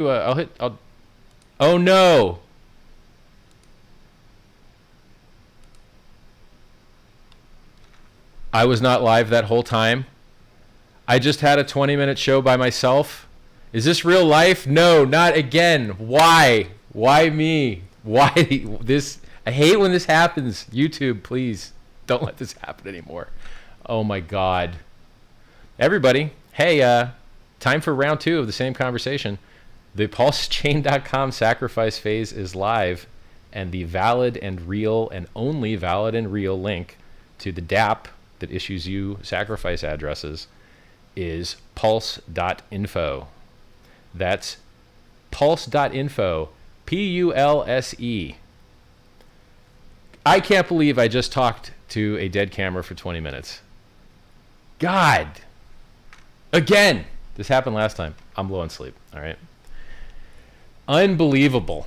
Oh no! I was not live that whole time. I just had a 20-minute show by myself. Is this real life? No, not again. Why? Why me? Why this? I hate when this happens. YouTube, please don't let this happen anymore. Oh my God. Everybody, hey, time for round 2 of the same conversation. The PulseChain.com sacrifice phase is live, and the valid and real and only valid and real link to the DApp that issues you sacrifice addresses is Pulse.info. That's Pulse.info, Pulse. I can't believe I just talked to a dead camera for 20 minutes. God. Again. This happened last time. I'm low on sleep. All right. Unbelievable.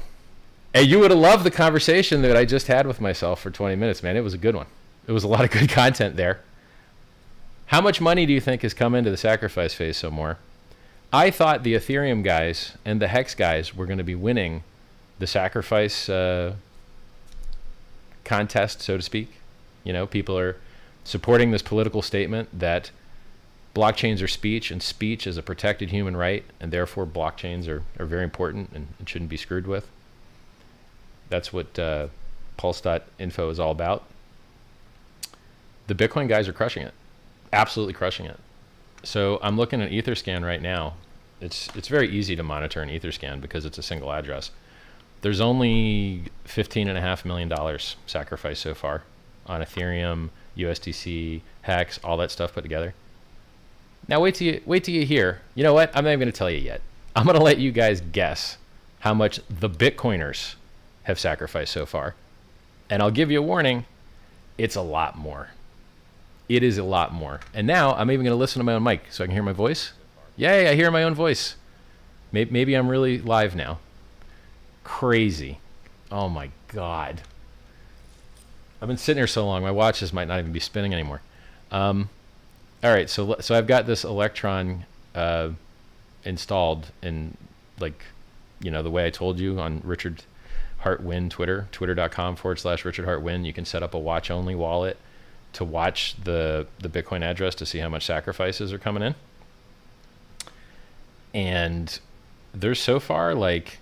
And you would have loved the conversation that I just had with myself for 20 minutes, man. It was a good one. It was a lot of good content there. How much money do you think has come into the sacrifice phase so more? I thought the Ethereum guys and the Hex guys were going to be winning the sacrifice contest, so to speak. You know, people are supporting this political statement that blockchains are speech, and speech is a protected human right, and therefore blockchains are very important and shouldn't be screwed with. That's what Pulse.info is all about. The Bitcoin guys are crushing it. Absolutely crushing it. So I'm looking at Etherscan right now. It's very easy to monitor an Etherscan because it's a single address. There's only $15.5 million sacrificed so far on Ethereum, USDC, Hex, all that stuff put together. Now wait till you hear. You know what? I'm not even going to tell you yet. I'm going to let you guys guess how much the Bitcoiners have sacrificed so far. And I'll give you a warning. It's a lot more. It is a lot more. And now I'm even going to listen to my own mic so I can hear my voice. Yay, I hear my own voice. Maybe I'm really live now. Crazy. Oh my God. I've been sitting here so long, my watches might not even be spinning anymore. All right, so I've got this Electron installed in, like, you know, the way I told you on Richard Hart Win Twitter, twitter.com/Richard Hart Win. You can set up a watch-only wallet to watch the Bitcoin address to see how much sacrifices are coming in. And there's so far like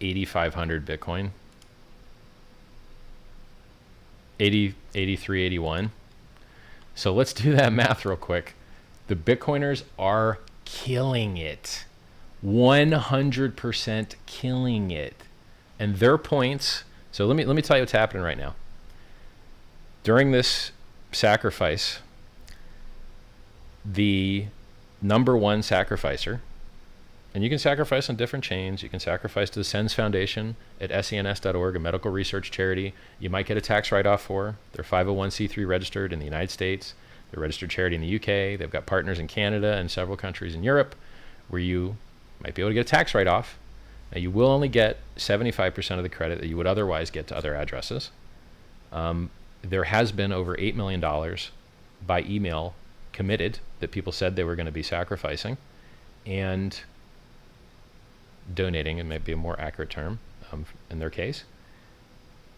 8,500 Bitcoin, 83, 81. So let's do that math real quick. The Bitcoiners are killing it. 100% killing it. And their points, so let me tell you what's happening right now. During this sacrifice, the #1 sacrificer, and you can sacrifice on different chains. You can sacrifice to the SENS Foundation at SENS.org, a medical research charity. You might get a tax write-off for. They're 501c3 registered in the United States. They're a registered charity in the UK. They've got partners in Canada and several countries in Europe where you might be able to get a tax write-off. Now, you will only get 75% of the credit that you would otherwise get to other addresses. There has been over $8 million by email committed that people said they were going to be sacrificing and donating, it might be a more accurate term in their case.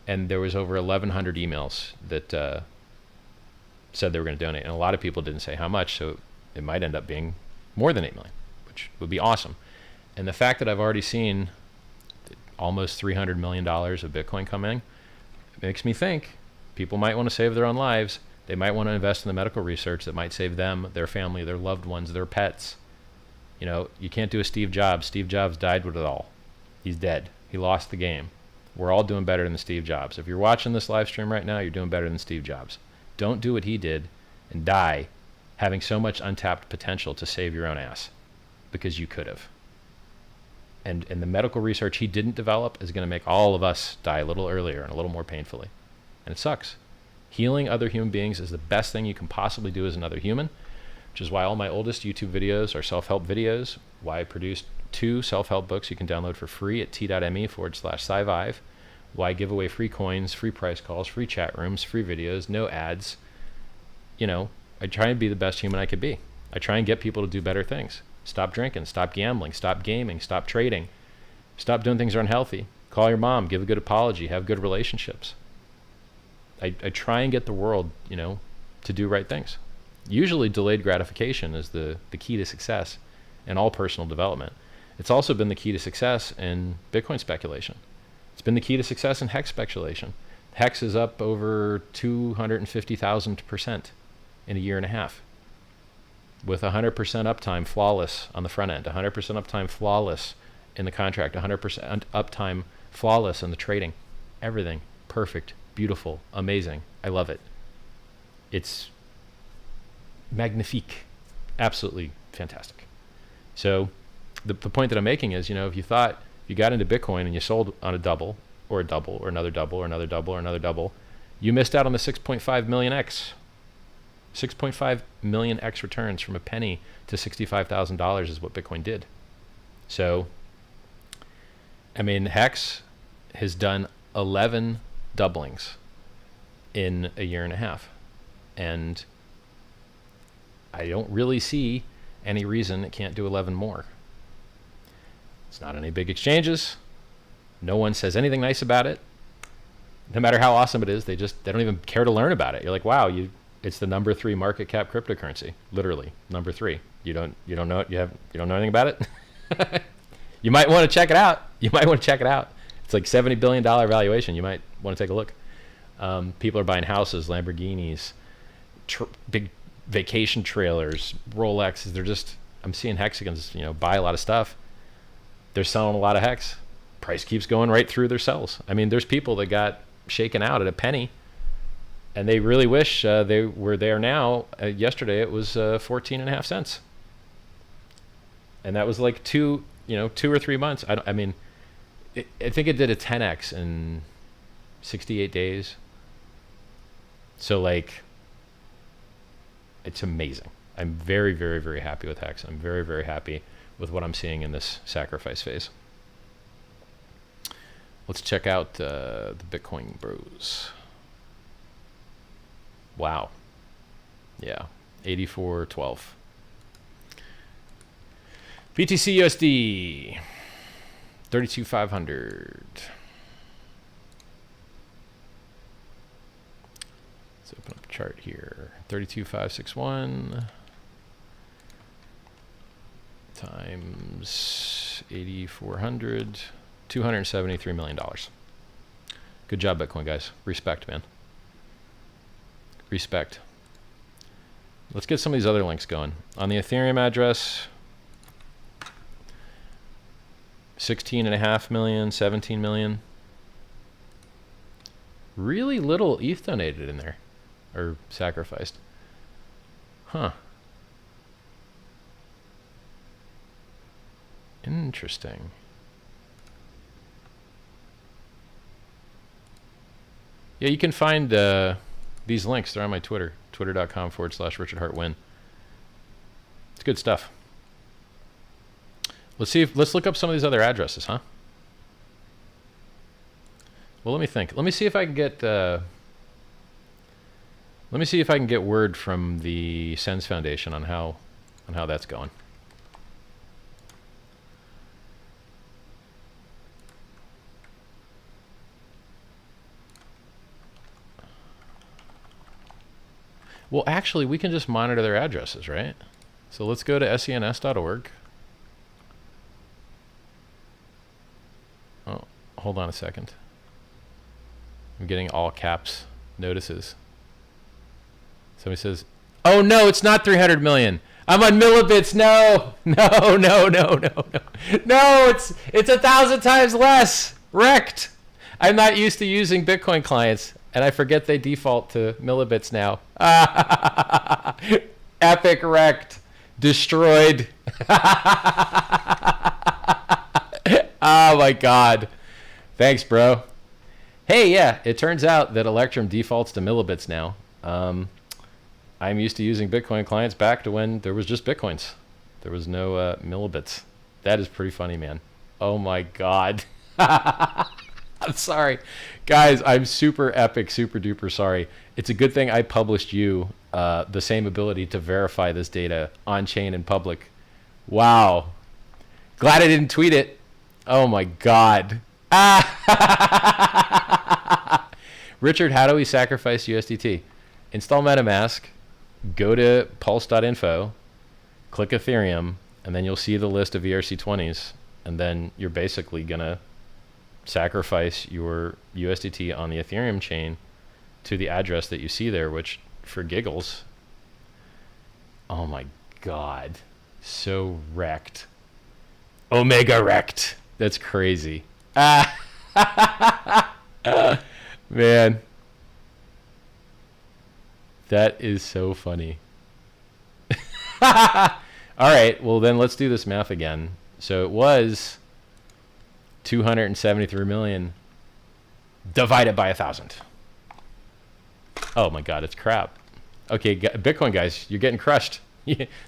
And there was over 1,100 emails that said they were going to donate. And a lot of people didn't say how much, so it might end up being more than 8 million, which would be awesome. And the fact that I've already seen almost $300 million of Bitcoin coming makes me think people might want to save their own lives. They might want to invest in the medical research that might save them, their family, their loved ones, their pets. You know, you can't do a Steve Jobs. Steve Jobs died with it all. He's dead. He lost the game. We're all doing better than Steve Jobs. If you're watching this live stream right now, you're doing better than Steve Jobs. Don't do what he did and die having so much untapped potential to save your own ass, because you could have. And the medical research he didn't develop is going to make all of us die a little earlier and a little more painfully. And it sucks. Healing other human beings is the best thing you can possibly do as another human, which is why all my oldest YouTube videos are self-help videos, why I produced 2 self-help books you can download for free at t.me/scivive, why I give away free coins, free price calls, free chat rooms, free videos, no ads. You know, I try and be the best human I could be. I try and get people to do better things. Stop drinking, stop gambling, stop gaming, stop trading, stop doing things that are unhealthy. Call your mom, give a good apology, have good relationships. I try and get the world, you know, to do right things. Usually delayed gratification is the key to success in all personal development. It's also been the key to success in Bitcoin speculation. It's been the key to success in hex speculation. Hex is up over 250,000% in a year and a half, with 100% uptime flawless on the front end, 100% uptime flawless in the contract, 100% uptime flawless in the trading. Everything perfect, beautiful, amazing. I love it. It's magnifique, absolutely fantastic. So the point that I'm making is, you know, if you thought you got into Bitcoin and you sold on a double or another double or another double or another double, you missed out on the 6.5 million X. 6.5 million X returns from a penny to $65,000 is what Bitcoin did. So, I mean, Hex has done 11 doublings in a year and a half. And I don't really see any reason it can't do 11 more. It's not any big exchanges. No one says anything nice about it. No matter how awesome it is, they don't even care to learn about it. You're like, wow, it's the number 3 market cap cryptocurrency, literally number 3. You don't know it. You don't know anything about it. You might want to check it out. It's like $70 billion valuation. You might want to take a look. People are buying houses, Lamborghinis, big vacation trailers, Rolexes. I'm seeing Hexagons, you know, buy a lot of stuff. They're selling a lot of Hex. Price keeps going right through their sells. I mean, there's people that got shaken out at a penny, and they really wish they were there now. Yesterday it was 14.5 cents, and that was like 2 or 3 months. I think it did a 10x in 68 days. So like, it's amazing. I'm very, very, very happy with Hex. I'm very, very happy with what I'm seeing in this sacrifice phase. Let's check out the Bitcoin bros. Wow. Yeah, 84.12. BTC USD 32,500. Let's open up a chart here. 32,561 times 8,400. $273 million. Good job, Bitcoin guys. Respect, man. Respect. Let's get some of these other links going. On the Ethereum address, 16.5 million, 17 million. Really little ETH donated in there, or sacrificed. Huh. Interesting. Yeah, you can find these links. They're on my Twitter, twitter.com/RichardHartWin. It's good stuff. Let's look up some of these other addresses, huh? Well, let me think. Let me see if I can get word from the SENS Foundation on how that's going. Well, actually, we can just monitor their addresses, right? So let's go to SENS.org. Oh, hold on a second. I'm getting all caps notices. Somebody says, oh no, it's not 300 million. I'm on MilliBits. No, it's 1,000 times less. Wrecked. I'm not used to using Bitcoin clients, and I forget they default to MilliBits now. Epic wrecked. Destroyed. Oh my God. Thanks, bro. Hey, yeah, it turns out that Electrum defaults to MilliBits now. I'm used to using Bitcoin clients back to when there was just Bitcoins. There was no MilliBits. That is pretty funny, man. Oh my God. I'm sorry. Guys, I'm super epic, super duper sorry. It's a good thing I published you the same ability to verify this data on chain in public Wow. Glad I didn't tweet it. Oh my God. Richard, how do we sacrifice USDT? Install MetaMask, go to Pulse.info, click Ethereum, and then you'll see the list of ERC20s. And then you're basically going to sacrifice your USDT on the Ethereum chain to the address that you see there, which for giggles, oh my God, so wrecked. Omega wrecked. That's crazy. Man. That is so funny. All right, well then let's do this math again. So it was 273 million divided by 1,000. Oh my God, it's crap. Okay, Bitcoin guys, you're getting crushed.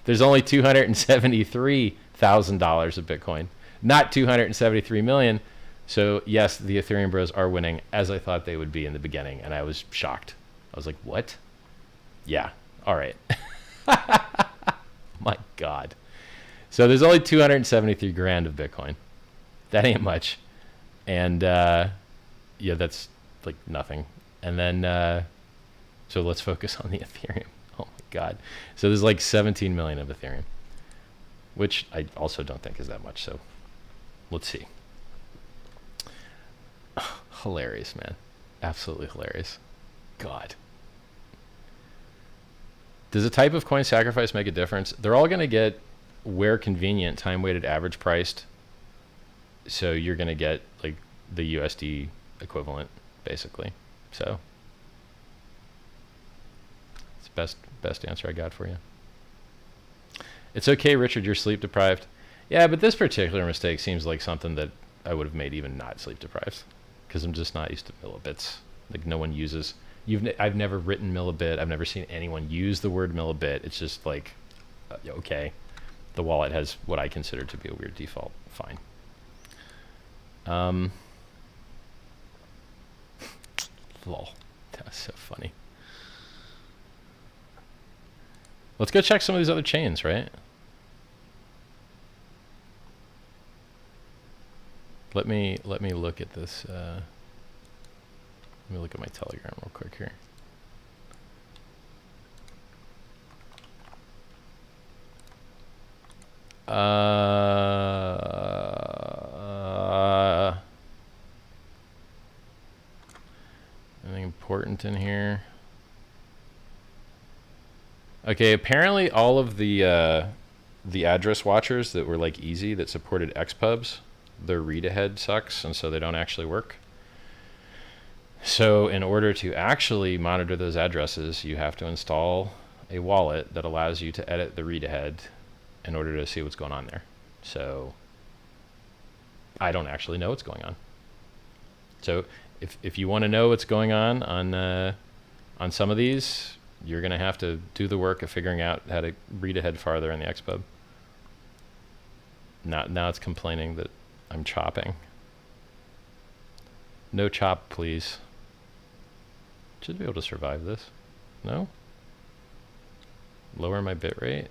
There's only $273,000 of Bitcoin, not 273 million. So yes, the Ethereum bros are winning, as I thought they would be in the beginning, and I was shocked. I was like, what? Yeah, all right. My God. So there's only 273 grand of Bitcoin. That ain't much. And yeah, that's like nothing. And then, so let's focus on the Ethereum. Oh my God. So there's like 17 million of Ethereum, which I also don't think is that much. So let's see. Hilarious, man. Absolutely hilarious. God. Does the type of coin sacrifice make a difference? They're all going to get, where convenient, time-weighted average priced. So you're going to get like the USD equivalent, basically. So it's the best answer I got for you. It's okay, Richard, you're sleep deprived. Yeah, but this particular mistake seems like something that I would have made even not sleep deprived, because I'm just not used to millibits. Like no one uses. I've never written millibit. I've never seen anyone use the word millibit. It's just like, okay, the wallet has what I consider to be a weird default. Fine. Lol. That was so funny. Let's go check some of these other chains, right? Let me look at this. Let me look at my Telegram real quick here. Anything important in here? Okay, apparently all of the address watchers that were like easy, that supported XPubs, their read ahead sucks, and so they don't actually work. So in order to actually monitor those addresses, you have to install a wallet that allows you to edit the read ahead in order to see what's going on there. So I don't actually know what's going on. So if you want to know what's going on some of these, you're going to have to do the work of figuring out how to read ahead farther in the XPub. Now it's complaining that I'm chopping. No chop, please. Should be able to survive this. No? Lower my bit rate.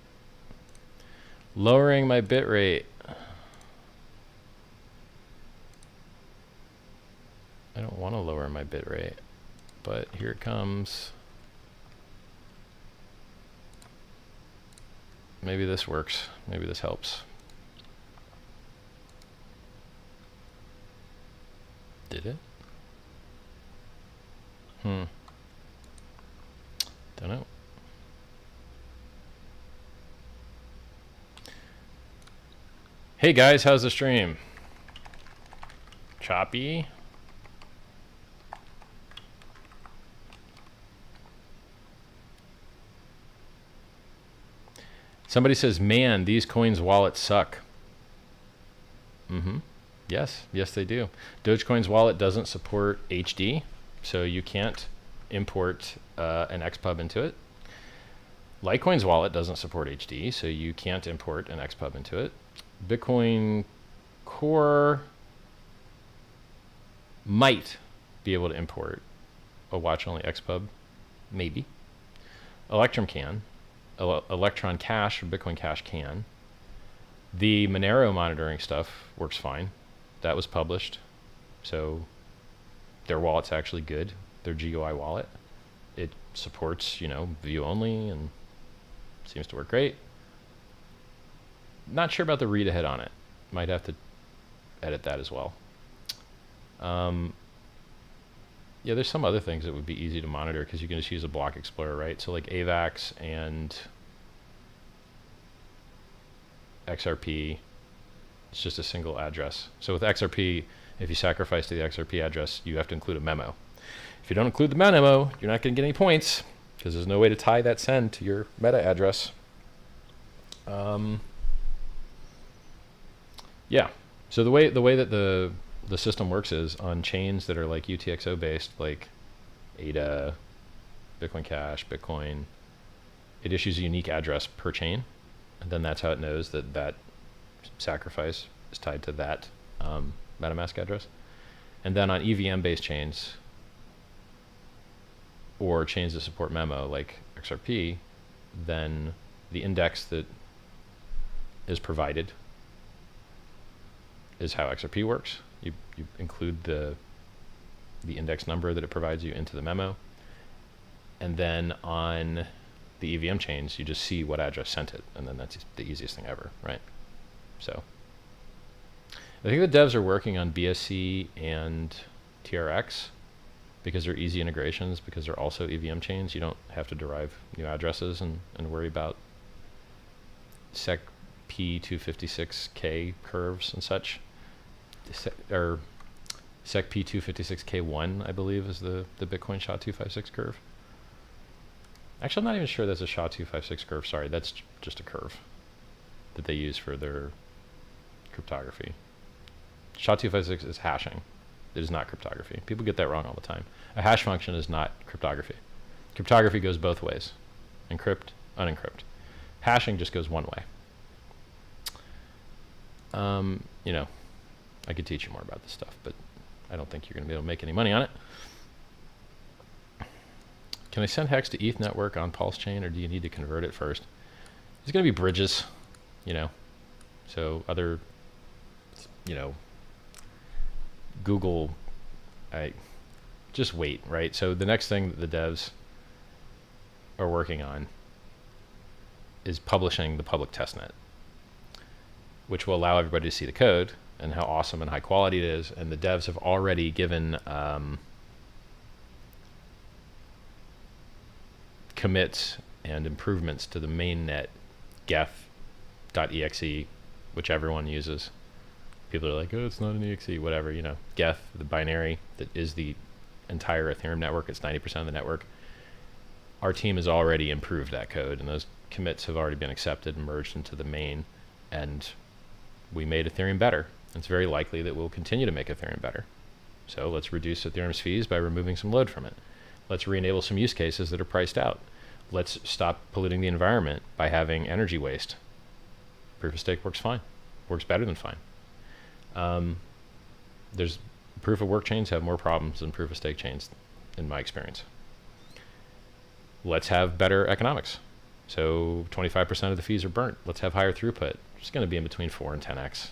Lowering my bit rate. I don't want to lower my bit rate, but here it comes. Maybe this works. Maybe this helps. Did it? Don't know. Hey guys, how's the stream? Choppy? Somebody says, man, these coins wallets suck. Yes, they do. Dogecoin's wallet doesn't support HD, so you can't import an XPub into it. Litecoin's wallet doesn't support HD, so you can't import an XPub into it. Bitcoin Core might be able to import a watch-only XPub, maybe. Electrum can. Electron Cash or Bitcoin Cash can. The Monero monitoring stuff works fine. That was published. So their wallet's actually good. Their GUI wallet. It supports, you know, view only and seems to work great. Not sure about the read ahead on it. Might have to edit that as well. Yeah, there's some other things that would be easy to monitor because you can just use a block explorer, right? So like AVAX and XRP, it's just a single address. So with XRP, if you sacrifice to the XRP address, you have to include a memo. If you don't include the memo, you're not going to get any points because there's no way to tie that send to your meta address. Yeah. So the way that the system works is on chains that are like UTXO based, like ADA, Bitcoin Cash, Bitcoin, it issues a unique address per chain. And then that's how it knows that that sacrifice is tied to that Metamask address. And then on EVM based chains or chains that support memo like XRP, then the index that is provided is how XRP works. You include the index number that it provides you into the memo. And then on the EVM chains, you just see what address sent it. And then that's the easiest thing ever, right? So I think the devs are working on BSC and TRX because they're easy integrations, because they're also EVM chains. You don't have to derive new addresses and worry about SEC P256K curves and such. Or SEC P256K1, I believe, is the Bitcoin SHA-256 curve. Actually, I'm not even sure that's a SHA-256 curve. Sorry, that's just a curve that they use for their cryptography. SHA-256 is hashing. It is not cryptography. People get that wrong all the time. A hash function is not cryptography. Cryptography goes both ways. Encrypt, unencrypt. Hashing just goes one way. You know, I could teach you more about this stuff, but I don't think you're going to be able to make any money on it. Can I send hex to ETH network on PulseChain, or do you need to convert it first? There's going to be bridges, you know. So other, you know, Google, just wait, right? So the next thing that the devs are working on is publishing the public testnet, which will allow everybody to see the code and how awesome and high quality it is. And the devs have already given commits and improvements to the mainnet geth.exe, which everyone uses. People are like, oh, it's not an exe, whatever, you know. Geth, the binary that is the entire Ethereum network, it's 90% of the network. Our team has already improved that code, and those commits have already been accepted and merged into the main, and we made Ethereum better. It's very likely that we'll continue to make Ethereum better. So let's reduce Ethereum's fees by removing some load from it. Let's re-enable some use cases that are priced out. Let's stop polluting the environment by having energy waste. Proof of stake works fine. Works better than fine. There's proof of work chains have more problems than proof of stake chains, in my experience. Let's have better economics. So 25% of the fees are burnt. Let's have higher throughput. It's going to be in between 4 and 10x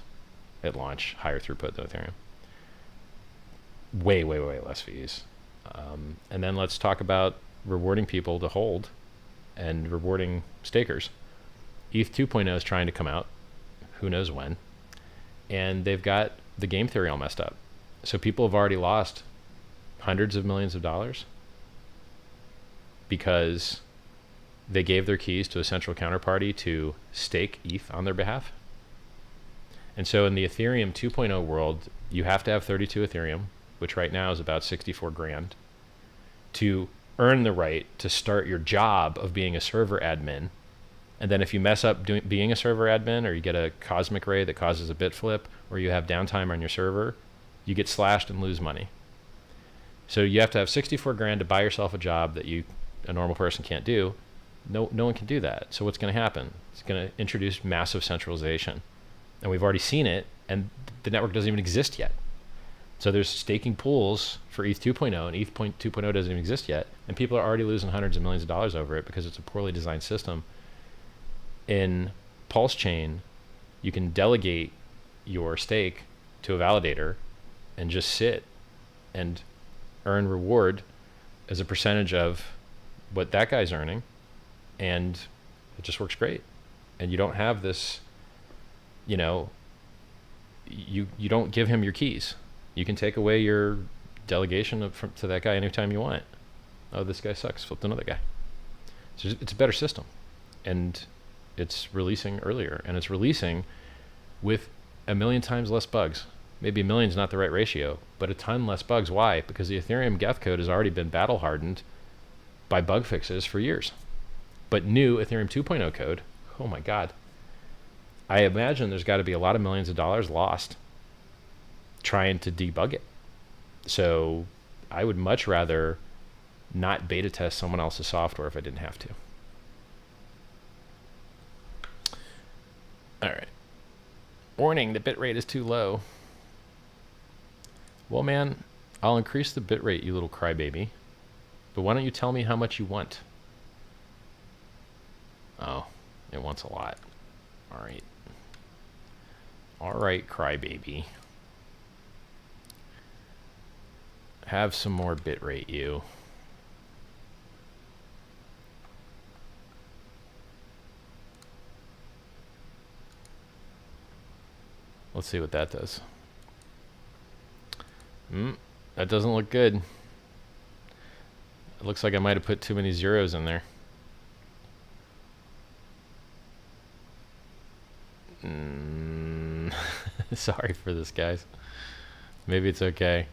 at launch, higher throughput than Ethereum. Way, way, way less fees. And then let's talk about rewarding people to hold and rewarding stakers. ETH 2.0 is trying to come out, who knows when, and they've got the game theory all messed up. So people have already lost hundreds of millions of dollars because they gave their keys to a central counterparty to stake ETH on their behalf. And so in the Ethereum 2.0 world, you have to have 32 Ethereum, which right now is about 64 grand, to earn the right to start your job of being a server admin. And then if you mess up being a server admin, or you get a cosmic ray that causes a bit flip, or you have downtime on your server, you get slashed and lose money. So you have to have 64 grand to buy yourself a job that a normal person can't do. No one can do that. So what's going to happen? It's going to introduce massive centralization. And we've already seen it, and the network doesn't even exist yet. So there's staking pools for ETH 2.0, and ETH 2.0 doesn't even exist yet. And people are already losing hundreds of millions of dollars over it because it's a poorly designed system. In PulseChain, You can delegate your stake to a validator and just sit and earn reward as a percentage of what that guy's earning, and it just works great. And you don't have this, you know, you don't give him your keys. You can take away your delegation to that guy anytime you want. Oh, this guy sucks, flipped another guy. So it's a better system, and it's releasing earlier, and it's releasing with 1 million times less bugs. Maybe 1 million is not the right ratio, but a ton less bugs. Why? Because the Ethereum Geth code has already been battle hardened by bug fixes for years. But new Ethereum 2.0 code, oh my God. I imagine there's got to be a lot of millions of dollars lost trying to debug it. So I would much rather not beta test someone else's software if I didn't have to. All right. Warning, the bitrate is too low. Well, man, I'll increase the bitrate, you little crybaby. But why don't you tell me how much you want? Oh, it wants a lot. All right. All right, crybaby. Have some more bitrate, you. Let's see what that does. That doesn't look good. It looks like I might have put too many zeros in there. Sorry for this, guys. Maybe it's okay.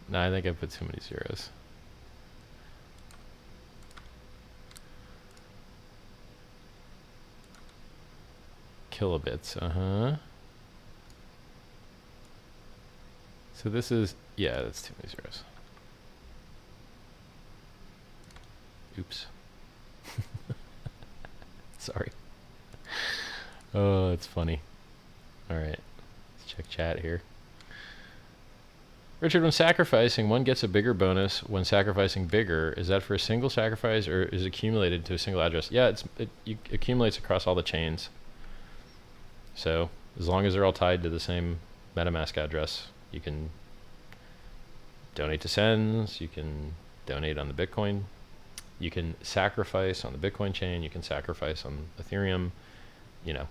No, I think I put too many zeros. Kilobits, So this is, yeah, that's too many zeros. Oops. Sorry. Oh, that's funny. All right, let's check chat here. Richard, when sacrificing, one gets a bigger bonus when sacrificing bigger. Is that for a single sacrifice, or is it accumulated to a single address? Yeah, it accumulates across all the chains. So as long as they're all tied to the same MetaMask address, you can donate to SENS, you can donate on the Bitcoin, you can sacrifice on the Bitcoin chain, you can sacrifice on Ethereum, you know,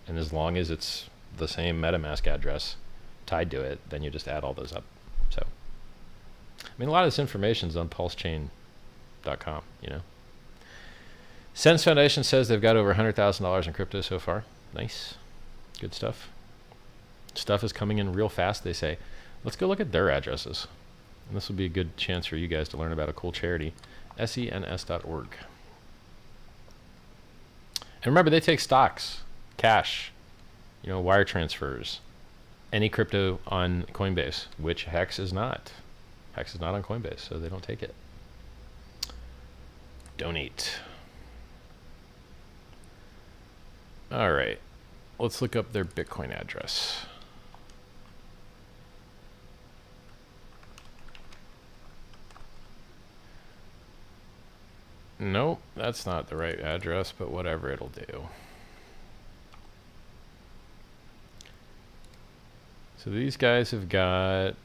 and as long as it's the same MetaMask address tied to it, then you just add all those up. So, I mean, a lot of this information is on PulseChain.com, you know. SENS Foundation says they've got over $100,000 in crypto so far. Nice. Good stuff. Stuff is coming in real fast, they say. Let's go look at their addresses. And this will be a good chance for you guys to learn about a cool charity. SENS.org. And remember, they take stocks, cash, you know, wire transfers, any crypto on Coinbase, which Hex is not. Hex is not on Coinbase, so they don't take it. Donate. All right. Let's look up their Bitcoin address. Nope, that's not the right address, but whatever, it'll do. So these guys have got...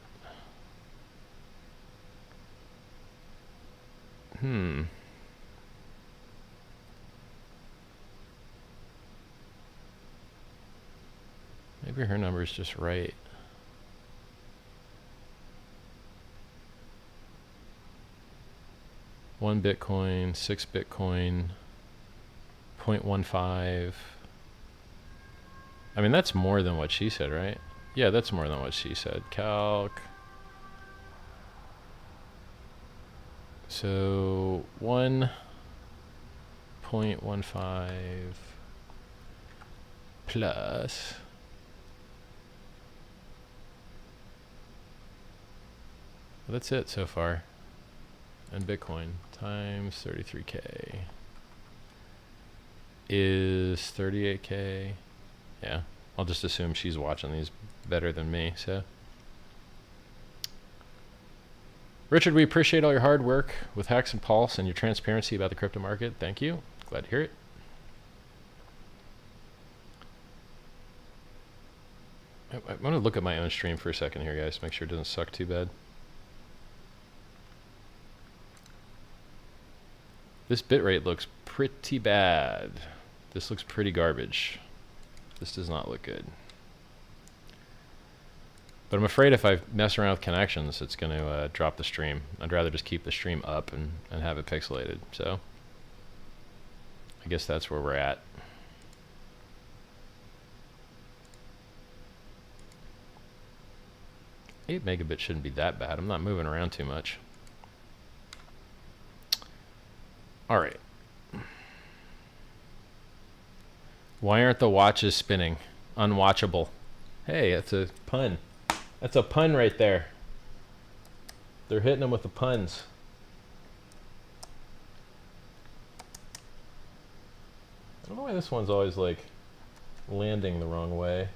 Maybe her number is just right. One Bitcoin, 6 Bitcoin, 0.15. I mean, that's more than what she said, right? Yeah, that's more than what she said. Calc. So 1.15 plus... Well, that's it so far. And Bitcoin times 33K is 38K. Yeah, I'll just assume she's watching these better than me, so. Richard, we appreciate all your hard work with Hex and Pulse and your transparency about the crypto market. Thank you. Glad to hear it. I'm going to look at my own stream for a second here, guys. Make sure it doesn't suck too bad. This bitrate looks pretty bad. This looks pretty garbage. This does not look good. But I'm afraid if I mess around with connections, it's going to drop the stream. I'd rather just keep the stream up and have it pixelated. So I guess that's where we're at. 8 megabits shouldn't be that bad. I'm not moving around too much. All right. Why aren't the watches spinning? Unwatchable. Hey, that's a pun. That's a pun right there. They're hitting them with the puns. I don't know why this one's always like landing the wrong way.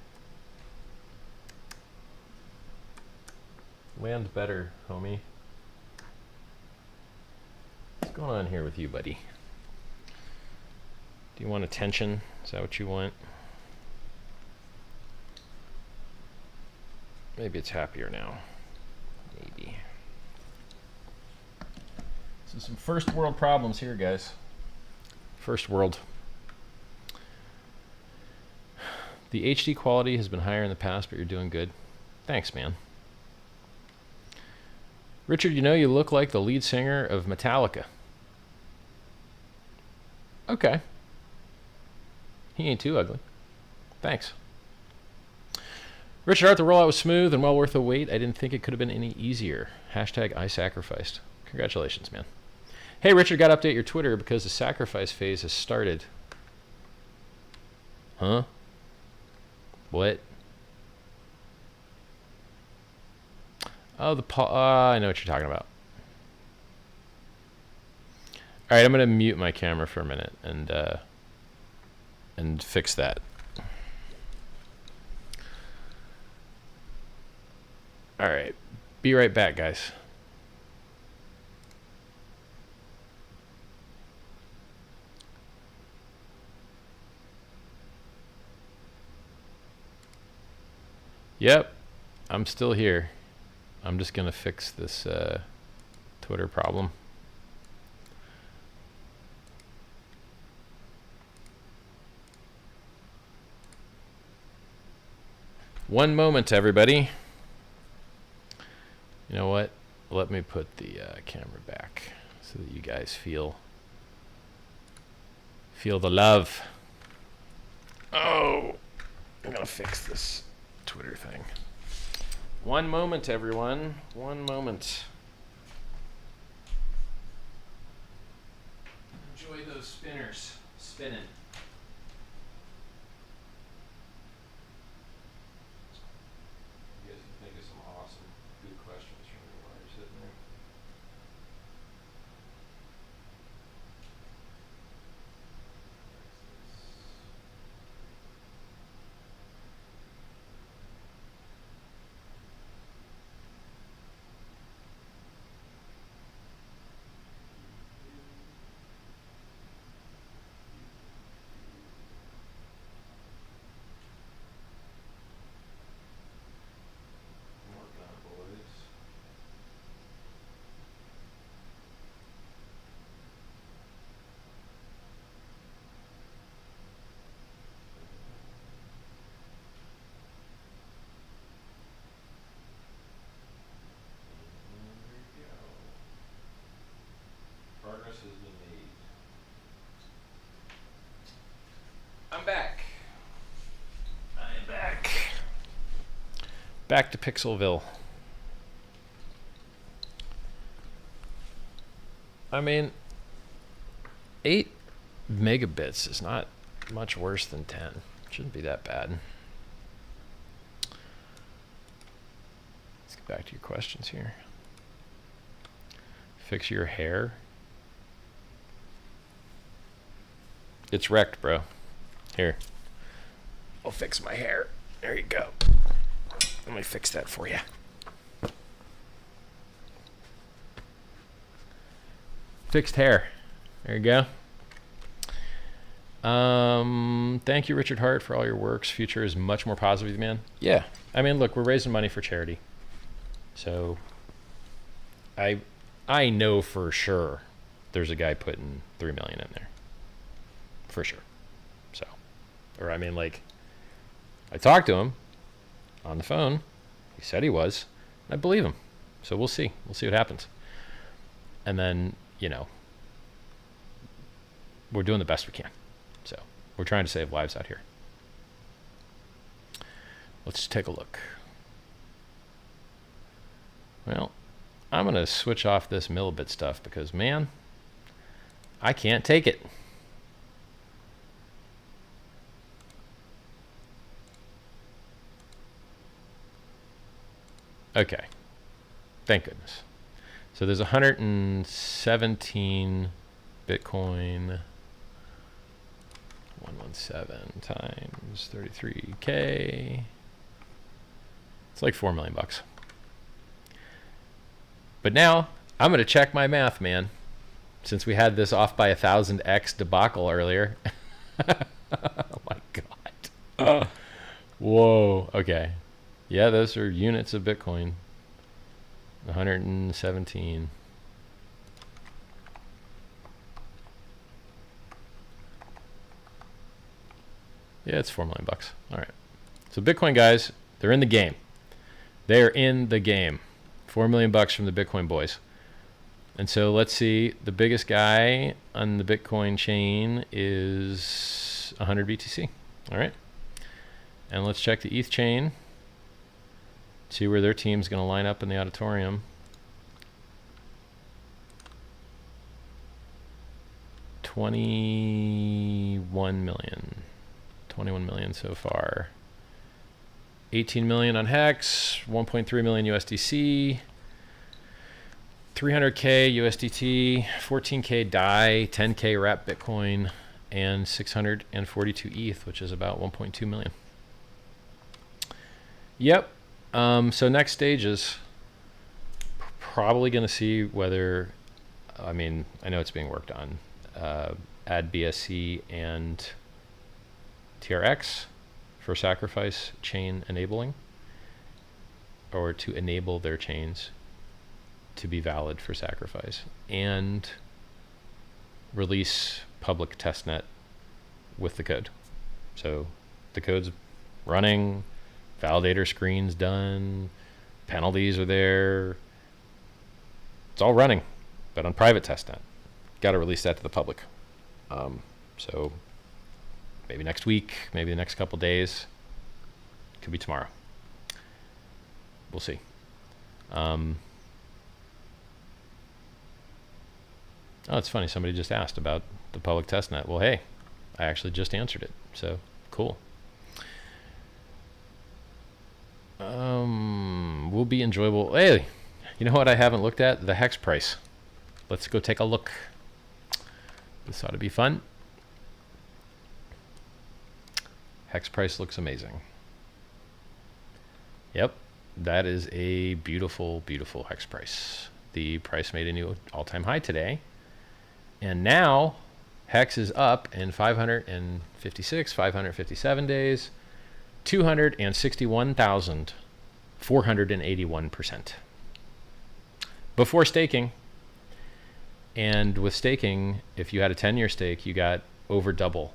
Land better, homie. What's going on here with you, buddy? Do you want attention? Is that what you want? Maybe it's happier now. Maybe. So some first world problems here, guys. First world. The HD quality has been higher in the past, but you're doing good. Thanks, man. Richard, you know you look like the lead singer of Metallica. Okay. He ain't too ugly. Thanks. Richard, Art, the rollout was smooth and well worth the wait. I didn't think it could have been any easier. Hashtag I sacrificed. Congratulations, man. Hey, Richard, got to update your Twitter because the sacrifice phase has started. Huh? What? Oh, I know what you're talking about. All right, I'm gonna mute my camera for a minute and fix that. All right, be right back, guys. Yep, I'm still here. I'm just gonna fix this Twitter problem. One moment, everybody. You know what? Let me put the camera back so that you guys feel the love. Oh, I'm gonna fix this Twitter thing. One moment, everyone. One moment. Enjoy those spinners spinning. You guys can think of some awesome, good questions from me while you're sitting there. Progress has been made. I'm back. I am back. Back to Pixelville. I mean, 8 megabits is not much worse than 10. Shouldn't be that bad. Let's get back to your questions here. Fix your hair. It's wrecked, bro. Here. I'll fix my hair. There you go. Let me fix that for you. Fixed hair. There you go. Thank you, Richard Hart, for all your works. Future is much more positive, man. Yeah. I mean, look, we're raising money for charity. So I know for sure there's a guy putting $3 million in there. For sure. So, or I mean, like, I talked to him on the phone. He said he was. I believe him. So we'll see. We'll see what happens. And then, you know, we're doing the best we can. So we're trying to save lives out here. Let's take a look. Well, I'm going to switch off this MilliBit stuff because, man, I can't take it. Okay. Thank goodness. So there's 117 Bitcoin. 117 times 33K. It's like $4 million bucks. But now I'm going to check my math, man. Since we had this off by 1,000x debacle earlier. Oh my God. Whoa. Okay. Yeah, those are units of Bitcoin. 117. Yeah, it's $4 million bucks. All right. So Bitcoin guys, they're in the game. They're in the game. 4 million bucks from the Bitcoin boys. And so let's see, the biggest guy on the Bitcoin chain is 100 BTC. All right. And let's check the ETH chain. See where their team's going to line up in the auditorium. 21 million. 21 million so far. 18 million on Hex, 1.3 million USDC, 300K USDT, 14K DAI, 10K wrap Bitcoin, and 642 ETH, which is about 1.2 million. Yep. So next stage is probably going to see whether, I mean, I know it's being worked on, add BSC and TRX for Sacrifice chain enabling, or to enable their chains to be valid for Sacrifice, and release public testnet with the code. So the code's running, validator screen's done, penalties are there, it's all running, but on private testnet. Got to release that to the public. So maybe next week, maybe the next couple days, could be tomorrow. We'll see. Oh, it's funny. Somebody just asked about the public testnet. Well, hey, I actually just answered it. So cool. Will be enjoyable. Hey, you know what I haven't looked at? The hex price. Let's go take a look. This ought to be fun. Hex price looks amazing. Yep, that is a beautiful, beautiful hex price. The price made a new all-time high today. And now hex is up in 556, 557 days, 261,481%. Before staking. And with staking, if you had a 10-year stake, you got over double.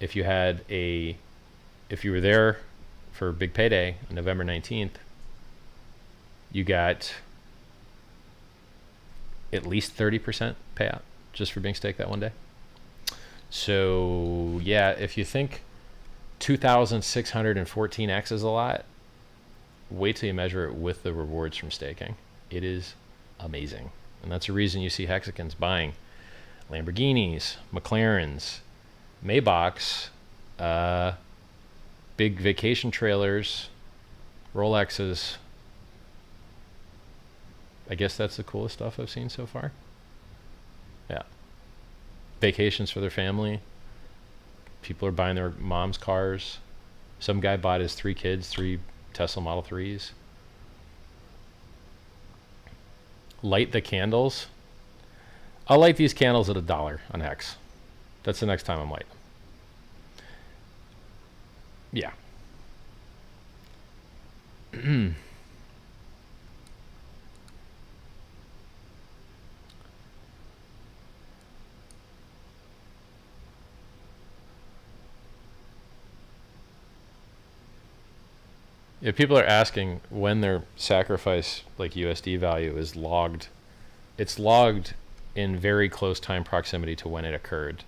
If you had if you were there for big payday on November 19th, you got at least 30% payout just for being staked that one day. So yeah, if you think 2,614x is a lot, wait till you measure it with the rewards from staking. It is amazing. And that's the reason you see Hexicans buying Lamborghinis, McLarens, Maybachs, big vacation trailers, Rolexes. I guess that's the coolest stuff I've seen so far. Yeah. Vacations for their family. People are buying their mom's cars. Some guy bought his 3 kids 3 Tesla Model 3s. Light the candles. I'll light these candles at $1 on Hex. That's the next time I'm light. Yeah. Yeah, people are asking when their sacrifice, like USD value, is logged. It's logged in very close time proximity to when it occurred.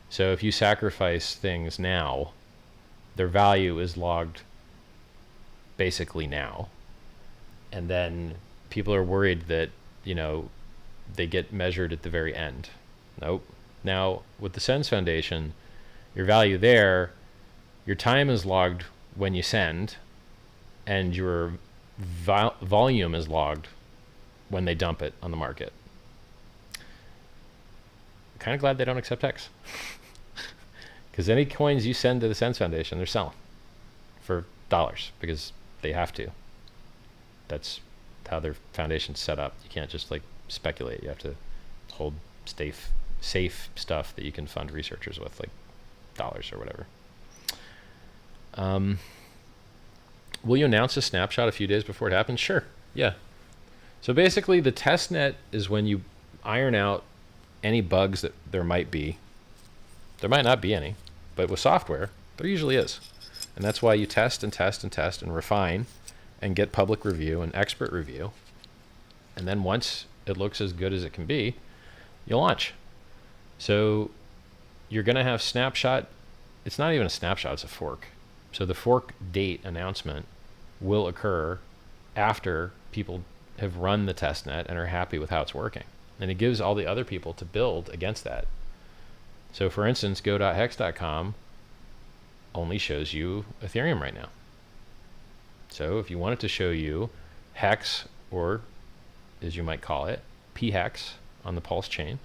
So if you sacrifice things now, their value is logged basically now. And then people are worried that, you know, they get measured at the very end. Nope. Now, with the SENS Foundation, your value there, your time is logged when you send, and your volume is logged when they dump it on the market. Kind of glad they don't accept Hex. Because any coins you send to the SENS Foundation, they're selling for dollars because they have to. That's how their foundation's set up. You can't just like speculate. You have to hold safe stuff that you can fund researchers with, like dollars or whatever. Will you announce a snapshot a few days before it happens? Sure. Yeah. So basically, the testnet is when you iron out any bugs that there might be. There might not be any, but with software, there usually is. And that's why you test and test and test and refine and get public review and expert review. And then once it looks as good as it can be, you launch. So you're going to have snapshot. It's not even a snapshot, it's a fork. So the fork date announcement will occur after people have run the testnet and are happy with how it's working. And it gives all the other people to build against that. So for instance, go.hex.com only shows you Ethereum right now. So if you wanted to show you Hex, or as you might call it, PHEX on the Pulse chain,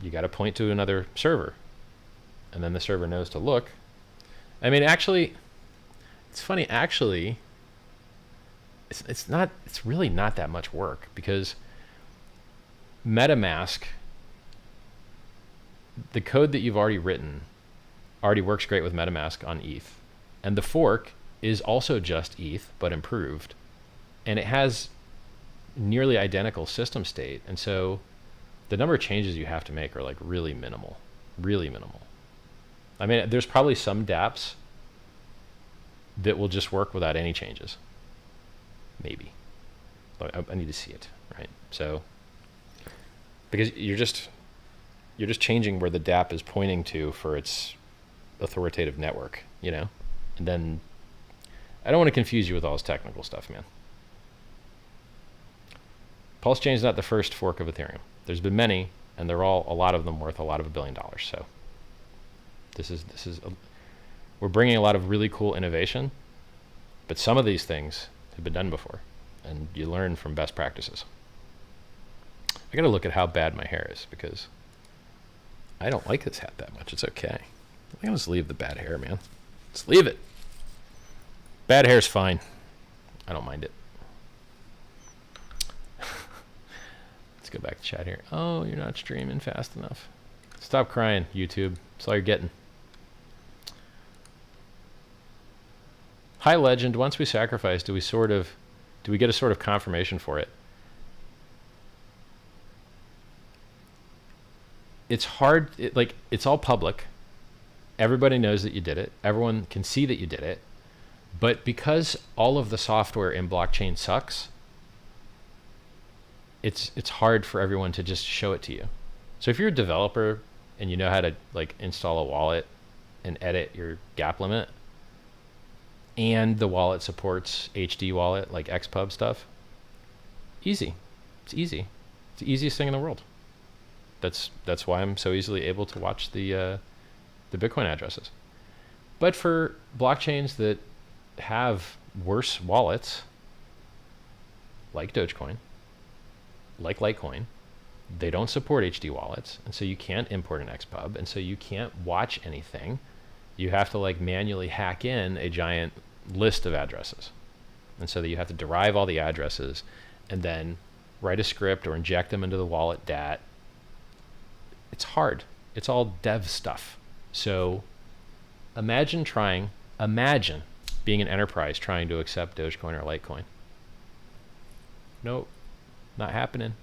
you got to point to another server. And then the server knows to look. I mean, actually, it's funny, actually, it's really not that much work, because Metamask, the code that you've already written already works great with Metamask on ETH. And the fork is also just ETH, but improved. And it has nearly identical system state. And so the number of changes you have to make are like really minimal, really minimal. I mean, there's probably some dApps that will just work without any changes. Maybe. But I need to see it, right? So, because you're just changing where the dApp is pointing to for its authoritative network, you know? And then I don't want to confuse you with all this technical stuff, man. PulseChain is not the first fork of Ethereum. There's been many, and they're all, a lot of them worth a lot of $1 billion. So we're bringing a lot of really cool innovation, but some of these things have been done before, and you learn from best practices. I got to look at how bad my hair is, because I don't like this hat that much. It's okay. I can just leave the bad hair, man. Just leave it. Bad hair's fine. I don't mind it. Let's go back to chat here. Oh, you're not streaming fast enough. Stop crying, YouTube. That's all you're getting. Hi, Legend. Once we sacrifice, do we get a sort of confirmation for it? It's hard. It's all public. Everybody knows that you did it. Everyone can see that you did it. But because all of the software in blockchain sucks, it's hard for everyone to just show it to you. So if you're a developer and you know how to like install a wallet and edit your gap limit, and the wallet supports HD wallet, like XPub stuff, easy. It's easy. It's the easiest thing in the world. That's why I'm so easily able to watch the Bitcoin addresses. But for blockchains that have worse wallets, like Dogecoin, like Litecoin, they don't support HD wallets, and so you can't import an XPub, and so you can't watch anything. You have to like manually hack in a giant list of addresses, and so that you have to derive all the addresses and then write a script or inject them into the wallet DAT. It's hard. It's all dev stuff. So imagine being an enterprise trying to accept Dogecoin or Litecoin. Nope, not happening.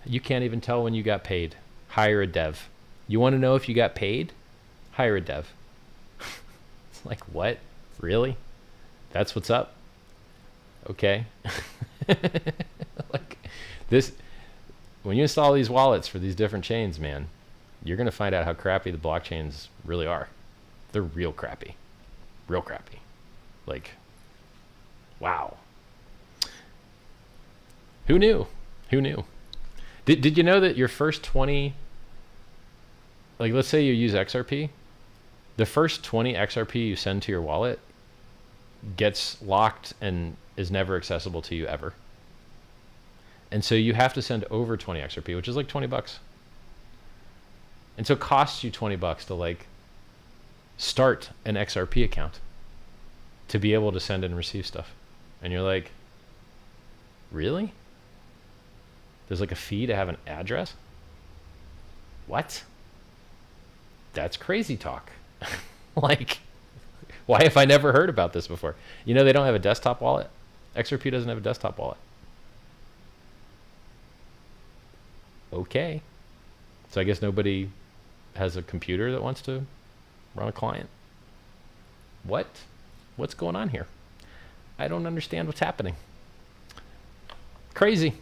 You can't even tell when you got paid. Hire a dev. You want to know if you got paid? Hire a dev. It's like, what? Really? That's what's up? Okay. Like this, when you install these wallets for these different chains, man, you're going to find out how crappy the blockchains really are. They're real crappy. Real crappy. Like, wow. Who knew? Who knew? Did you know that your first 20, like let's say you use XRP, the first 20 XRP you send to your wallet gets locked and is never accessible to you ever. And so you have to send over 20 XRP, which is like 20 bucks. And so it costs you 20 bucks to like start an XRP account to be able to send and receive stuff. And you're like, really? There's like a fee to have an address? What? That's crazy talk. Like, why have I never heard about this before? You know, they don't have a desktop wallet. XRP doesn't have a desktop wallet. Okay. So I guess nobody has a computer that wants to run a client. What? What's going on here? I don't understand what's happening. Crazy.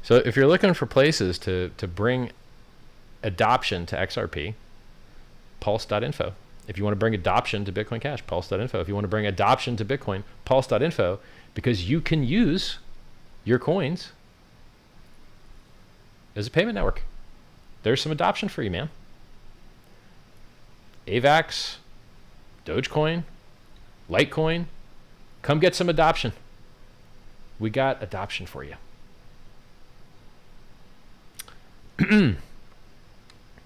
So if you're looking for places to bring adoption to XRP, Pulse.info. If you want to bring adoption to Bitcoin Cash, Pulse.info. If you want to bring adoption to Bitcoin, Pulse.info, because you can use your coins as a payment network. There's some adoption for you, man. AVAX, Dogecoin, Litecoin, come get some adoption. We got adoption for you.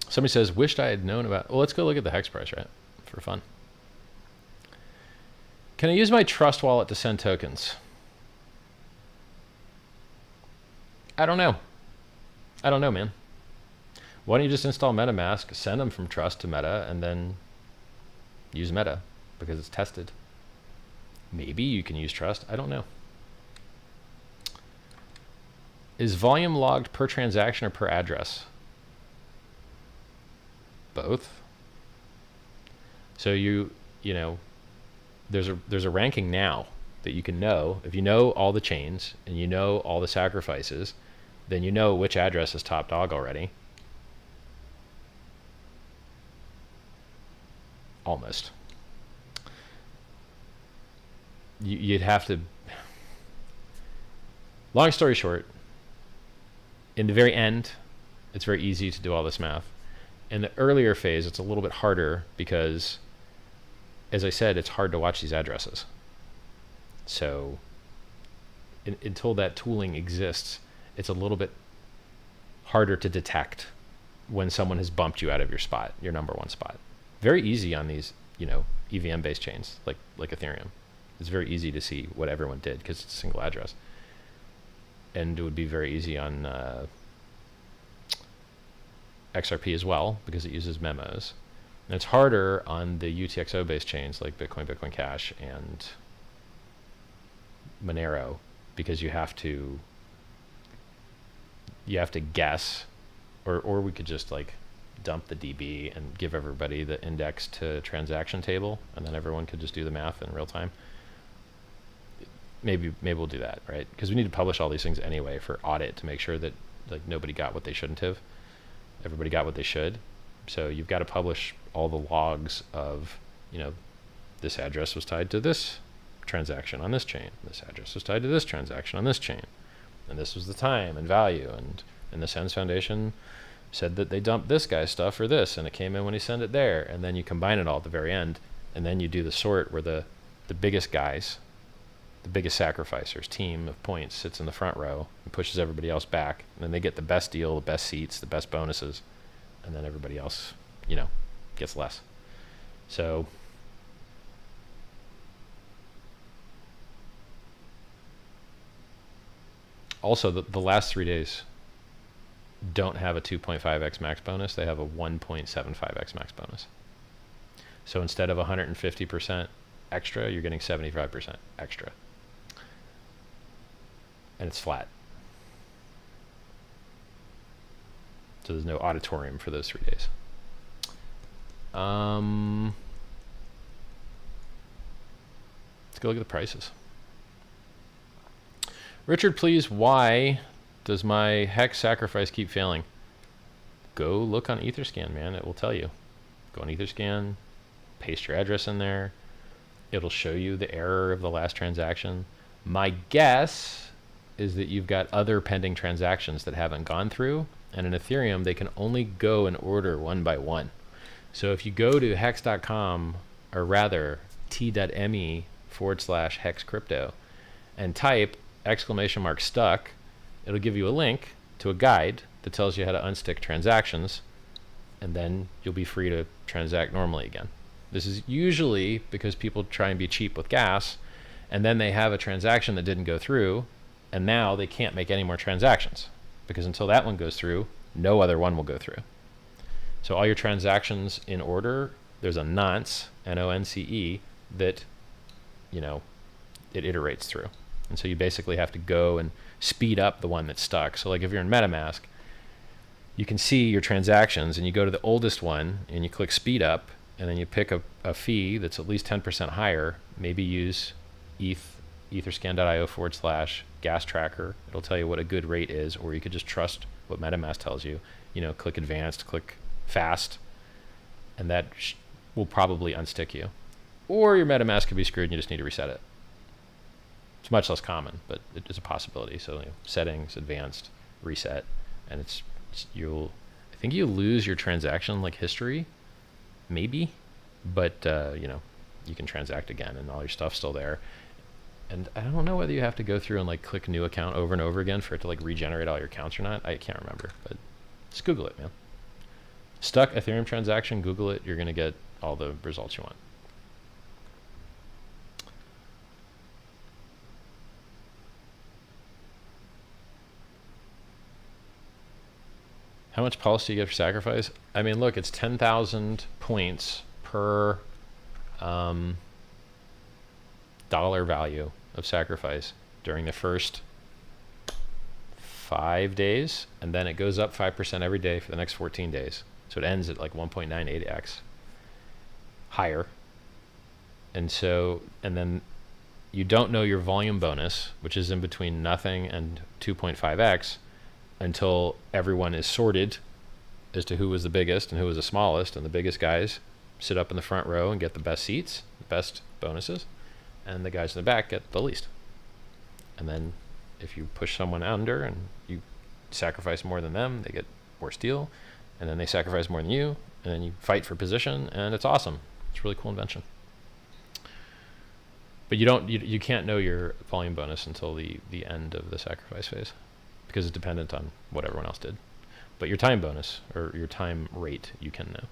Somebody says, wished I had known about... Well, let's go look at the hex price, right? For fun. Can I use my Trust wallet to send tokens? I don't know. I don't know, man. Why don't you just install Metamask, send them from Trust to Meta, and then use Meta because it's tested. Maybe you can use Trust. I don't know. Is volume logged per transaction or per address? Both. So you know, there's a ranking now that you can know. If you know all the chains and you know all the sacrifices, then you know which address is top dog already. Almost. You'd have to... Long story short, in the very end, it's very easy to do all this math. In the earlier phase, it's a little bit harder because, as I said, it's hard to watch these addresses. So until that tooling exists, it's a little bit harder to detect when someone has bumped you out of your spot, your number one spot. Very easy on these, EVM-based chains like Ethereum. It's very easy to see what everyone did because it's a single address. And it would be very easy on XRP as well because it uses memos. And it's harder on the UTXO-based chains like Bitcoin, Bitcoin Cash, and Monero because you have to guess, or we could just like dump the DB and give everybody the index to transaction table, and then everyone could just do the math in real time. Maybe we'll do that, right? Because we need to publish all these things anyway for audit to make sure that like nobody got what they shouldn't have. Everybody got what they should. So you've got to publish all the logs of, this address was tied to this transaction on this chain. This address was tied to this transaction on this chain. And this was the time and value. And the SENS Foundation said that they dumped this guy's stuff for this, and it came in when he sent it there. And then you combine it all at the very end, and then you do the sort where the biggest guys, the biggest sacrificers, team of points, sits in the front row and pushes everybody else back. And then they get the best deal, the best seats, the best bonuses. And then everybody else, gets less. So also the last 3 days, don't have a 2.5x max bonus. They have a 1.75x max bonus. So instead of 150% extra, you're getting 75% extra. And it's flat. So there's no auditorium for those 3 days. Let's go look at the prices. Richard, please, why does my hex sacrifice keep failing? Go look on Etherscan, man. It will tell you. Go on Etherscan, paste your address in there. It'll show you the error of the last transaction. My guess is that you've got other pending transactions that haven't gone through. And in Ethereum, they can only go in order one by one. So if you go to hex.com, or rather t.me/HEXCrypto, and type !stuck, it'll give you a link to a guide that tells you how to unstick transactions, and then you'll be free to transact normally again. This is usually because people try and be cheap with gas, and then they have a transaction that didn't go through, and now they can't make any more transactions, because until that one goes through, no other one will go through. So all your transactions in order, there's a nonce, N-O-N-C-E, that, you know, it iterates through. And so you basically have to go and speed up the one that's stuck. So like if you're in MetaMask, you can see your transactions, and you go to the oldest one, and you click speed up, and then you pick a fee that's at least 10% higher. Maybe use etherscan.io/gas tracker. It'll tell you what a good rate is, or you could just trust what MetaMask tells you. You know, click advanced, click fast, and that will probably unstick you. Or your MetaMask could be screwed and you just need to reset it. It's much less common, but it is a possibility. So, you know, settings, advanced, reset, and I think you lose your transaction like history, maybe, but you know, you can transact again and all your stuff's still there. And I don't know whether you have to go through and like click new account over and over again for it to like regenerate all your accounts or not. I can't remember, but just Google it, man. Stuck Ethereum transaction, Google it. You're going to get all the results you want. How much Pulse do you get for sacrifice? I mean, look, it's 10,000 points per dollar value of sacrifice during the first 5 days, and then it goes up 5% every day for the next 14 days. So it ends at like 1.98x higher. And so, and then you don't know your volume bonus, which is in between nothing and 2.5x, until everyone is sorted as to who was the biggest and who was the smallest, and the biggest guys sit up in the front row and get the best seats, the best bonuses, and the guys in the back get the least. And then if you push someone under and you sacrifice more than them, they get worse deal, and then they sacrifice more than you, and then you fight for position, and it's awesome. It's a really cool invention. But you can't know your volume bonus until the end of the sacrifice phase, because it's dependent on what everyone else did. But your time bonus, or your time rate, you can know.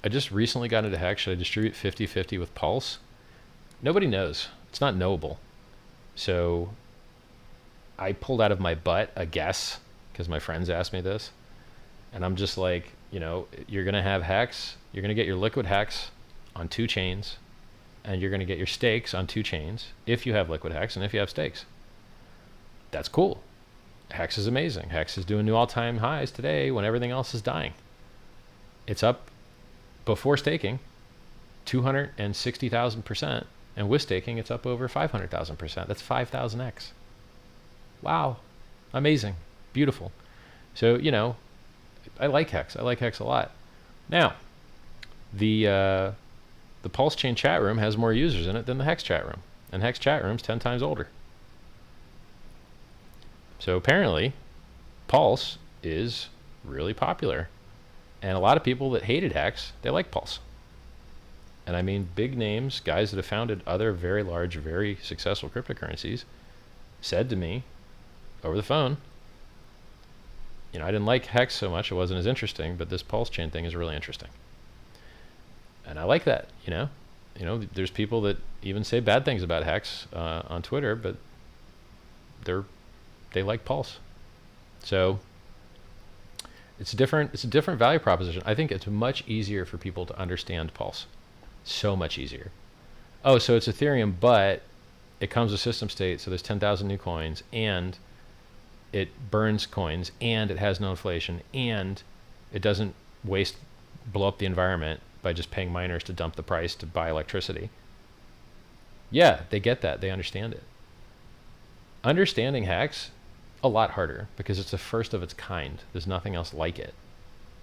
I just recently got into Hex. Should I distribute 50-50 with Pulse? Nobody knows. It's not knowable. So I pulled out of my butt a guess, because my friends asked me this. And I'm just like, you know, you're going to have Hex. You're going to get your liquid Hex on 2 chains. And you're going to get your stakes on 2 chains if you have liquid Hex and if you have stakes. That's cool. Hex is amazing. Hex is doing new all-time highs today when everything else is dying. It's up before staking 260,000%, and with staking it's up over 500,000%. That's 5,000x. Wow. Amazing. Beautiful. So, you know, I like Hex. I like Hex a lot. Now, the PulseChain chat room has more users in it than the Hex chat room, and Hex chat room's 10 times older. So apparently, Pulse is really popular, and a lot of people that hated Hex, they like Pulse. And I mean, big names, guys that have founded other very large, very successful cryptocurrencies, said to me over the phone, you know, I didn't like Hex so much, it wasn't as interesting, but this PulseChain thing is really interesting. And I like that, you know. There's people that even say bad things about Hex on Twitter, but they like Pulse. So it's a different value proposition. I think it's much easier for people to understand Pulse. So much easier. Oh, so it's Ethereum, but it comes with system state, so there's 10,000 new coins, and it burns coins, and it has no inflation, and it doesn't blow up the environment by just paying miners to dump the price to buy electricity. Yeah, they get that. They understand it. Understanding Hex, a lot harder, because it's the first of its kind. There's nothing else like it.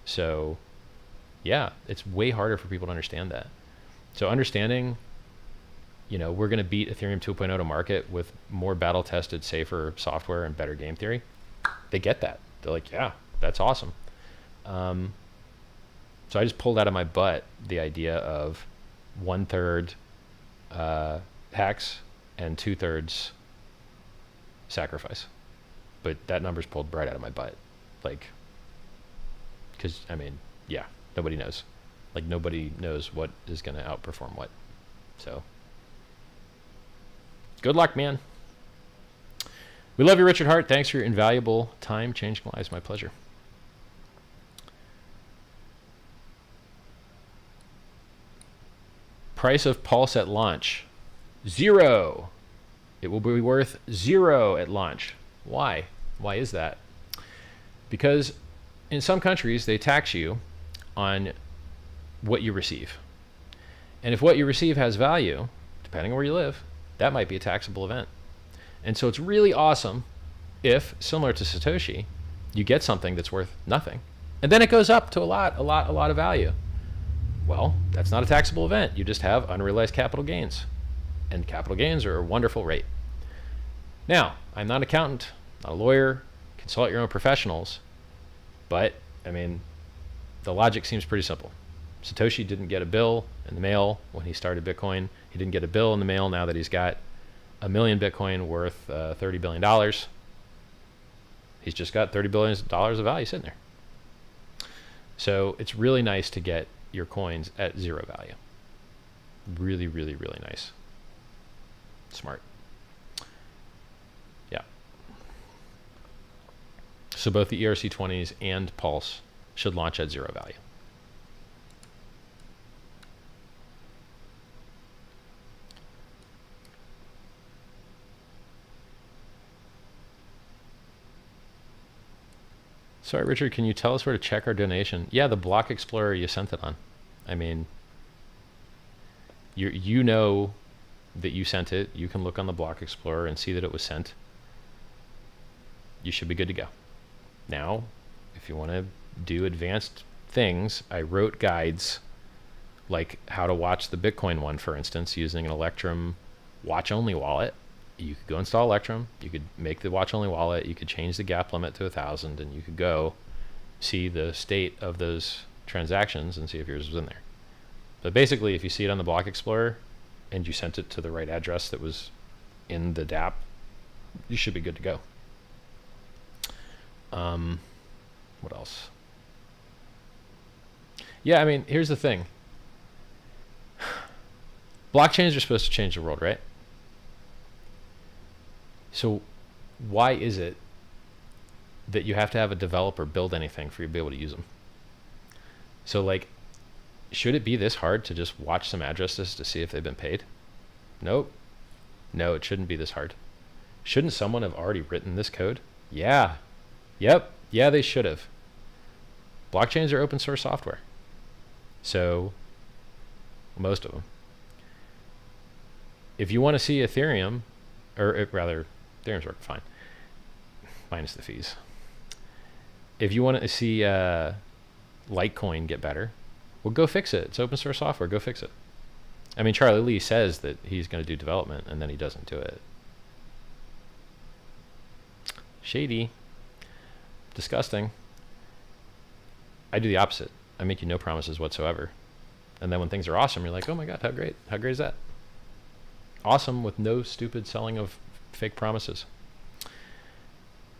So yeah, it's way harder for people to understand that. So understanding, we're going to beat Ethereum 2.0 to market with more battle-tested, safer software and better game theory. They get that. They're like, yeah, that's awesome. So I just pulled out of my butt the idea of 1/3 Hex and 2/3 Sacrifice. But that number's pulled right out of my butt. Because, yeah, nobody knows. Nobody knows what is going to outperform what. So good luck, man. We love you, Richard Hart. Thanks for your invaluable time. Changing lives. My pleasure. Price of Pulse at launch, 0. It will be worth 0 at launch. Why? Why is that? Because in some countries, they tax you on what you receive. And if what you receive has value, depending on where you live, that might be a taxable event. And so it's really awesome if, similar to Satoshi, you get something that's worth nothing, and then it goes up to a lot of value. Well, that's not a taxable event. You just have unrealized capital gains. And capital gains are a wonderful rate. Now, I'm not an accountant, not a lawyer. Consult your own professionals. But, the logic seems pretty simple. Satoshi didn't get a bill in the mail when he started Bitcoin. He didn't get a bill in the mail now that he's got 1 million Bitcoin worth $30 billion. He's just got $30 billion of value sitting there. So it's really nice to get your coins at 0 value. Really, really, really nice. Smart. Yeah. So both the ERC20s and Pulse should launch at 0 value. Sorry, Richard, can you tell us where to check our donation? Yeah, the Block Explorer you sent it on. You know that you sent it. You can look on the Block Explorer and see that it was sent. You should be good to go. Now, if you want to do advanced things, I wrote guides like how to watch the Bitcoin one, for instance, using an Electrum watch-only wallet. You could go install Electrum, you could make the watch-only wallet, you could change the gap limit to 1,000, and you could go see the state of those transactions and see if yours was in there. But basically, if you see it on the Block Explorer and you sent it to the right address that was in the dApp, you should be good to go. What else? Yeah, here's the thing. Blockchains are supposed to change the world, right? So why is it that you have to have a developer build anything for you to be able to use them? So should it be this hard to just watch some addresses to see if they've been paid? Nope. No, it shouldn't be this hard. Shouldn't someone have already written this code? Yeah. Yep. Yeah, they should have. Blockchains are open source software. So most of them. If you want to see Ethereum, or rather, Ethereum's working fine, minus the fees. If you want to see Litecoin get better, well, go fix it. It's open source software. Go fix it. Charlie Lee says that he's going to do development, and then he doesn't do it. Shady. Disgusting. I do the opposite. I make you no promises whatsoever. And then when things are awesome, you're like, oh my God, how great. How great is that? Awesome with no stupid selling of fake promises.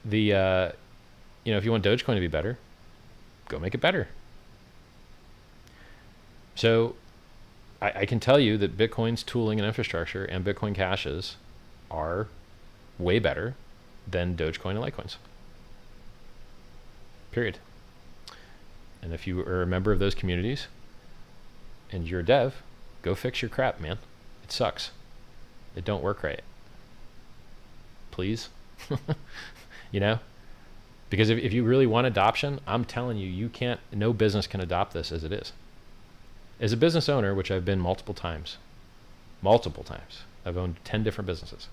If you want Dogecoin to be better, go make it better. So I can tell you that Bitcoin's tooling and infrastructure and Bitcoin caches are way better than Dogecoin and Litecoins. Period. And if you are a member of those communities and you're a dev, go fix your crap, man. It sucks. It don't work right. Please. You know? Because if you really want adoption, I'm telling you, you can't, no business can adopt this as it is. As a business owner, which I've been multiple times, I've owned 10 different businesses.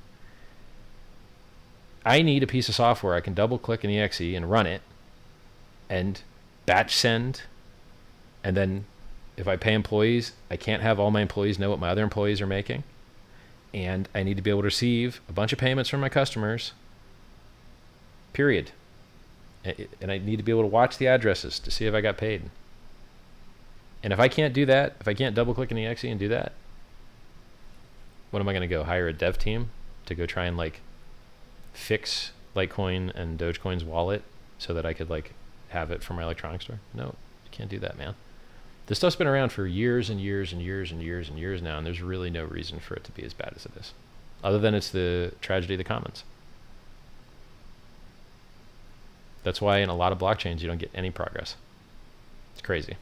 I need a piece of software I can double click an exe and run it and batch send. And then if I pay employees, I can't have all my employees know what my other employees are making. And I need to be able to receive a bunch of payments from my customers, period. And I need to be able to watch the addresses to see if I got paid. And if I can't do that, if I can't double click an exe and do that, what am I going to go hire a dev team to go try and like fix Litecoin and Dogecoin's wallet so that I could like have it for my electronics store? No, you can't do that, man. This stuff's been around for years and years and years and years and years now, and there's really no reason for it to be as bad as it is, other than it's the tragedy of the commons. That's why in a lot of blockchains you don't get any progress. It's crazy.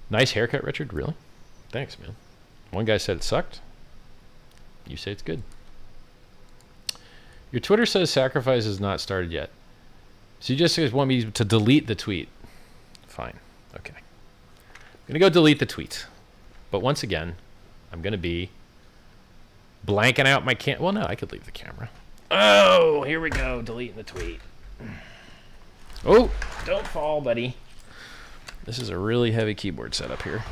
Nice haircut, Richard. Really? Thanks, man. One guy said it sucked. You say it's good. Your Twitter says Sacrifice has not started yet. So you just want me to delete the tweet. Fine. Okay. I'm going to go delete the tweet. But once again, I'm going to be blanking out my well, no, I could leave the camera. Oh, here we go. Deleting the tweet. Oh, don't fall, buddy. This is a really heavy keyboard setup here.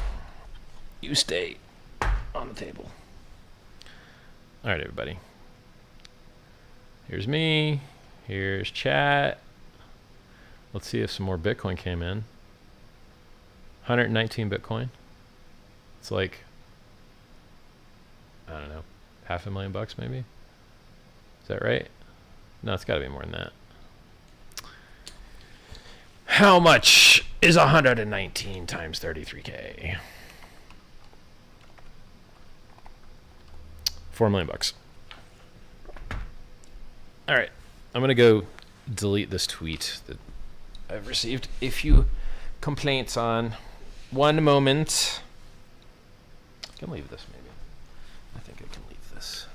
You stay on the table. All right, everybody. Here's me. Here's chat. Let's see if some more Bitcoin came in. 119 Bitcoin. It's like, I don't know, $500,000 maybe? Is that right? No, it's got to be more than that. How much is 119 times 33K? $4 million. All right, I'm gonna go delete this tweet that I've received a few complaints on. One moment. I can leave this maybe. I think I can leave this.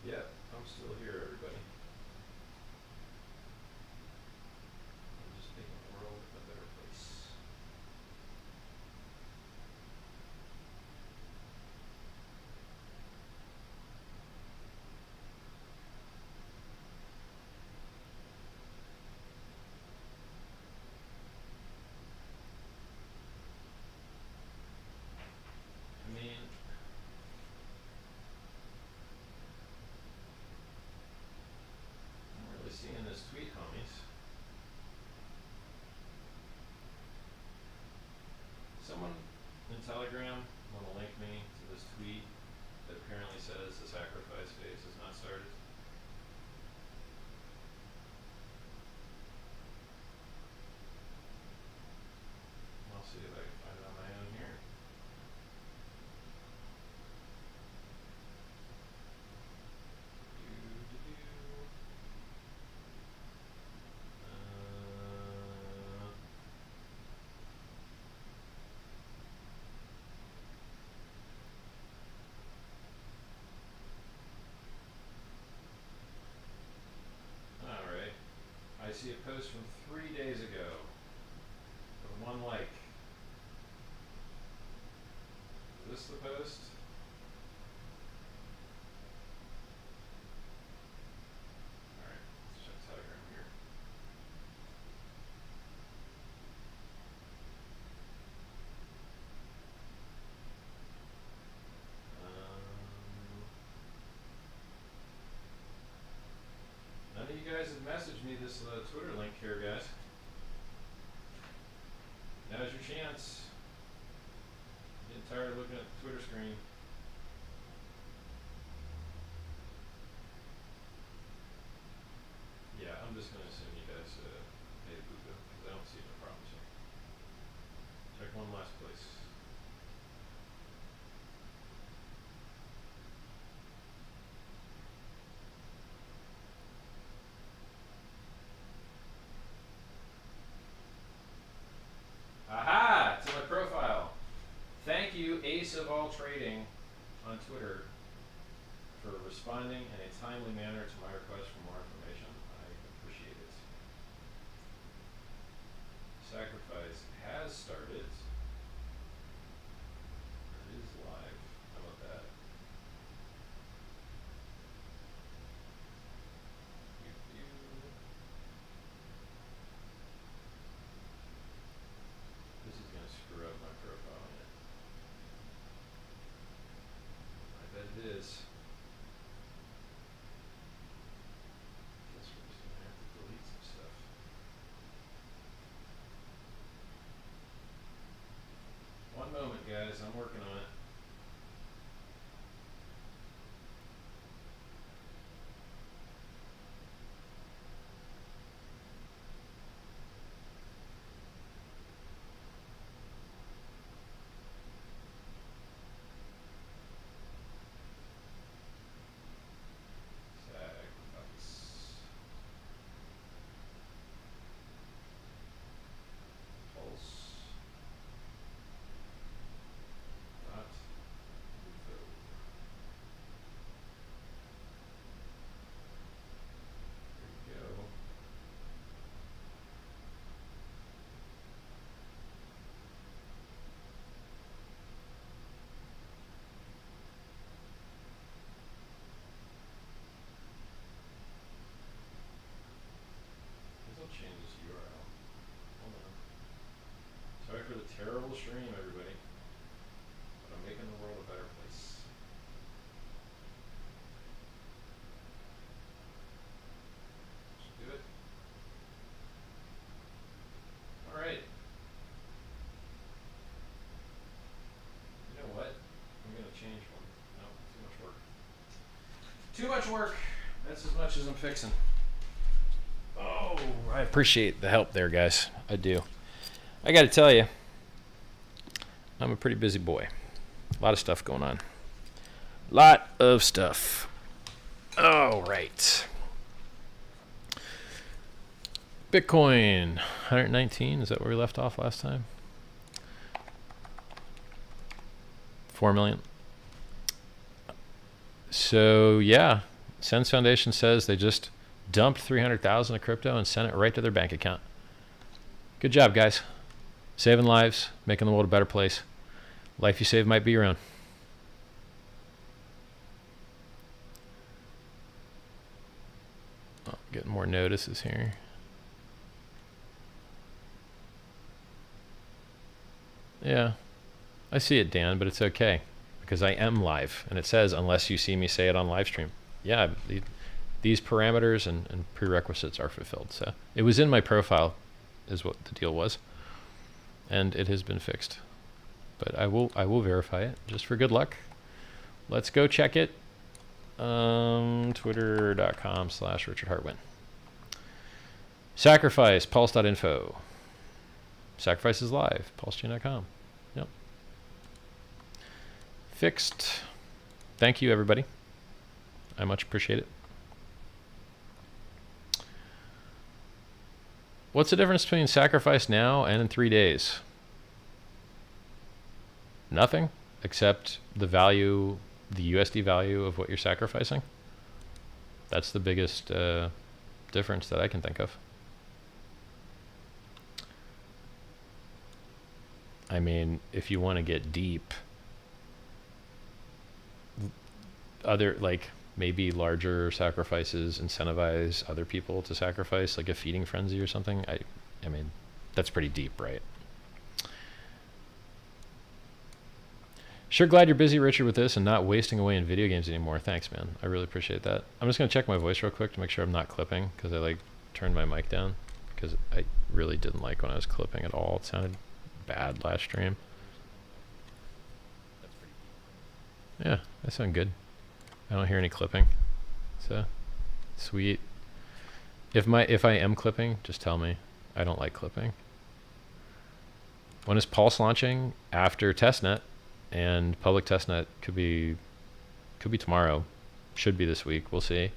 Yeah, I'm still here, everybody. I'm just making the world a better place. I mean, I'm really seeing this tweet, homies. Someone in Telegram want to link me to this tweet that apparently says the sacrifice phase has not started. I'll see if I can find it on my own here. Alright. I see a post from 3 days ago with one like. Is this the post? Alright, let's check Telegram here. None of you guys have messaged me this Twitter link here, guys. gents. Getting tired of looking at the Twitter screen. Yeah, I'm just going to assume you guys made a boo-boo, because I don't see no problems here. Check one last place. Aha! It's in my profile. Thank you, Ace of All Trading on Twitter, for responding in a timely manner to my request for more information. I appreciate it. Sacrifice has started. It is live. How about that? This is going to screw up my profile. I bet it is. Guess we're just going to have to delete some stuff. One moment, guys. I'm working on it. Sacrifice. Pulse. Not. There we go. I'll change this URL. Hold on. Sorry for the terrible stream, everybody. But I'm making the world a better place. Let's do it. Alright. You know what? I'm going to change one. No, too much work. Too much work. That's as much as I'm fixing. Oh, I appreciate the help there, guys. I do. I got to tell you, I'm a pretty busy boy. A lot of stuff going on. Lot of stuff. All right. Bitcoin, 119. Is that where we left off last time? 4 million. So, yeah. SENS Foundation says they just dumped 300,000 of crypto and sent it right to their bank account. Good job, guys. Saving lives, making the world a better place. Life you save might be your own. Oh, getting more notices here. Yeah, I see it, Dan, but it's okay because I am live, and it says unless you see me say it on live stream. Yeah, these parameters and prerequisites are fulfilled. So it was in my profile, is what the deal was, and it has been fixed. But I will verify it just for good luck. Let's go check it. Twitter.com/Richard Hartwin. Sacrifice, Pulse.info. Sacrifice is live, PulseChain.com. Yep. Fixed. Thank you, everybody. I much appreciate it. What's the difference between sacrifice now and in 3 days? Nothing, except the value, the USD value of what you're sacrificing. That's the biggest difference that I can think of. I mean, if you want to get deep, other, like, maybe larger sacrifices incentivize other people to sacrifice, like a feeding frenzy or something. I mean, that's pretty deep, right? Sure glad you're busy, Richard, with this and not wasting away in video games anymore. Thanks, man. I really appreciate that. I'm just going to check my voice real quick to make sure I'm not clipping, because I, like, turned my mic down, because I really didn't like when I was clipping at all. It sounded bad last stream. Yeah, that sounds good. I don't hear any clipping. So sweet. If I am clipping, just tell me. I don't like clipping. When is Pulse launching? After testnet, and public testnet could be tomorrow. Should be this week. We'll see.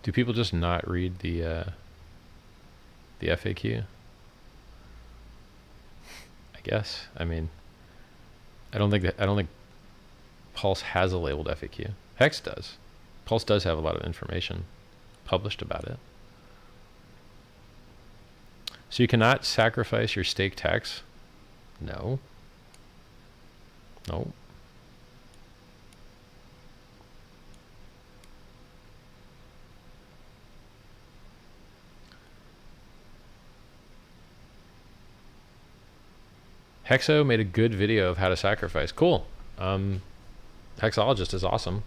Do people just not read the FAQ? I guess. I mean, I don't think Pulse has a labeled FAQ. Hex does. Pulse does have a lot of information published about it. So you cannot sacrifice your staked hex? No. No. Hexo made a good video of how to sacrifice. Cool. Hexologist is awesome.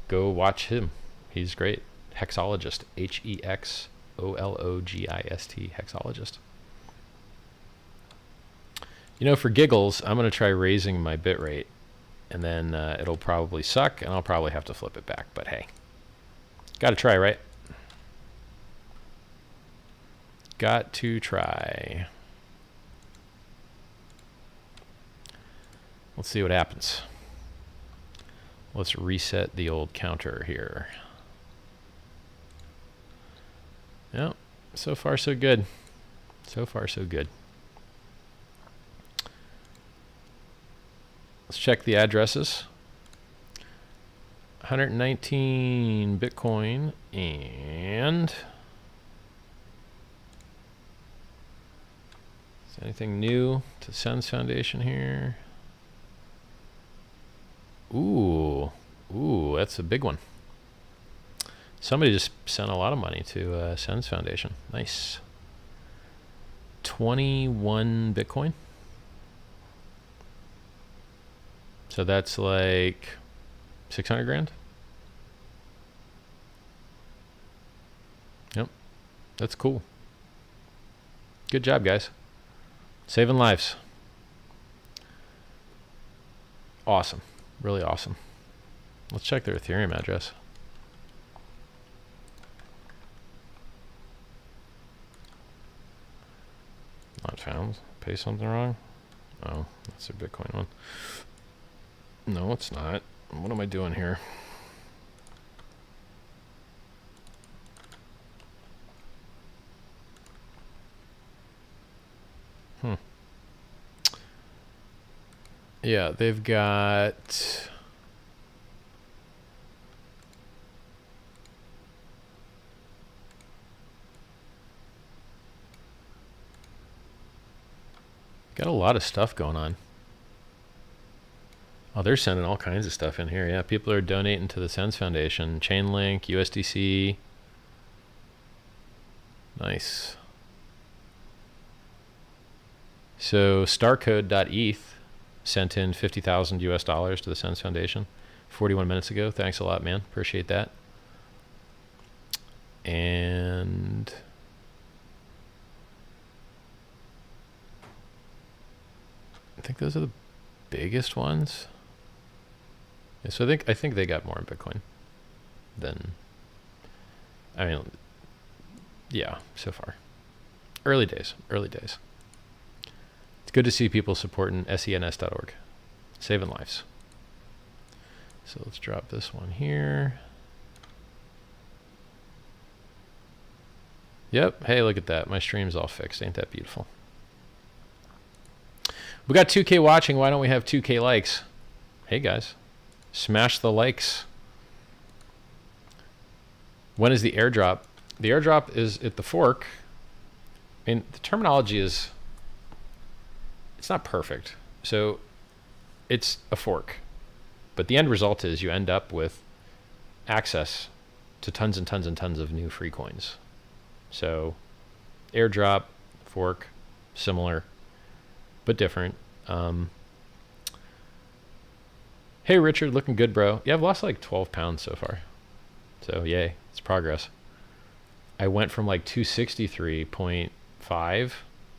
Go watch him. He's great. Hexologist. HEXOLOGIST. Hexologist. You know, for giggles, I'm going to try raising my bitrate. And then it'll probably suck, and I'll probably have to flip it back. But hey, got to try, right? Got to try. Let's see what happens. Let's reset the old counter here. Yeah, so far so good. So far so good. Let's check the addresses. 119 Bitcoin and... Is anything new to SENS Foundation here? Ooh, that's a big one. Somebody just sent a lot of money to SENS Foundation. Nice. 21 Bitcoin. So that's like 600 grand. Yep, that's cool. Good job, guys. Saving lives. Awesome. Really awesome. Let's check their Ethereum address. Not found. Pay something wrong? Oh, that's their Bitcoin one. No, it's not. What am I doing here? Yeah, they've got... Got a lot of stuff going on. Oh, they're sending all kinds of stuff in here. Yeah, people are donating to the SENS Foundation. Chainlink, USDC. Nice. So starcode.eth sent in 50,000 US dollars to the SENS Foundation 41 minutes ago. Thanks a lot, man. Appreciate that. And I think those are the biggest ones. Yeah, so I think they got more in Bitcoin than, I mean, yeah, so far. Early days, early days. It's good to see people supporting SENS.org, saving lives. So let's drop this one here. Yep, hey, look at that. My stream's all fixed. Ain't that beautiful? We got 2K watching. Why don't we have 2K likes? Hey, guys. Smash the likes. When is the airdrop? The airdrop is at the fork. I mean, the terminology is... It's not perfect. So it's a fork. But the end result is you end up with access to tons and tons and tons of new free coins. So airdrop, fork, similar, but different. Hey, Richard, looking good, bro. Yeah, I've lost like 12 pounds so far. So, yay. It's progress. I went from like 263.5,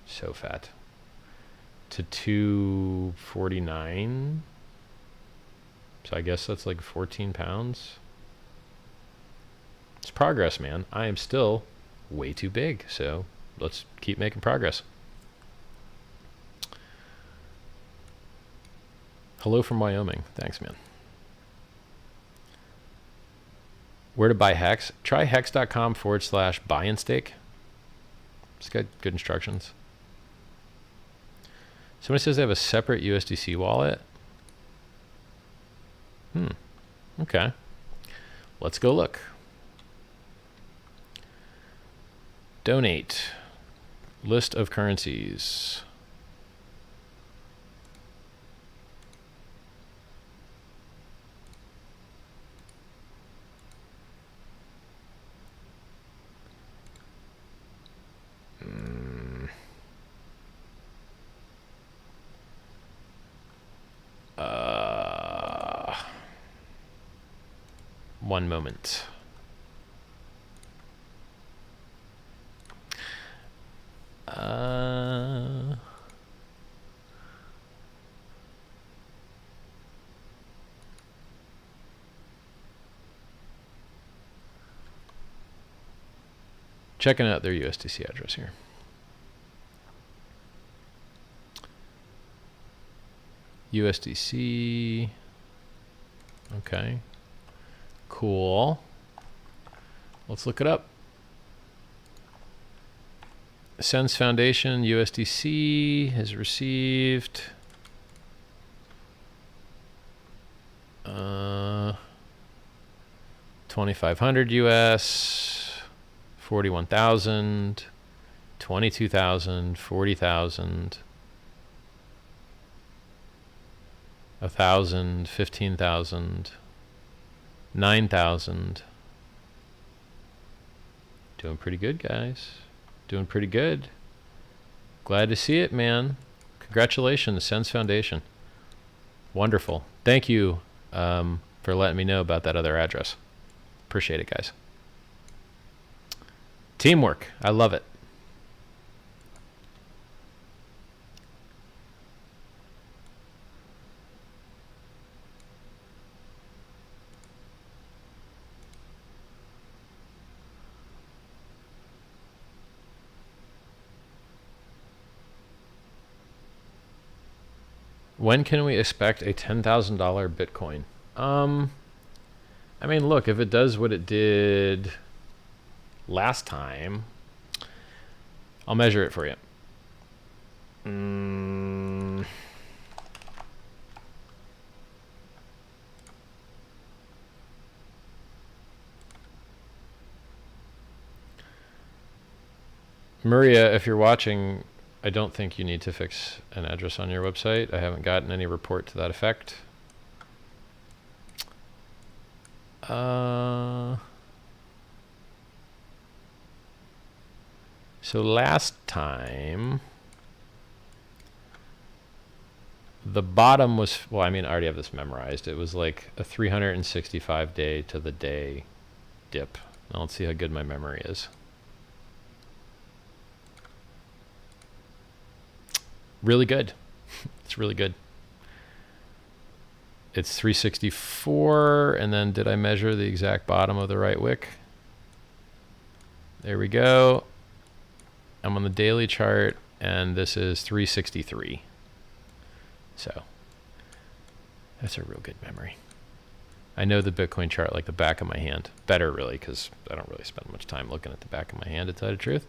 so fat, to 249. So I guess that's like 14 pounds. It's progress, man. I am still way too big, so let's keep making progress. Hello from Wyoming. Thanks, man. Where to buy Hex? Try hex.com/buy and stake. It's got good instructions. Somebody says they have a separate USDC wallet. Okay. Let's go look. Donate. List of currencies. One moment. Checking out their USDC address here. USDC. Okay. Cool. Let's look it up. SENS Foundation USDC has received 2,500 US, 41,000, 22,000, 40,000, 1,000, 15,000, 9,000. Doing pretty good, guys. Doing pretty good. Glad to see it, man. Congratulations, SENS Foundation. Wonderful. Thank you for letting me know about that other address. Appreciate it, guys. Teamwork. I love it. When can we expect a $10,000 Bitcoin? I mean, look, if it does what it did last time, I'll measure it for you. Maria, if you're watching, I don't think you need to fix an address on your website. I haven't gotten any report to that effect. So last time, the bottom was, well, I mean, I already have this memorized. It was like a 365 day to the day dip. Now let's see how good my memory is. Really good. It's really good. It's 364, and then did I measure the exact bottom of the right wick? There we go. I'm on the daily chart, and this is 363. So that's a real good memory. I know the Bitcoin chart like the back of my hand. Better, really, because I don't really spend much time looking at the back of my hand, to tell you the truth.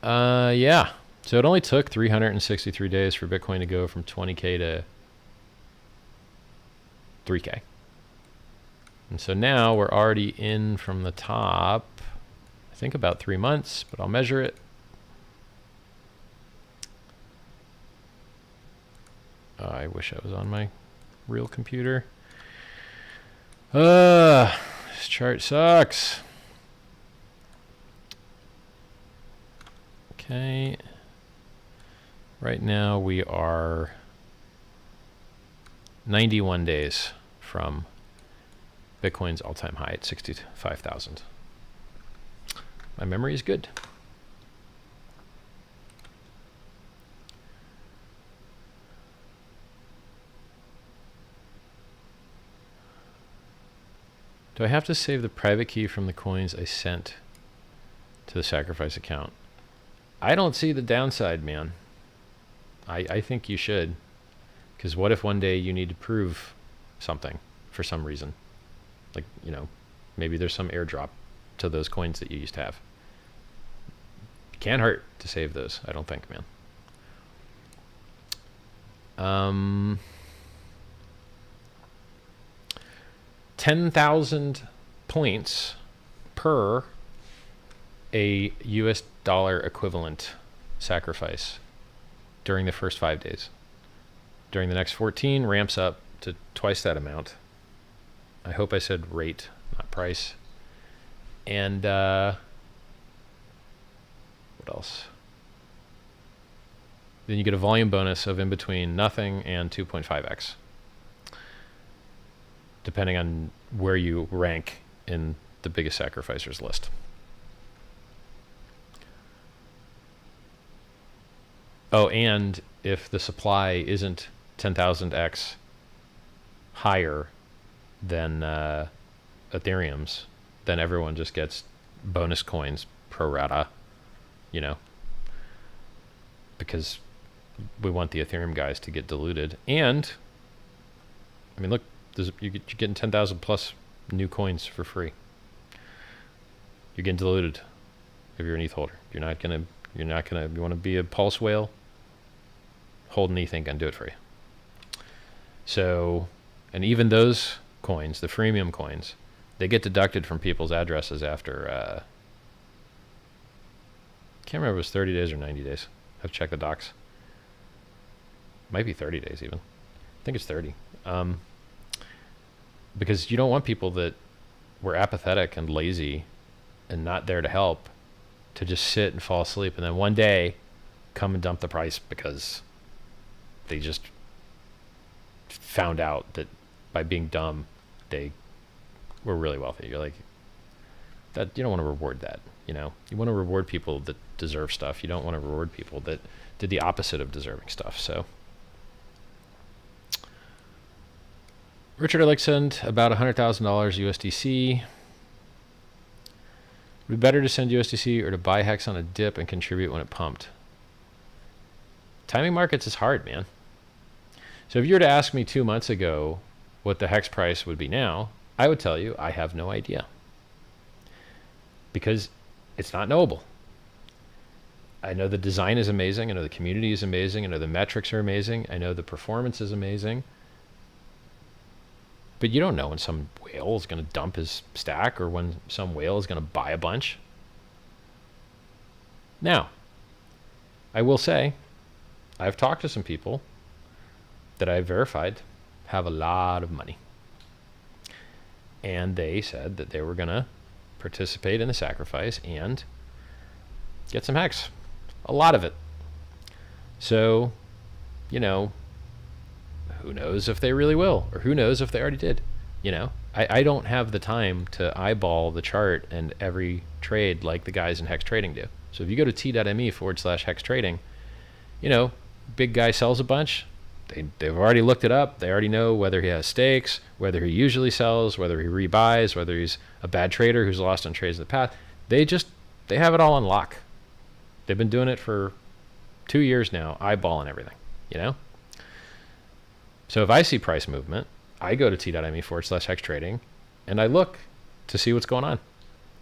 Yeah. So it only took 363 days for Bitcoin to go from 20K to 3K. And so now we're already in from the top, I think about 3 months, but I'll measure it. I wish I was on my real computer. This chart sucks. Okay. Right now we are 91 days from Bitcoin's all-time high at 65,000. My memory is good. Do I have to save the private key from the coins I sent to the Sacrifice account? I don't see the downside, man. I think you should. Because what if one day you need to prove something for some reason? Like, you know, maybe there's some airdrop to those coins that you used to have. Can't hurt to save those, I don't think, man. 10,000 points per a US dollar equivalent sacrifice during the first 5 days. During the next 14, ramps up to twice that amount. I hope I said rate, not price. And what else? Then you get a volume bonus of in between nothing and 2.5x, depending on where you rank in the biggest sacrificers list. Oh, and if the supply isn't 10,000x higher than Ethereum's, then everyone just gets bonus coins pro rata, you know, because we want the Ethereum guys to get diluted. And I mean, look, you're getting 10,000 plus new coins for free. You're getting diluted if you're an ETH holder. You want to be a Pulse whale? Hold an ETH ain't gonna do it for you. So, and even those coins, the freemium coins, they get deducted from people's addresses after, can't remember if it was 30 days or 90 days. I have to check the docs. Might be 30 days even. I think it's 30. Because you don't want people that were apathetic and lazy and not there to help to just sit and fall asleep and then one day come and dump the price because they just found out that by being dumb they were really wealthy. You're like, that you don't want to reward that, you know. You want to reward people that deserve stuff. You don't want to reward people that did the opposite of deserving stuff. So Richard, I'd like to send about $100,000 USDC. Would it be better to send USDC or to buy Hex on a dip and contribute when it pumped? Timing markets is hard, man. So if you were to ask me 2 months ago what the Hex price would be now, I would tell you I have no idea. Because it's not knowable. I know the design is amazing. I know the community is amazing. I know the metrics are amazing. I know the performance is amazing. But you don't know when some whale is going to dump his stack or when some whale is going to buy a bunch. Now, I will say, I've talked to some people that I've verified have a lot of money. And they said that they were going to participate in the sacrifice and get some Hex. A lot of it. So, you know, who knows if they really will, or who knows if they already did. You know, I don't have the time to eyeball the chart and every trade like the guys in Hex Trading do. So if you go to t.me/Hex Trading, you know, big guy sells a bunch. They've already looked it up. They already know whether he has stakes, whether he usually sells, whether he rebuys, whether he's a bad trader who's lost on trades in the past. They have it all on lock. They've been doing it for 2 years now, eyeballing everything, you know? So if I see price movement, I go to t.me/Hex Trading and I look to see what's going on,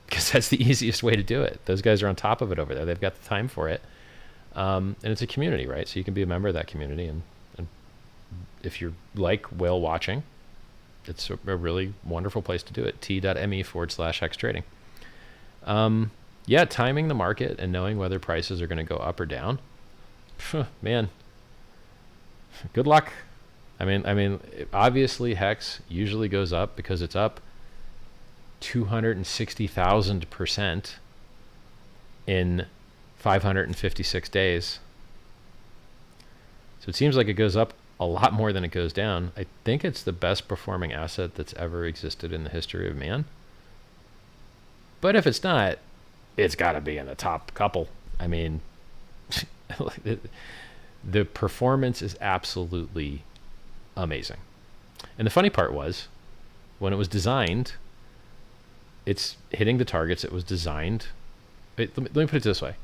because that's the easiest way to do it. Those guys are on top of it over there. They've got the time for it. And it's a community, right? So you can be a member of that community. And if you're like whale watching, it's a really wonderful place to do it. t.me/Hex Trading. Yeah, timing the market and knowing whether prices are going to go up or down. Man, good luck. I mean, obviously Hex usually goes up because it's up 260,000% in 556 days. So it seems like it goes up a lot more than it goes down. I think it's the best performing asset that's ever existed in the history of man. But if it's not, it's got to be in the top couple. I mean, the performance is absolutely amazing. And the funny part was, when it was designed, it's hitting the targets it was designed. Let me put it this way.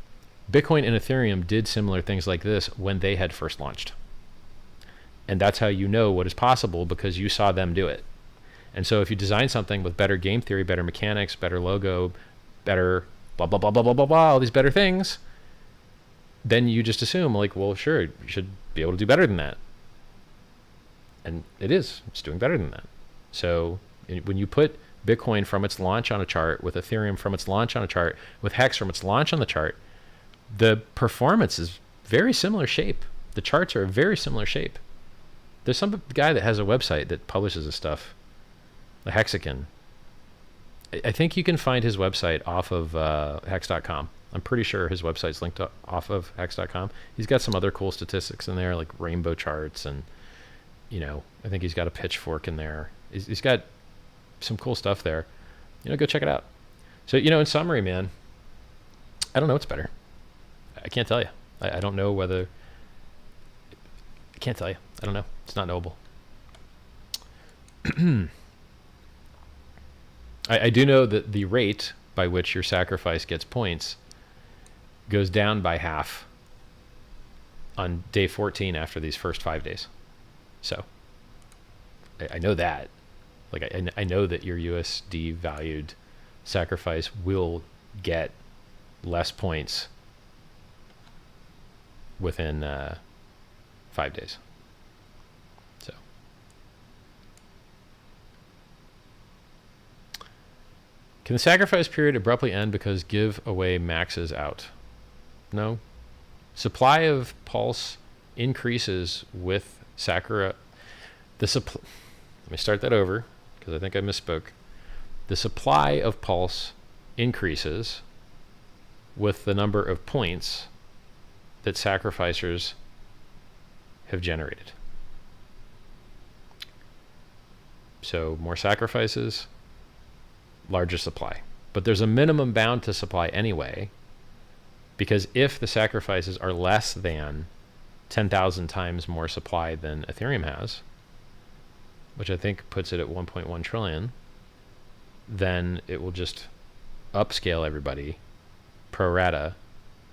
Bitcoin and Ethereum did similar things like this when they had first launched. And that's how you know what is possible, because you saw them do it. And so if you design something with better game theory, better mechanics, better logo, better blah, blah, blah, blah, blah, blah, blah, all these better things, then you just assume, like, well, sure, you should be able to do better than that. And it is. It's doing better than that. So when you put Bitcoin from its launch on a chart, with Ethereum from its launch on a chart, with Hex from its launch on the chart, the performance is very similar shape. The charts are a very similar shape. There's some guy that has a website that publishes this stuff, the Hexagon. I think you can find his website off of hex.com. I'm pretty sure his website's linked off of hex.com. He's got some other cool statistics in there, like rainbow charts, and I think he's got a pitchfork in there. He's got some cool stuff there. Go check it out. So, in summary, man, I don't know what's better. I can't tell you. I don't know whether... I can't tell you. I don't know. It's not knowable. I do know that the rate by which your sacrifice gets points goes down by half on day 14 after these first 5 days. So I know that. Like, I know that your USD valued sacrifice will get less points within 5 days. So can the sacrifice period abruptly end because giveaway maxes out? No. Supply of Pulse increases with Let me start that over, because I think I misspoke. The supply of Pulse increases with the number of points that sacrificers have generated. So more sacrifices, larger supply. But there's a minimum bound to supply anyway, because if the sacrifices are less than 10,000 times more supply than Ethereum has, which I think puts it at 1.1 trillion, then it will just upscale everybody pro rata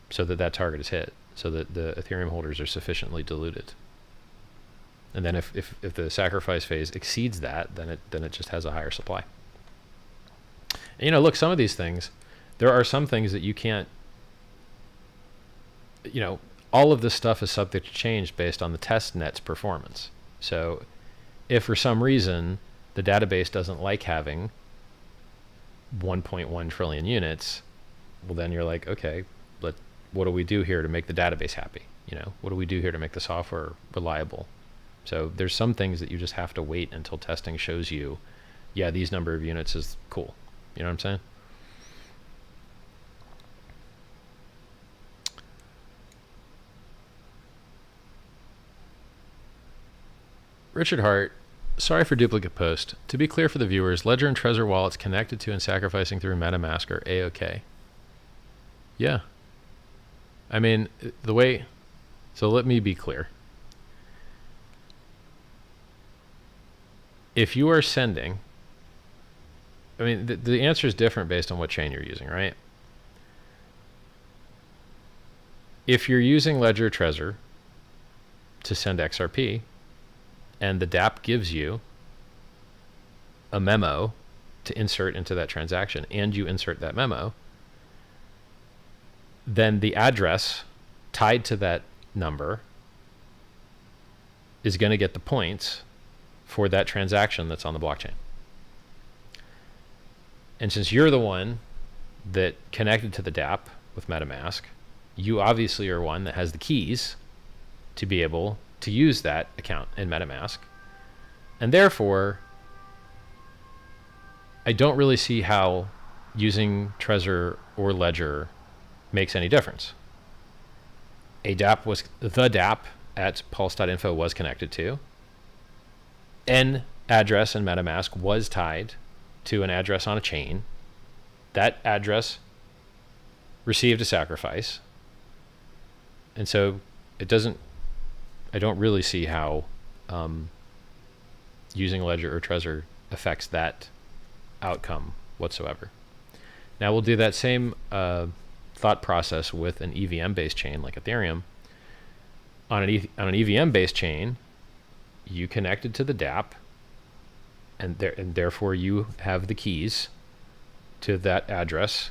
so that that target is hit, so that the Ethereum holders are sufficiently diluted. And then if the sacrifice phase exceeds that, then it just has a higher supply. And, look, some of these things, there are some things that you can't, all of this stuff is subject to change based on the testnet's performance. So if for some reason the database doesn't like having 1.1 trillion units, well, then you're like, okay, what do we do here to make the database happy? What do we do here to make the software reliable? So there's some things that you just have to wait until testing shows you, yeah, these number of units is cool. You know what I'm saying? Richard Hart, sorry for duplicate post. To be clear for the viewers, Ledger and Trezor wallets connected to and sacrificing through Metamask are A-OK. Yeah. I mean, so let me be clear. If you are sending, I mean, the answer is different based on what chain you're using, right? If you're using Ledger Trezor to send XRP, and the dApp gives you a memo to insert into that transaction, and you insert that memo, then the address tied to that number is going to get the points for that transaction that's on the blockchain. And since you're the one that connected to the dApp with MetaMask, you obviously are one that has the keys to be able to use that account in MetaMask. And therefore, I don't really see how using Trezor or Ledger makes any difference. A dApp was the dApp at Pulse.info was connected to. N address in MetaMask was tied to an address on a chain. That address received a sacrifice. And so I don't really see how using Ledger or Trezor affects that outcome whatsoever. Now we'll do that same thought process with an EVM-based chain like Ethereum. On an EVM-based chain, you connected to the dApp, and therefore you have the keys to that address,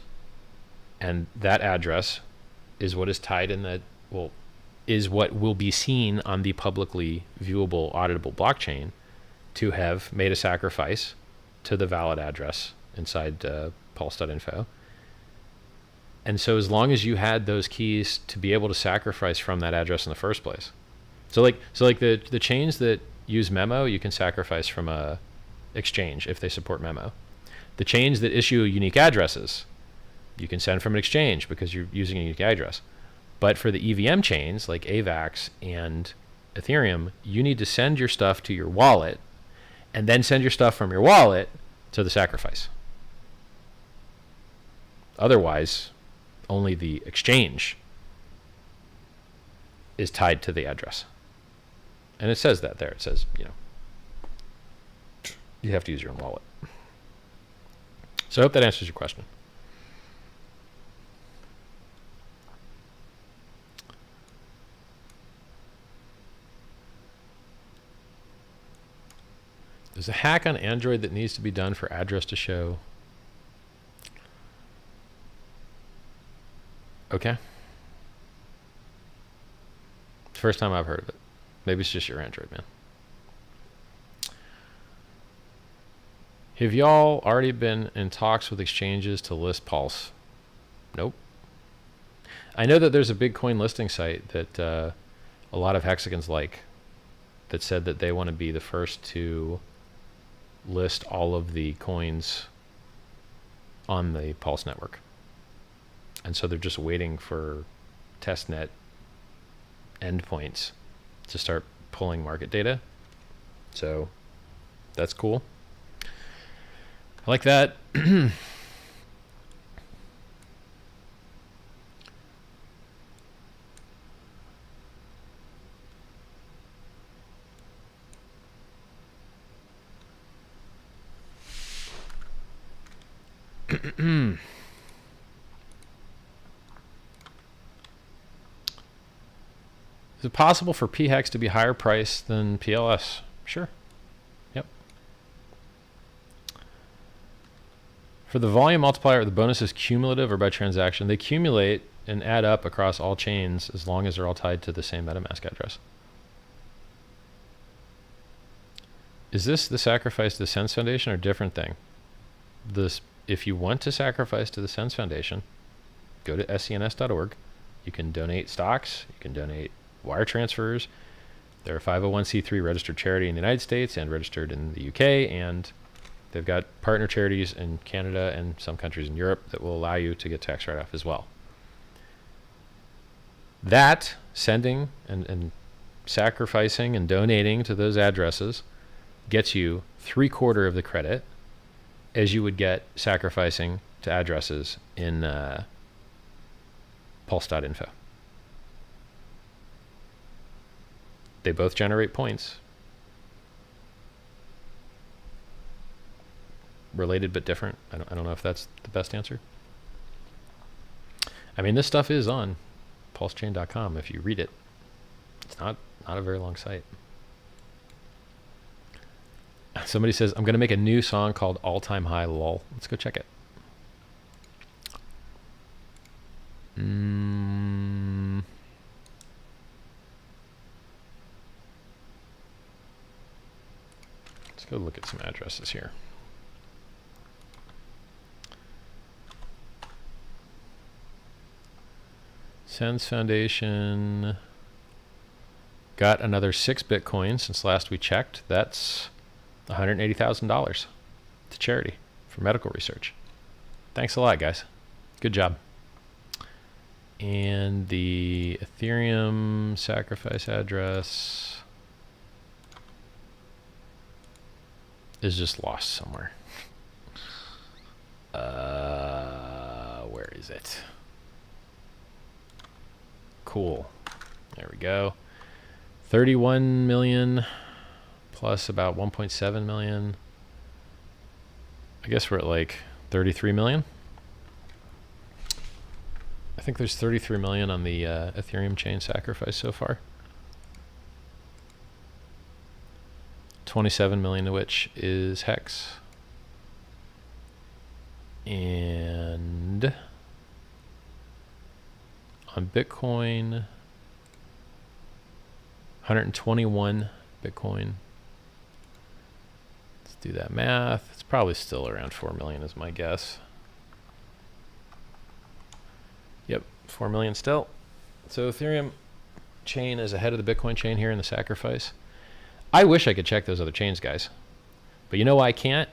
and that address is what is tied in the is what will be seen on the publicly viewable, auditable blockchain to have made a sacrifice to the valid address inside Pulse.info. And so as long as you had those keys to be able to sacrifice from that address in the first place. So like the chains that use Memo, you can sacrifice from a exchange if they support Memo. The chains that issue unique addresses, you can send from an exchange because you're using a unique address. But for the EVM chains like AVAX and Ethereum, you need to send your stuff to your wallet and then send your stuff from your wallet to the sacrifice. Otherwise, only the exchange is tied to the address. And it says that there. It says, you have to use your own wallet. So I hope that answers your question. There's a hack on Android that needs to be done for address to show. Okay. It's the first time I've heard of it. Maybe it's just your Android, man. Have y'all already been in talks with exchanges to list Pulse? Nope. I know that there's a Bitcoin listing site that a lot of hexagons like that said that they want to be the first to list all of the coins on the Pulse network. And so they're just waiting for testnet endpoints to start pulling market data. So that's cool. I like that. Is it possible for PHEX to be higher priced than PLS? Sure. Yep. For the volume multiplier, the bonus is cumulative or by transaction. They accumulate and add up across all chains as long as they're all tied to the same MetaMask address. Is this the sacrifice to the SENS Foundation or a different thing? If you want to sacrifice to the SENS Foundation, go to SENS.org. You can donate stocks. You can donate wire transfers. They're a 501c3 registered charity in the United States and registered in the UK, and they've got partner charities in Canada and some countries in Europe that will allow you to get tax write-off as well. That sending and sacrificing and donating to those addresses gets you 3/4 of the credit as you would get sacrificing to addresses in Pulse.info. They both generate points. Related but different. I don't know if that's the best answer. I mean, this stuff is on PulseChain.com if you read it. It's not a very long site. Somebody says, I'm going to make a new song called All Time High Lol. Let's go check it. Let's go look at some addresses here. SENS Foundation got another 6 Bitcoin since last we checked. That's $180,000 to charity for medical research. Thanks a lot, guys. Good job. And the Ethereum sacrifice address is just lost somewhere. Where is it? Cool. There we go. 31 million plus about 1.7 million. I guess we're at like 33 million. I think there's 33 million on the Ethereum chain sacrifice so far. 27 million of which is Hex. And on Bitcoin, 121 Bitcoin. Let's do that math. It's probably still around 4 million is my guess. Yep, 4 million still. So Ethereum chain is ahead of the Bitcoin chain here in the sacrifice. I wish I could check those other chains, guys. But you know why I can't?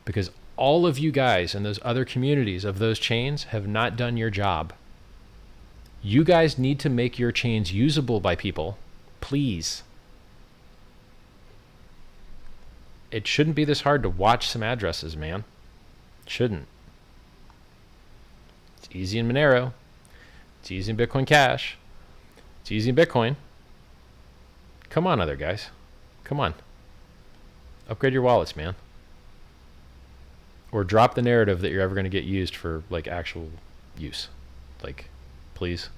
Because all of you guys in those other communities of those chains have not done your job. You guys need to make your chains usable by people. Please. It shouldn't be this hard to watch some addresses, man. It shouldn't. It's easy in Monero. It's easy in Bitcoin Cash. It's easy in Bitcoin. Come on, other guys. Come on. Upgrade your wallets, man. Or drop the narrative that you're ever going to get used for like actual use. Like, please.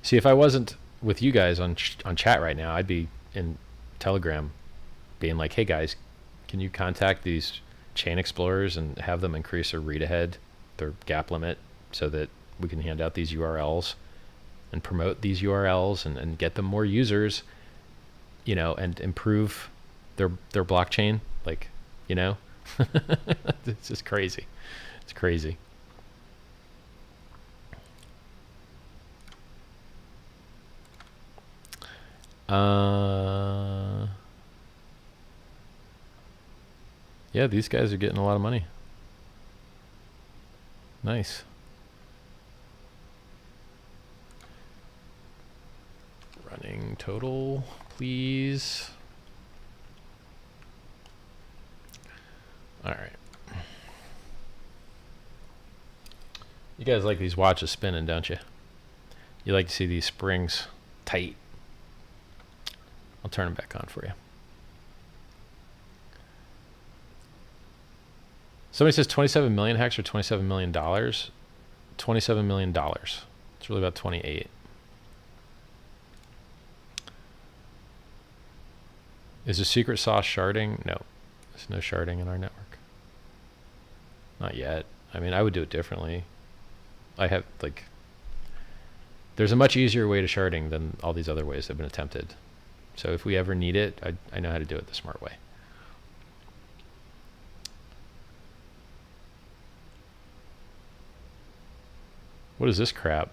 See, if I wasn't with you guys on chat right now, I'd be in Telegram being like, hey guys, can you contact these chain explorers and have them increase their read ahead, their gap limit, so that we can hand out these URLs and promote these URLs and get them more users, you know, and improve their blockchain, like, you know. It's just crazy. It's crazy. Yeah, these guys are getting a lot of money. Nice. Running total, please. All right. You guys like these watches spinning, don't you? You like to see these springs tight. I'll turn them back on for you. Somebody says 27 million hex or $27 million. $27 million. It's really about 28. Is the secret sauce sharding? No. There's no sharding in our network. Not yet. I mean, I would do it differently. I have, like, there's a much easier way to sharding than all these other ways that have been attempted. So if we ever need it, I know how to do it the smart way. What is this crap?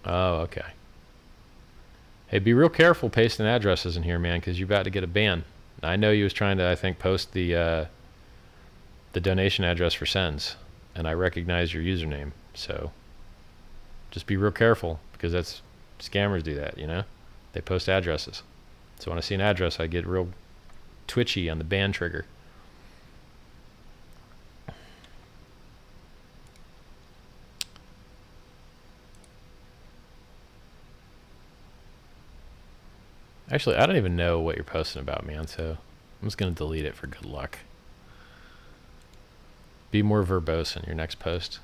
Oh, okay. Hey, be real careful pasting addresses in here, man, because you're about to get a ban. I know you was trying to, I think, post the donation address for SENS, and I recognize your username. So just be real careful, because that's scammers do that, you know? They post addresses. So when I see an address, I get real twitchy on the ban trigger. Actually, I don't even know what you're posting about, man, so I'm just going to delete it for good luck. Be more verbose in your next post.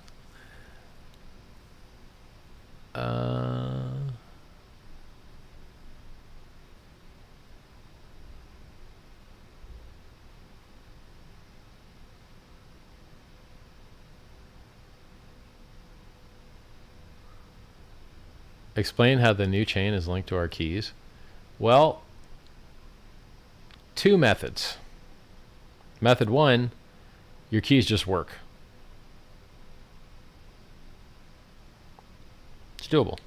Explain how the new chain is linked to our keys. Well, two methods. Method one, your keys just work. It's doable.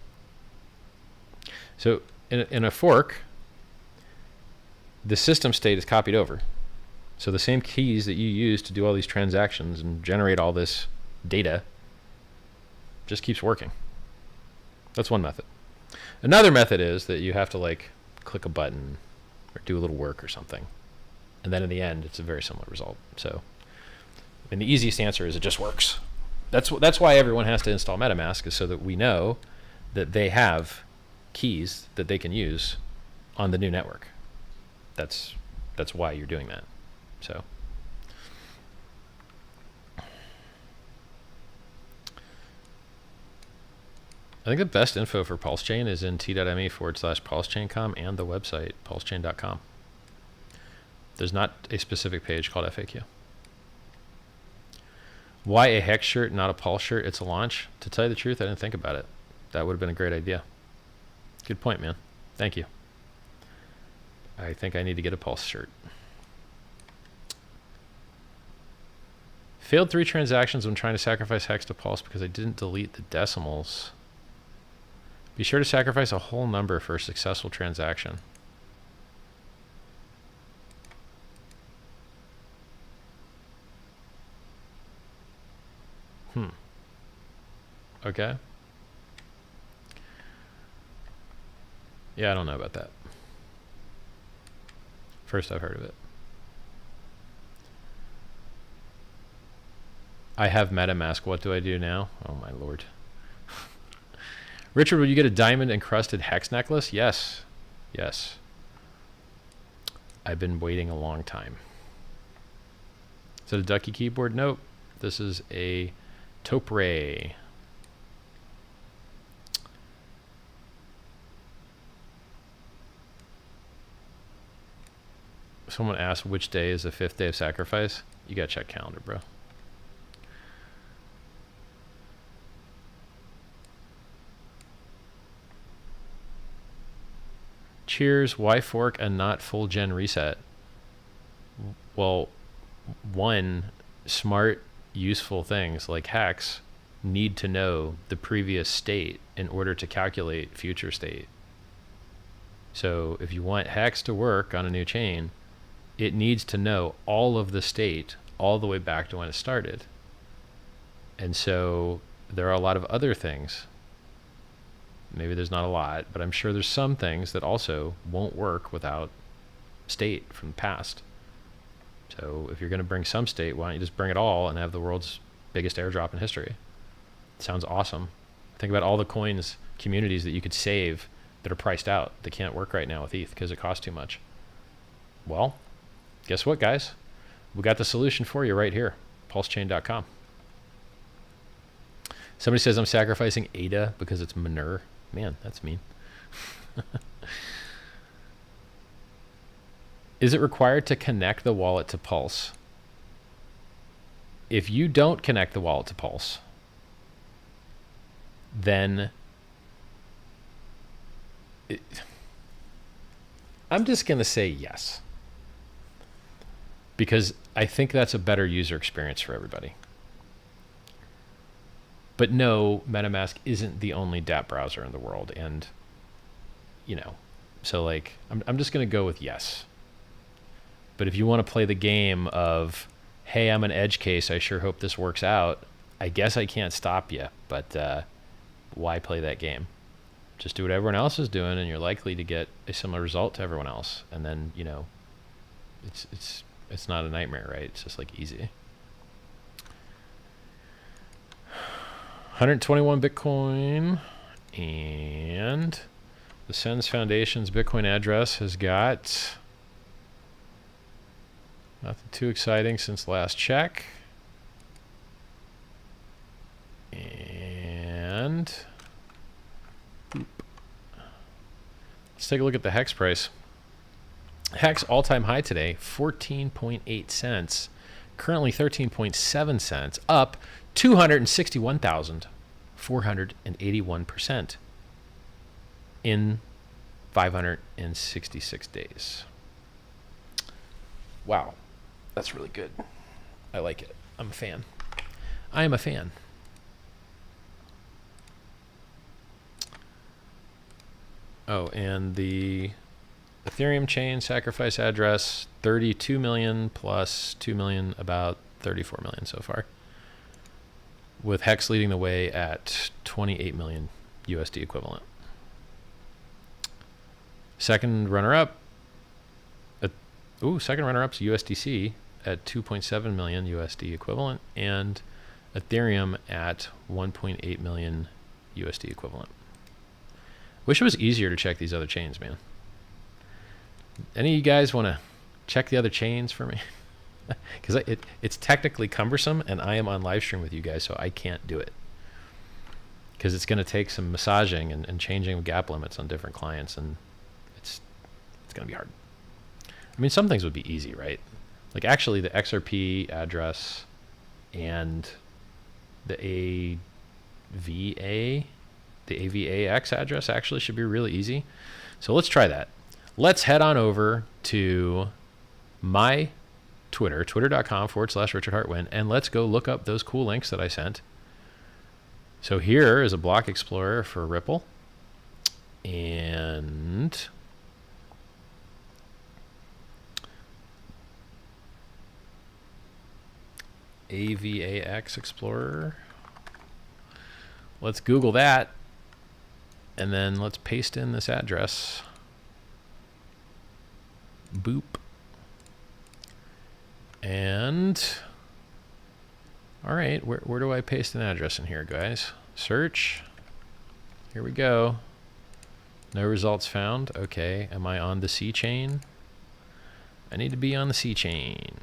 So in a fork, the system state is copied over. So the same keys that you use to do all these transactions and generate all this data just keeps working. That's one method. Another method is that you have to like click a button or do a little work or something. And then in the end, it's a very similar result. So, and the easiest answer is it just works. That's why everyone has to install MetaMask, is so that we know that they have keys that they can use on the new network. That's why you're doing that. So I think the best info for PulseChain is in t.me/PulseChain.com and the website PulseChain.com. There's not a specific page called FAQ. Why a Hex shirt, not a Pulse shirt? It's a launch. To tell you the truth, I didn't think about it. That would have been a great idea. Good point, man. Thank you. I think I need to get a Pulse shirt. Failed 3 transactions when trying to sacrifice Hex to Pulse because I didn't delete the decimals. Be sure to sacrifice a whole number for a successful transaction. Okay. Yeah, I don't know about that. First I've heard of it. I have MetaMask. What do I do now? Oh my lord. Richard, will you get a diamond encrusted hex necklace? Yes. Yes. I've been waiting a long time. Is it a ducky keyboard? Nope. This is a taupe. Someone asked which day is the 5th day of sacrifice. You gotta check calendar, bro. Cheers. Why fork and not full gen reset? Well, one, smart, useful things like Hex need to know the previous state in order to calculate future state. So if you want Hex to work on a new chain, it needs to know all of the state all the way back to when it started. And so there are a lot of other things. Maybe there's not a lot, but I'm sure there's some things that also won't work without state from the past. So if you're going to bring some state, why don't you just bring it all and have the world's biggest airdrop in history? It sounds awesome. Think about all the coins communities that you could save that are priced out that can't work right now with ETH because it costs too much. Well, guess what, guys? We got the solution for you right here. PulseChain.com. Somebody says I'm sacrificing ADA because it's Manure. Man, that's mean. Is it required to connect the wallet to Pulse? If you don't connect the wallet to Pulse, then I'm just going to say yes. Because I think that's a better user experience for everybody. But no, MetaMask isn't the only dApp browser in the world. And, you know, so like, I'm just going to go with yes. But if you want to play the game of, hey, I'm an edge case, I sure hope this works out, I guess I can't stop you. But why play that game? Just do what everyone else is doing, and you're likely to get a similar result to everyone else. And then, you know, it's not a nightmare, right? It's just like easy. 121 Bitcoin, and the SENS Foundation's Bitcoin address has got nothing too exciting since last check. And let's take a look at the Hex price. Hex all-time high today, 14.8 cents. Currently 13.7 cents, up 261,481% in 566 days. Wow, that's really good. I like it. I'm a fan. I am a fan. Oh, and the Ethereum chain sacrifice address, 32 million plus 2 million, about 34 million so far, with Hex leading the way at 28 million USD equivalent. Second runner-up, second runner-up's USDC at 2.7 million USD equivalent, and Ethereum at 1.8 million USD equivalent. Wish it was easier to check these other chains, man. Any of you guys want to check the other chains for me? Because it's technically cumbersome, and I am on live stream with you guys, so I can't do it. Because it's going to take some massaging and changing gap limits on different clients, and it's going to be hard. I mean, some things would be easy, right? Like actually the XRP address and the AVAX address actually should be really easy. So let's try that. Let's head on over to my Twitter, twitter.com/RichardHartwin, and let's go look up those cool links that I sent. So here is a block explorer for Ripple, and AVAX Explorer. Let's Google that, and then let's paste in this address. Boop. And all right, where do I paste an address in here, guys? Search. Here we go. No results found. Okay, am I on the C chain? I need to be on the C chain.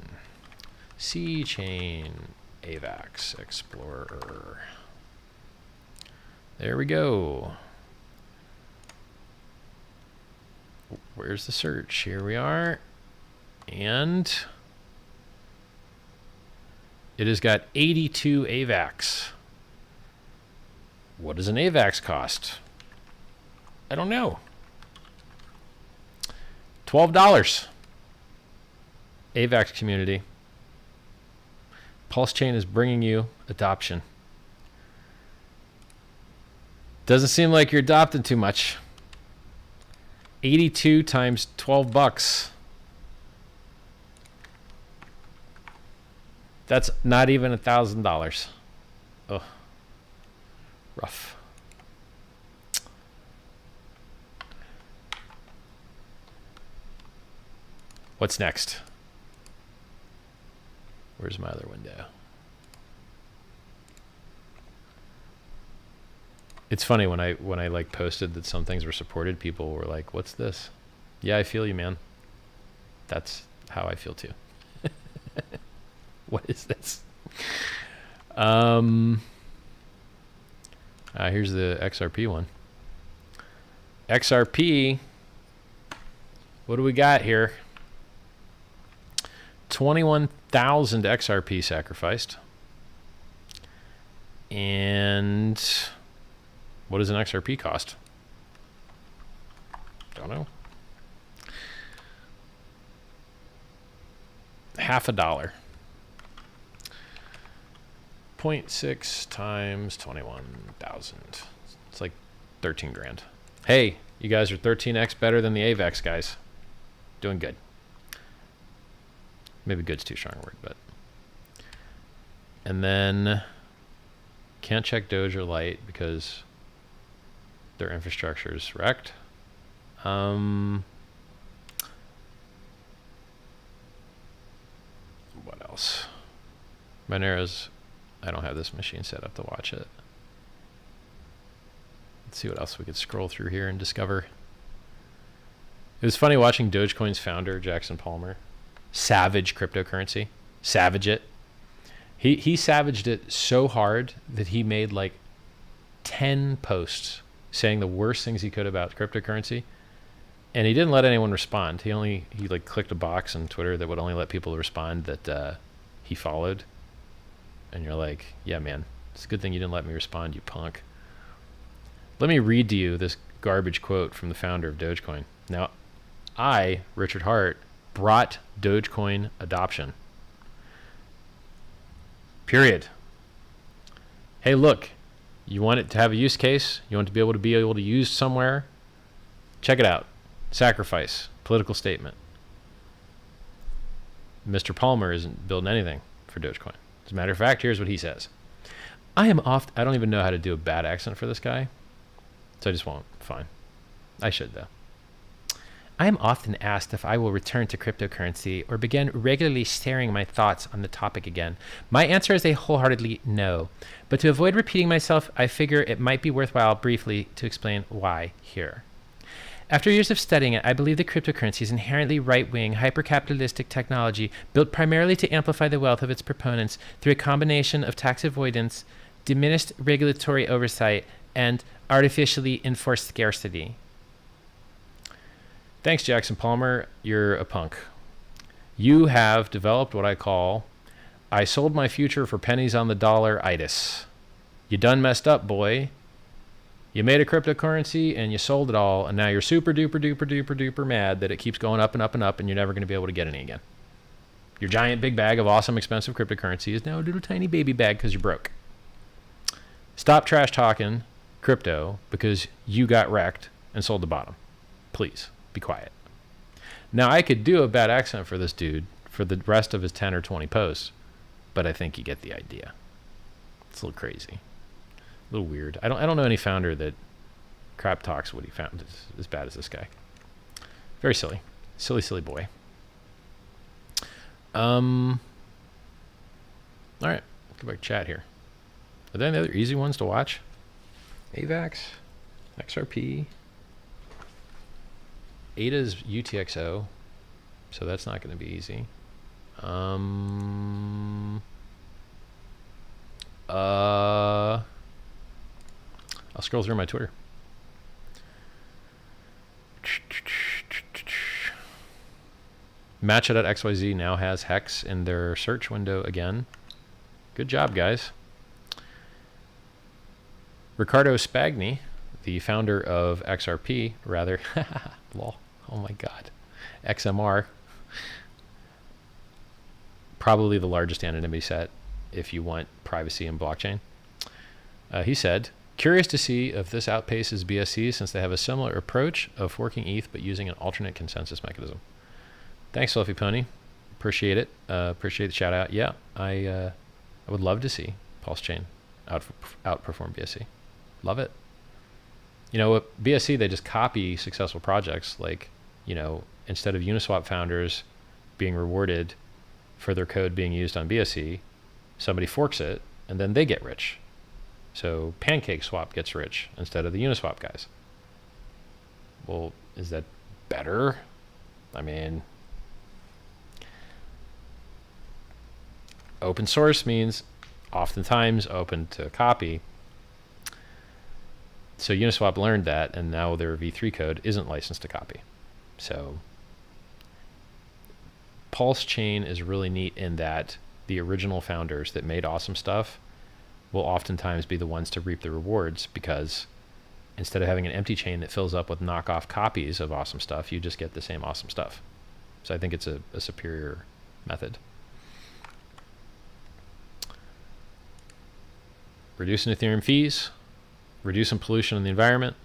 C chain AVAX Explorer. There we go. Where's the search? Here we are. And it has got 82 AVAX. What does an AVAX cost? I don't know. $12. AVAX community. PulseChain is bringing you adoption. Doesn't seem like you're adopting too much. 82 times 12 bucks. That's not even $1,000. Oh, rough. What's next? Where's my other window? It's funny when I like posted that some things were supported, people were like, "What's this?" Yeah, I feel you, man. That's how I feel too. What is this? Here's the XRP one. XRP. What do we got here? 21,000 XRP sacrificed. And what does an XRP cost? Don't know. $0.50. 0.6 times 21,000. It's like 13 grand. Hey, you guys are 13x better than the AVAX guys. Doing good. Maybe good's too strong a word, but. And then can't check Doge or Light because their infrastructure is wrecked. What else? Monero's, I don't have this machine set up to watch it. Let's see what else we could scroll through here and discover. It was funny watching Dogecoin's founder, Jackson Palmer, savage cryptocurrency. Savage it. He savaged it so hard that he made like 10 posts saying the worst things he could about cryptocurrency. And he didn't let anyone respond. He like clicked a box on Twitter that would only let people respond that he followed. And you're like, yeah, man, it's a good thing you didn't let me respond, you punk. Let me read to you this garbage quote from the founder of Dogecoin. Now, I, Richard Hart, brought Dogecoin adoption. Period. Hey, look, you want it to have a use case? You want to be able to use somewhere? Check it out. Sacrifice. Political statement. Mr. Palmer isn't building anything for Dogecoin. As a matter of fact, here's what he says. I don't even know how to do a bad accent for this guy, so I just won't. Fine. I should, though. I am often asked if I will return to cryptocurrency or begin regularly sharing my thoughts on the topic again. My answer is a wholeheartedly no. But to avoid repeating myself, I figure it might be worthwhile briefly to explain why here. After years of studying it, I believe that cryptocurrency is inherently right-wing, hyper-capitalistic technology built primarily to amplify the wealth of its proponents through a combination of tax avoidance, diminished regulatory oversight, and artificially enforced scarcity. Thanks, Jackson Palmer. You're a punk. You have developed what I call, I sold my future for pennies on the dollar-itis. You done messed up, boy. You made a cryptocurrency and you sold it all, and now you're super duper duper duper duper mad that it keeps going up and up and up, and you're never going to be able to get any again. Your giant big bag of awesome expensive cryptocurrency is now a little tiny baby bag because you're broke. Stop trash talking crypto because you got wrecked and sold the bottom. Please. Be quiet. Now, I could do a bad accent for this dude for the rest of his 10 or 20 posts, but I think you get the idea. It's a little crazy, a little weird. I don't know any founder that crap talks what he found as bad as this guy. Very silly, silly boy. All right, go back to chat here. Are there any other easy ones to watch? AVAX, XRP. ATHs UTXO, so that's not going to be easy. I'll scroll through my Twitter. Matcha.xyz now has Hex in their search window again. Good job, guys. Ricardo Spagni, the founder of XRP, rather, lol. Oh my God. XMR. Probably the largest anonymity set if you want privacy in blockchain. He said, curious to see if this outpaces BSC since they have a similar approach of forking ETH but using an alternate consensus mechanism. Thanks, Fluffy Pony. Appreciate it. Appreciate the shout out. Yeah, I would love to see PulseChain outperform BSC. Love it. You know, with BSC, they just copy successful projects. Like, you know, instead of Uniswap founders being rewarded for their code being used on BSC, somebody forks it, and then they get rich. So PancakeSwap gets rich instead of the Uniswap guys. Well, is that better? I mean, open source means oftentimes open to copy. So Uniswap learned that, and now their V3 code isn't licensed to copy. So PulseChain is really neat in that the original founders that made awesome stuff will oftentimes be the ones to reap the rewards, because instead of having an empty chain that fills up with knockoff copies of awesome stuff, you just get the same awesome stuff. So I think it's a superior method. Reducing Ethereum fees, reducing pollution in the environment,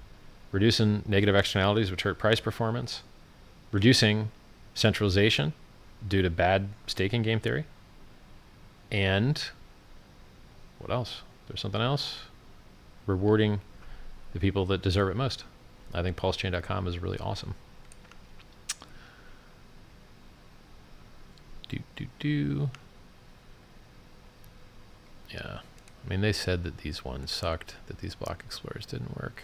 reducing negative externalities which hurt price performance, reducing centralization due to bad staking game theory, and what else? There's something else. Rewarding the people that deserve it most. I think PulseChain.com is really awesome. Yeah. I mean, they said that these ones sucked, that these block explorers didn't work.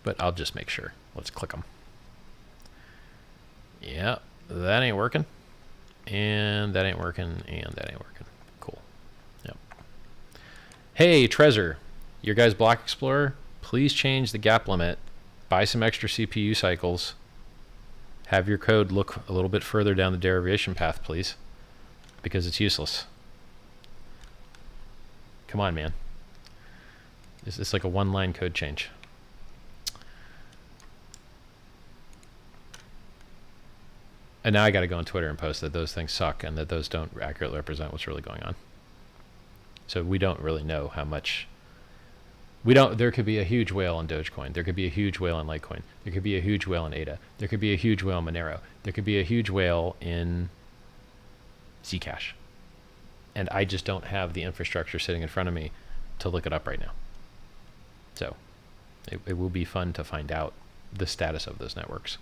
But I'll just make sure. Let's click them. Yeah, that ain't working. And that ain't working, and that ain't working. Cool. Yep. Hey, Trezor, your guys' block explorer, please change the gap limit. Buy some extra CPU cycles. Have your code look a little bit further down the derivation path, please, because it's useless. Come on, man. It's like a one-line code change. And now I got to go on Twitter and post that those things suck and that those don't accurately represent what's really going on. So we don't really know how much There could be a huge whale in Dogecoin. There could be a huge whale in Litecoin. There could be a huge whale in ADA. There could be a huge whale in Monero. There could be a huge whale in Zcash. And I just don't have the infrastructure sitting in front of me to look it up right now. So it will be fun to find out the status of those networks.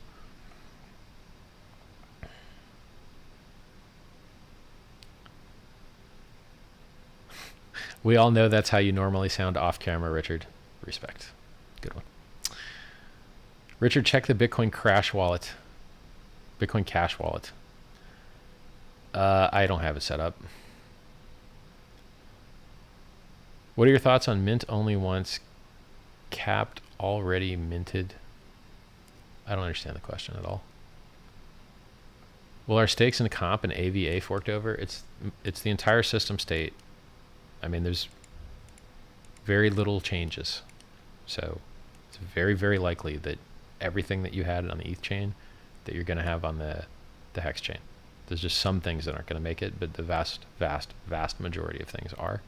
We all know that's how you normally sound off camera, Richard. Respect. Good one. Richard, check the Bitcoin Crash wallet. Bitcoin Cash wallet. I don't have it set up. What are your thoughts on mint only once capped already minted? I don't understand the question at all. Will our stakes in comp and AVA forked over? It's the entire system state. I mean, there's very little changes. So it's very, very likely that everything that you had on the ETH chain that you're going to have on the Hex chain. There's just some things that aren't going to make it, but the vast, vast, vast majority of things are.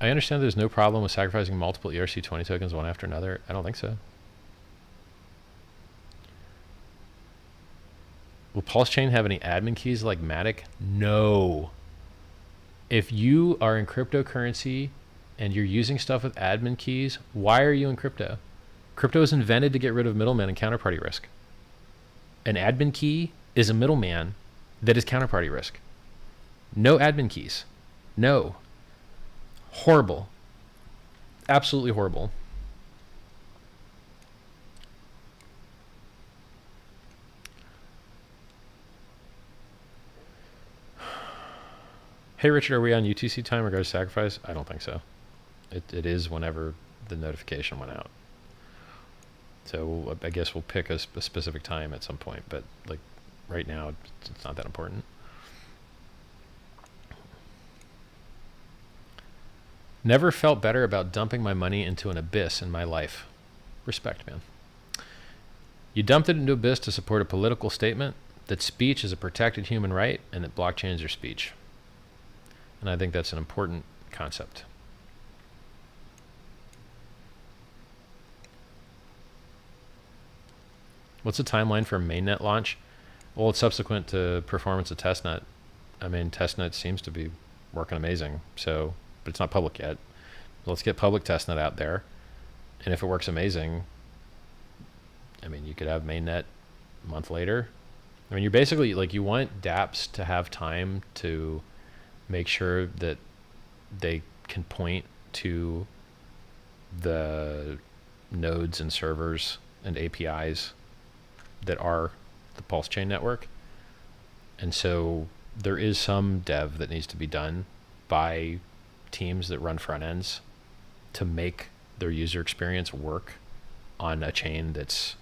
I understand there's no problem with sacrificing multiple ERC20 tokens one after another. I don't think so. Will PulseChain have any admin keys like Matic? No. If you are in cryptocurrency and you're using stuff with admin keys, why are you in crypto? Crypto is invented to get rid of middlemen and counterparty risk. An admin key is a middleman that is counterparty risk. No admin keys. No. Horrible. Absolutely horrible. Hey Richard, are we on UTC time regarding sacrifice? I don't think so. It is whenever the notification went out. So I guess we'll pick a specific time at some point, but like right now it's not that important. Never felt better about dumping my money into an abyss in my life. Respect, man. You dumped it into abyss to support a political statement that speech is a protected human right and that blockchains are speech. And I think that's an important concept. What's the timeline for mainnet launch? Well, it's subsequent to performance of testnet. I mean, testnet seems to be working amazing, so, but it's not public yet. Let's get public testnet out there. And if it works amazing, I mean, you could have mainnet a month later. I mean, you're basically, like, you want dApps to have time to make sure that they can point to the nodes and servers and APIs that are the PulseChain network. And so there is some dev that needs to be done by teams that run front ends to make their user experience work on a chain that's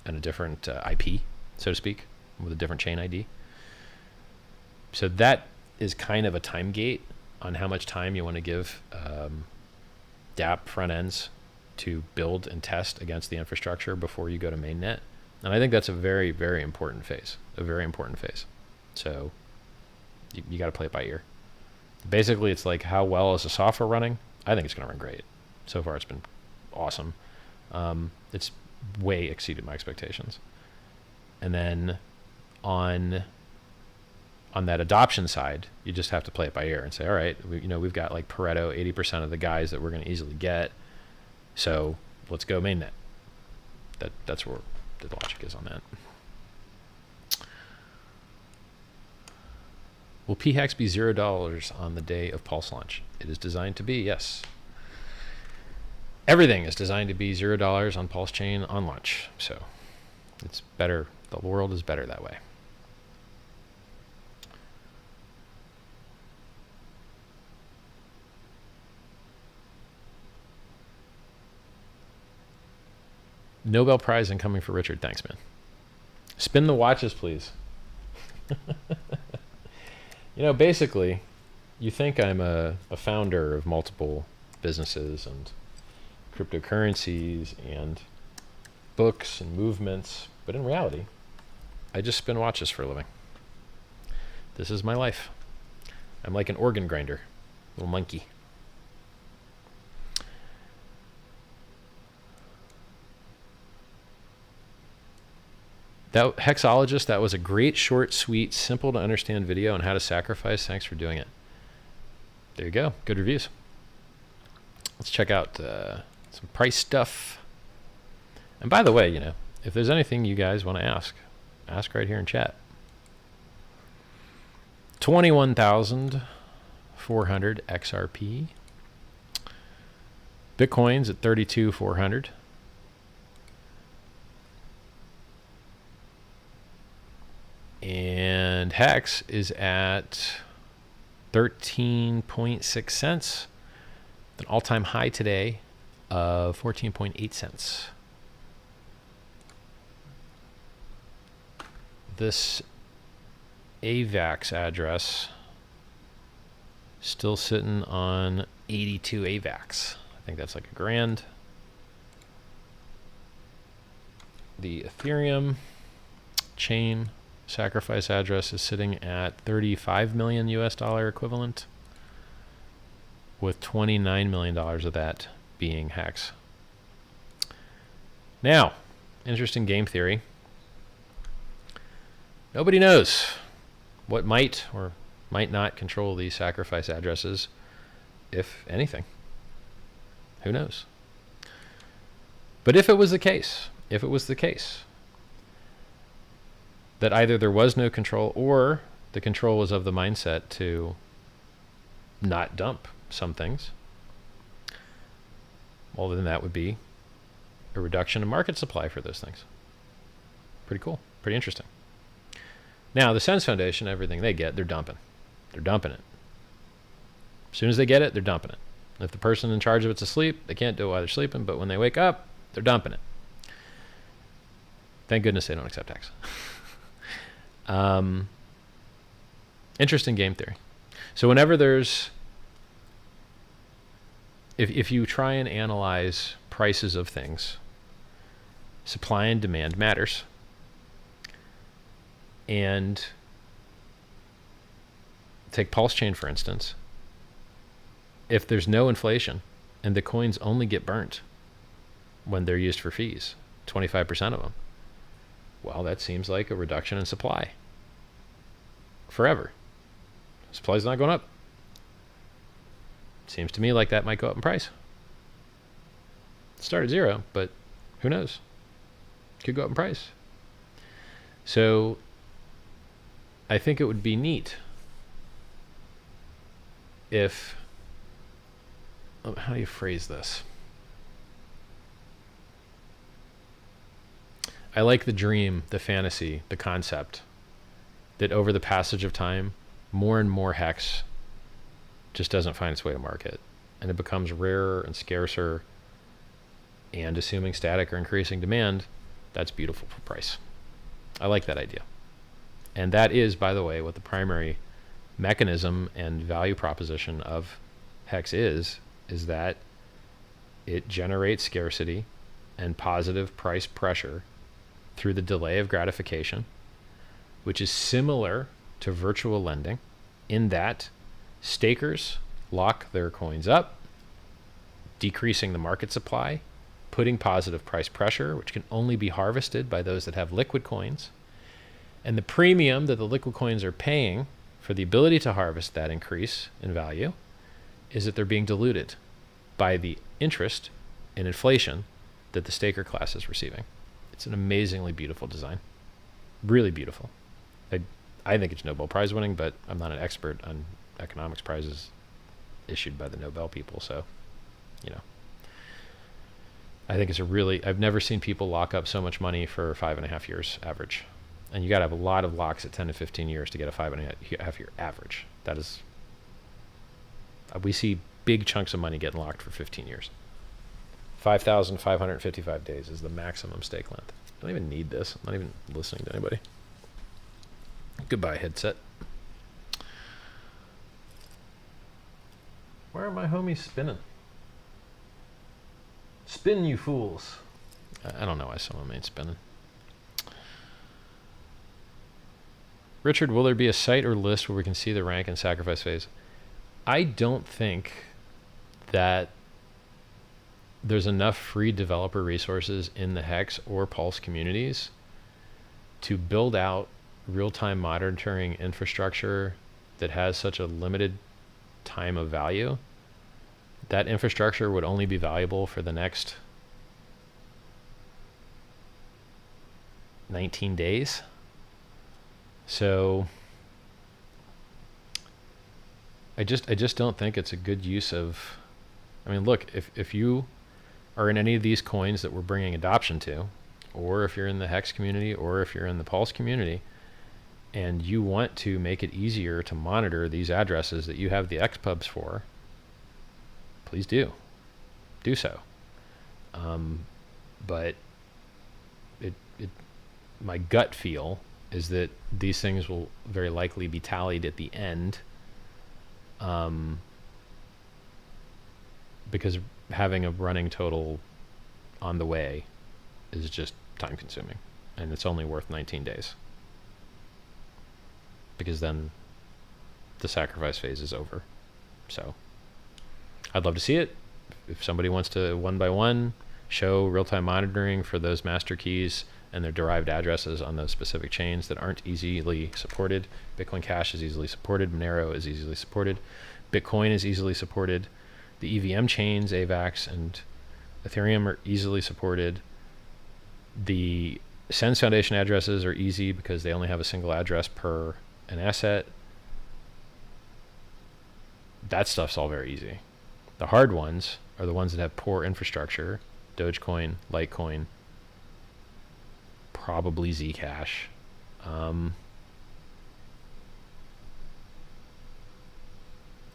in a different IP, so to speak, with a different chain ID. So that is kind of a time gate on how much time you want to give dApp front ends to build and test against the infrastructure before you go to mainnet. And I think that's a very, very important phase, a very important phase. So you got to play it by ear. Basically, it's like, how well is the software running? I think it's going to run great. So far, it's been awesome. It's way exceeded my expectations. And then on that adoption side, you just have to play it by ear and say, all right, we've got like Pareto, 80% of the guys that we're going to easily get. So let's go mainnet. That's where the logic is on that. Will PHEX be $0 on the day of Pulse launch? It is designed to be, yes. Everything is designed to be $0 on PulseChain on launch. So it's better. The world is better that way. Nobel Prize incoming for Richard. Thanks, man. Spin the watches, please. Basically, you think I'm a founder of multiple businesses and cryptocurrencies and books and movements, but in reality, I just spin watches for a living. This is my life. I'm like an organ grinder, little monkey. That Hexologist, that was a great, short, sweet, simple to understand video on how to sacrifice. Thanks for doing it. There you go. Good reviews. Let's check out some price stuff. And by the way, you know, if there's anything you guys want to ask right here in chat. 21,400 XRP. Bitcoin's at 32,400. And Hex is at 13.6 cents. An all-time high today of 14.8 cents. This AVAX address still sitting on 82 AVAX. I think that's like a grand. The Ethereum chain sacrifice address is sitting at 35 million US dollar equivalent, with $29 million of that being Hex. Now, interesting game theory. Nobody knows what might or might not control these sacrifice addresses, if anything. Who knows? But if it was the case, that either there was no control or the control was of the mindset to not dump some things, well, then that would be a reduction in market supply for those things. Pretty cool. Pretty interesting. Now, the SENS Foundation, everything they get, they're dumping. They're dumping it. As soon as they get it, they're dumping it. If the person in charge of it's asleep, they can't do it while they're sleeping, but when they wake up, they're dumping it. Thank goodness they don't accept tax. Interesting game theory. So whenever there's, if you try and analyze prices of things, supply and demand matters. And take PulseChain, for instance. If there's no inflation and the coins only get burnt when they're used for fees, 25% of them, well, that seems like a reduction in supply forever. Supply's not going up. Seems to me like that might go up in price. Start at zero, but who knows? Could go up in price. So I think it would be neat if, how do you phrase this? I like the dream, the fantasy, the concept that over the passage of time, more and more hex just doesn't find its way to market, and it becomes rarer and scarcer, and assuming static or increasing demand, that's beautiful for price. I like that idea. And that is, by the way, what the primary mechanism and value proposition of Hex is that it generates scarcity and positive price pressure through the delay of gratification, which is similar to virtual lending in that stakers lock their coins up, decreasing the market supply, putting positive price pressure, which can only be harvested by those that have liquid coins. And the premium that the liquid coins are paying for the ability to harvest that increase in value is that they're being diluted by the interest and inflation that the staker class is receiving. It's an amazingly beautiful design. Really beautiful. I think it's Nobel Prize winning, but I'm not an expert on economics prizes issued by the Nobel people, so, you know. I think it's a really, I've never seen people lock up so much money for 5.5 years average. And you got to have a lot of locks at 10 to 15 years to get a 5.5 year average. That is, we see big chunks of money getting locked for 15 years. 5,555 days is the maximum stake length. I don't even need this. I'm not even listening to anybody. Goodbye, headset. Where are my homies spinning? Spin, you fools. I don't know why some of them ain't spinning. Richard, will there be a site or list where we can see the rank and sacrifice phase? I don't think that there's enough free developer resources in the Hex or Pulse communities to build out real-time monitoring infrastructure that has such a limited time of value. That infrastructure would only be valuable for the next 19 days. So I just don't think it's a good use of, I mean, look, if you are in any of these coins that we're bringing adoption to, or if you're in the Hex community, or if you're in the Pulse community, and you want to make it easier to monitor these addresses that you have the XPubs for, please do so. But my gut feel is that these things will very likely be tallied at the end, because having a running total on the way is just time consuming, and it's only worth 19 days, because then the sacrifice phase is over. So I'd love to see it. If somebody wants to one by one show real-time monitoring for those master keys and their derived addresses on those specific chains that aren't easily supported. Bitcoin Cash is easily supported. Monero is easily supported. Bitcoin is easily supported. The EVM chains, AVAX and Ethereum, are easily supported. The SENS Foundation addresses are easy because they only have a single address per an asset. That stuff's all very easy. The hard ones are the ones that have poor infrastructure. Dogecoin, Litecoin, probably Zcash. I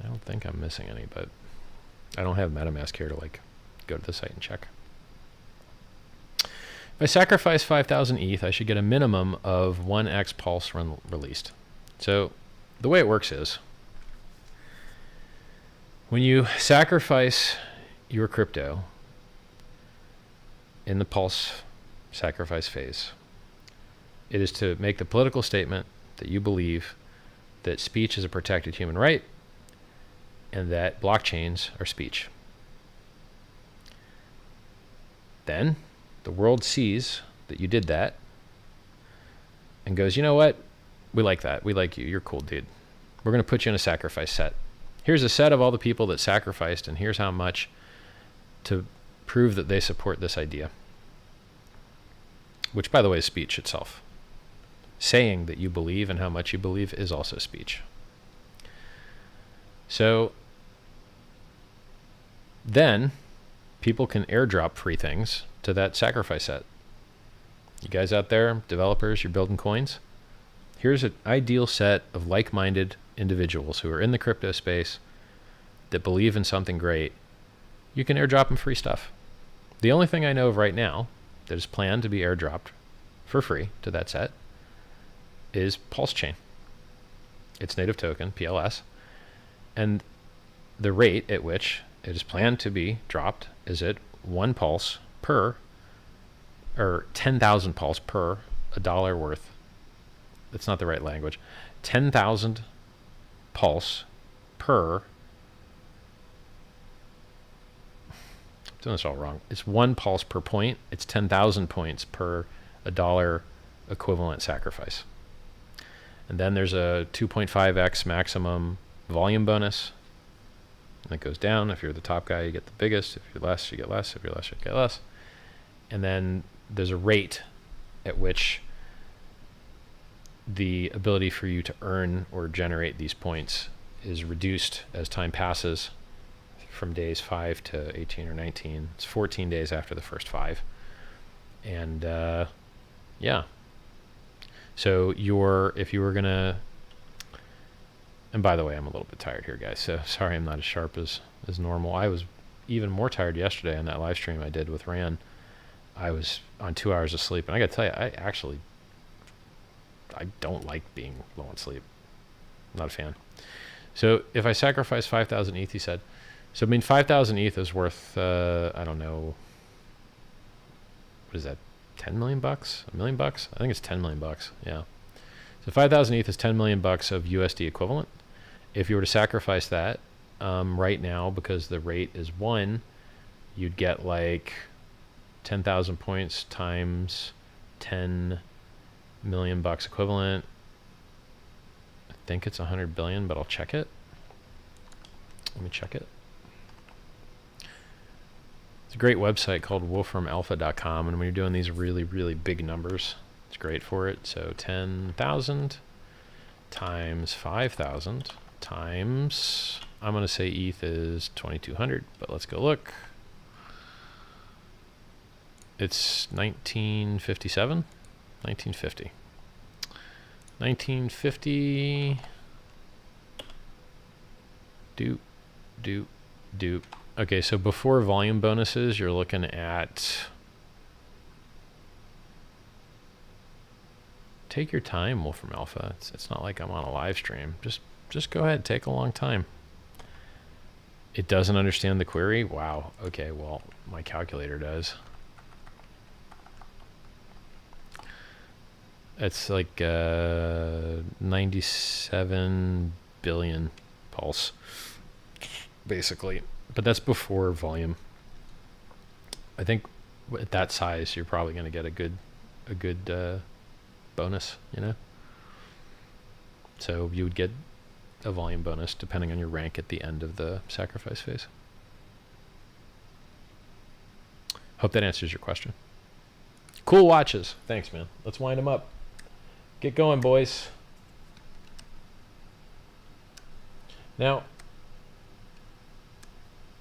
don't think I'm missing any, but I don't have MetaMask here to like go to the site and check. If I sacrifice 5,000 ETH, I should get a minimum of 1x Pulse released. So the way it works is, when you sacrifice your crypto in the Pulse sacrifice phase, it is to make the political statement that you believe that speech is a protected human right and that blockchains are speech. Then the world sees that you did that and goes, you know what? We like that. We like you. You're cool, dude. We're going to put you in a sacrifice set. Here's a set of all the people that sacrificed, and here's how much to prove that they support this idea. Which, by the way, is speech itself. Saying that you believe and how much you believe is also speech. So then people can airdrop free things to that sacrifice set. You guys out there, developers, you're building coins. Here's an ideal set of like-minded individuals who are in the crypto space that believe in something great. You can airdrop them free stuff. The only thing I know of right now that is planned to be airdropped for free to that set is PulseChain. Its native token, PLS. And the rate at which it is planned to be dropped is at 1 pulse per, or 10,000 pulse per a dollar worth. That's not the right language. 10,000 pulse per, I'm doing this all wrong. It's 1 pulse per point. It's 10,000 points per a dollar equivalent sacrifice. And then there's a 2.5x maximum volume bonus. And it goes down. If you're the top guy, you get the biggest. If you're less, you get less. If you're less, you get less. And then there's a rate at which the ability for you to earn or generate these points is reduced as time passes from days 5 to 18 or 19. It's 14 days after the first 5. And yeah. So if you were going to, and by the way, I'm a little bit tired here, guys. So sorry I'm not as sharp as normal. I was even more tired yesterday on that live stream I did with Ran. I was on 2 hours of sleep. And I got to tell you, I don't like being low on sleep. I'm not a fan. So if I sacrifice 5,000 ETH, he said, so I mean 5,000 ETH is worth, I don't know, what is that, 10 million bucks? $1 million bucks? I think it's 10 million bucks. Yeah. So 5,000 ETH is 10 million bucks of USD equivalent. If you were to sacrifice that right now, because the rate is 1, you'd get like 10,000 points times 10 million bucks equivalent. I think it's 100 billion, but I'll check it. Let me check it. It's a great website called wolframalpha.com, and when you're doing these really, really big numbers, it's great for it. So 10,000 times 5,000 times, I'm going to say ETH is 2,200, but let's go look. It's 1957, 1950. 1950. Doop. Okay, so before volume bonuses, you're looking at. Take your time, Wolfram Alpha. It's not like I'm on a live stream. Just go ahead, take a long time. It doesn't understand the query? Wow. Okay, well, my calculator does. It's like 97 billion pulse, basically. But that's before volume. I think at that size, you're probably going to get a good bonus, you know? So you would get a volume bonus depending on your rank at the end of the sacrifice phase. Hope that answers your question. Cool watches. Thanks, man. Let's wind them up. Get going, boys. Now,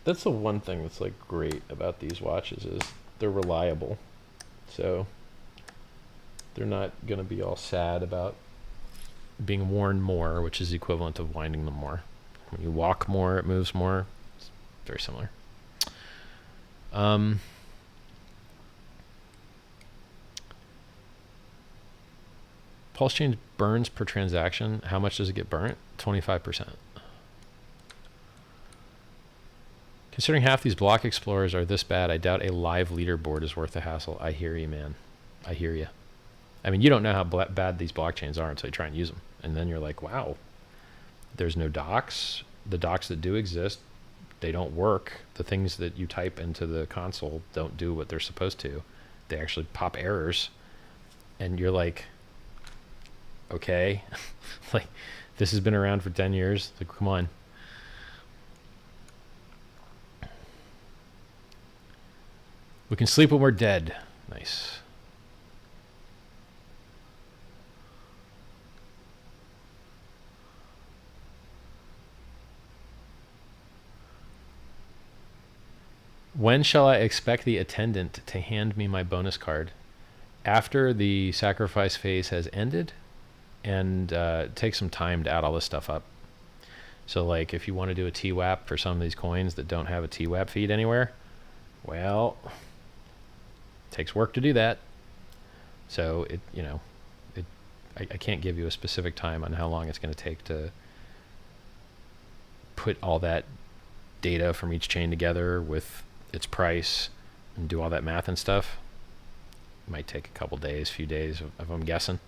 that's the one thing that's like great about these watches is they're reliable. So they're not going to be all sad about being worn more, which is the equivalent of winding them more. When you walk more, it moves more. It's very similar. PulseChain burns per transaction. How much does it get burnt? 25%. Considering half these block explorers are this bad, I doubt a live leaderboard is worth the hassle. I hear you, man. I hear you. I mean, you don't know how bad these blockchains are until you try and use them. And then you're like, wow, there's no docs. The docs that do exist, they don't work. The things that you type into the console don't do what they're supposed to. They actually pop errors. And you're like, okay, like this has been around for 10 years. Like, come on. We can sleep when we're dead. Nice. When shall I expect the attendant to hand me my bonus card? After the sacrifice phase has ended, and take some time to add all this stuff up. So like if you want to do a TWAP for some of these coins that don't have a TWAP feed anywhere, well, it takes work to do that. So I can't give you a specific time on how long it's going to take to put all that data from each chain together with its price and do all that math and stuff. It might take a couple days, few days, if I'm guessing.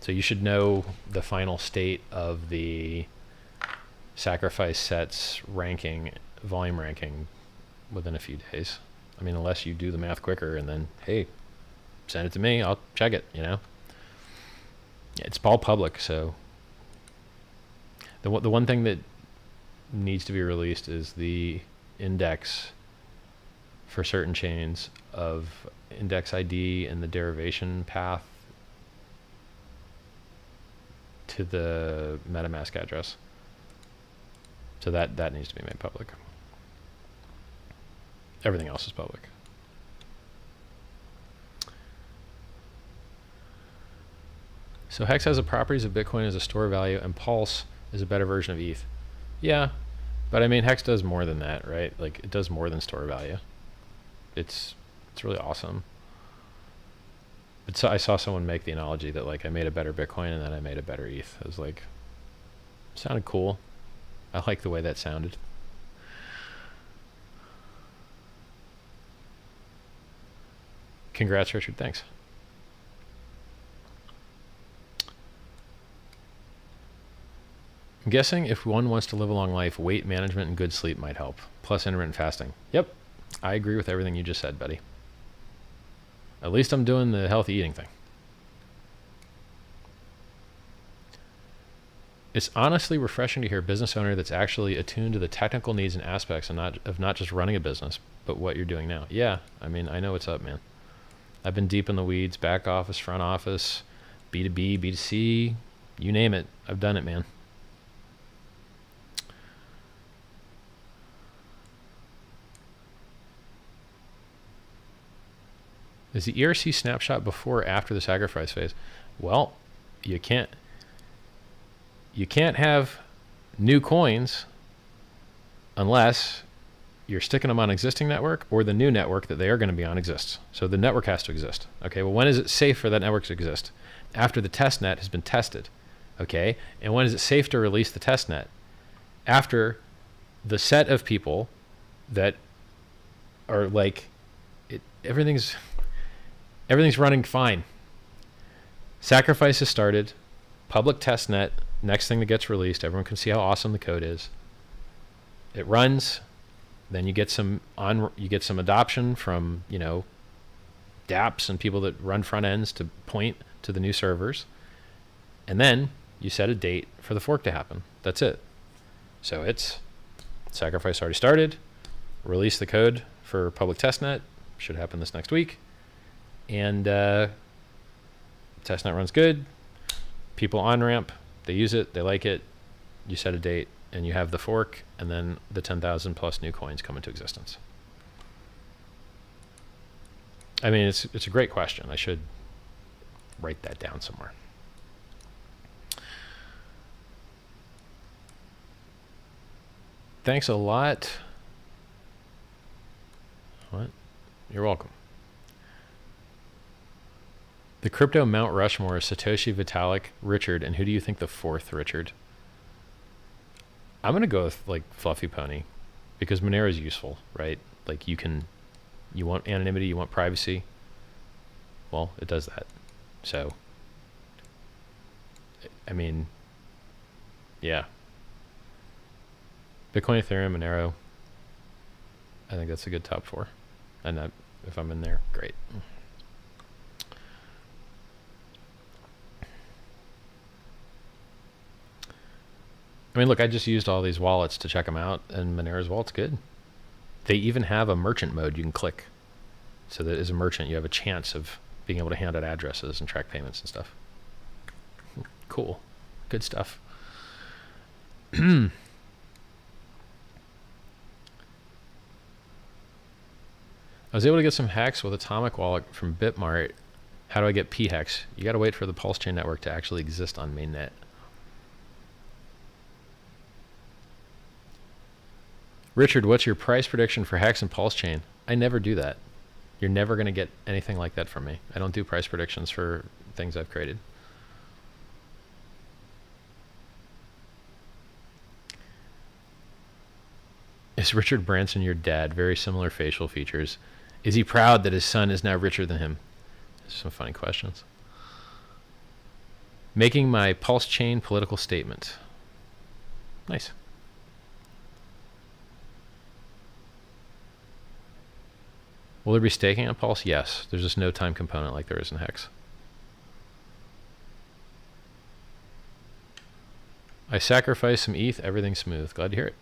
So you should know the final state of the sacrifice sets ranking, volume ranking, within a few days. I mean, unless you do the math quicker and then, hey, send it to me, I'll check it, you know? It's all public, so. The one thing that needs to be released is the index for certain chains of index ID and the derivation path to the MetaMask address. So that needs to be made public. Everything else is public. So Hex has the properties of Bitcoin as a store value, and Pulse is a better version of ETH. Yeah, but I mean Hex does more than that, right? Like it does more than store value. It's really awesome. But so I saw someone make the analogy that like I made a better Bitcoin and then I made a better ETH. It was like, sounded cool. I like the way that sounded. Congrats, Richard. Thanks. I'm guessing if one wants to live a long life, weight management and good sleep might help. Plus intermittent fasting. Yep. I agree with everything you just said, buddy. At least I'm doing the healthy eating thing. It's honestly refreshing to hear a business owner that's actually attuned to the technical needs and aspects of not just running a business, but what you're doing now. Yeah, I mean, I know what's up, man. I've been deep in the weeds, back office, front office, B2B, B2C, you name it. I've done it, man. Is the ERC snapshot before or after the sacrifice phase? Well, you can't have new coins unless you're sticking them on existing network or the new network that they are going to be on exists. So the network has to exist. Okay, well, when is it safe for that network to exist? After the testnet has been tested. Okay, and when is it safe to release the testnet? After the set of people that are like, everything's running fine. Sacrifice has started, public testnet, next thing that gets released, everyone can see how awesome the code is. It runs, then you get some adoption from, you know, dApps and people that run front ends to point to the new servers. And then you set a date for the fork to happen. That's it. So it's sacrifice already started, release the code for public testnet, should happen this next week. And testnet runs good, people on ramp, they use it, they like it, you set a date, and you have the fork, and then the 10,000 plus new coins come into existence. I mean, it's a great question. I should write that down somewhere. Thanks a lot. What? You're welcome. The crypto Mount Rushmore is Satoshi, Vitalik, Richard, and who do you think the fourth Richard? I'm going to go with like Fluffy Pony because Monero is useful, right? Like you want anonymity, you want privacy. Well, it does that. So, I mean, yeah. Bitcoin, Ethereum, Monero. I think that's a good top four. And if I'm in there, great. I mean, look, I just used all these wallets to check them out, and Monero's wallet's good. They even have a merchant mode you can click. So that as a merchant, you have a chance of being able to hand out addresses and track payments and stuff. Cool. Good stuff. I was able to get some hex with Atomic Wallet from Bitmart. How do I get p-hex? You got to wait for the PulseChain network to actually exist on mainnet. Richard, what's your price prediction for Hex and PulseChain? I never do that. You're never going to get anything like that from me. I don't do price predictions for things I've created. Is Richard Branson your dad? Very similar facial features. Is he proud that his son is now richer than him? Some funny questions. Making my PulseChain political statement. Nice. Will there be staking on Pulse? Yes. There's just no time component like there is in Hex. I sacrificed some ETH. Everything's smooth. Glad to hear it.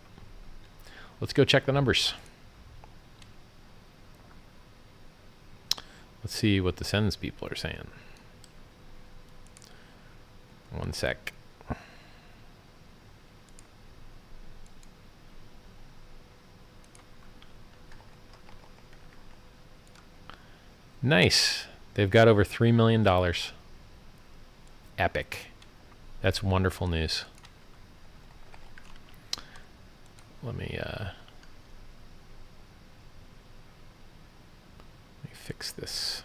Let's go check the numbers. Let's see what the SENS people are saying. One sec. Nice. They've got over $3 million. Epic. That's wonderful news. Let me fix this.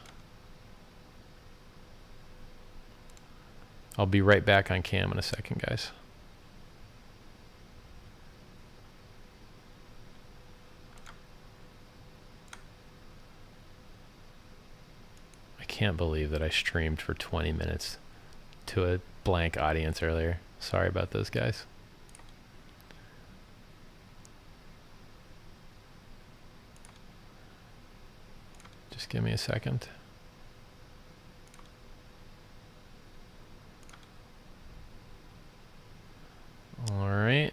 I'll be right back on cam in a second, guys. I can't believe that I streamed for 20 minutes to a blank audience earlier. Sorry about those guys. Just give me a second. All right.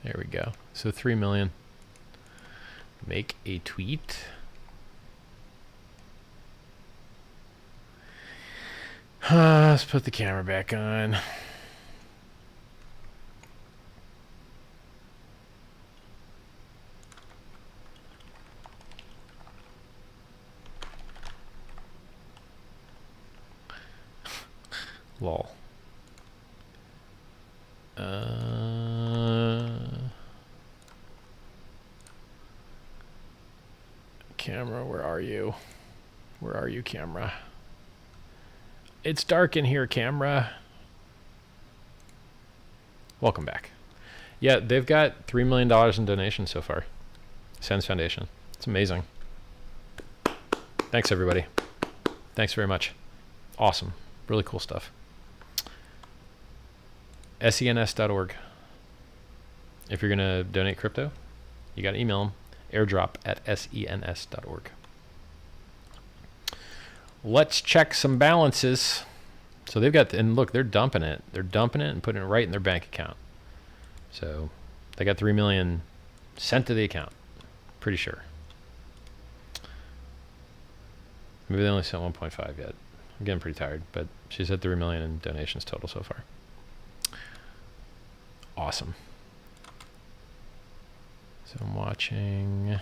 There we go. So 3 million. Make a tweet. Let's put the camera back on. Lol. Camera, where are you? Where are you, camera? It's dark in here, camera. Welcome back. Yeah, they've got $3 million in donations so far. SENS Foundation. It's amazing. Thanks, everybody. Thanks very much. Awesome. Really cool stuff. SENS.org. If you're going to donate crypto, you got to email them. airdrop@sens.org. Let's check some balances. So they've got, and look, they're dumping it. They're dumping it and putting it right in their bank account. So they got 3 million sent to the account. Pretty sure. Maybe they only sent 1.5 yet. I'm getting pretty tired, but she said 3 million in donations total so far. Awesome. So I'm watching.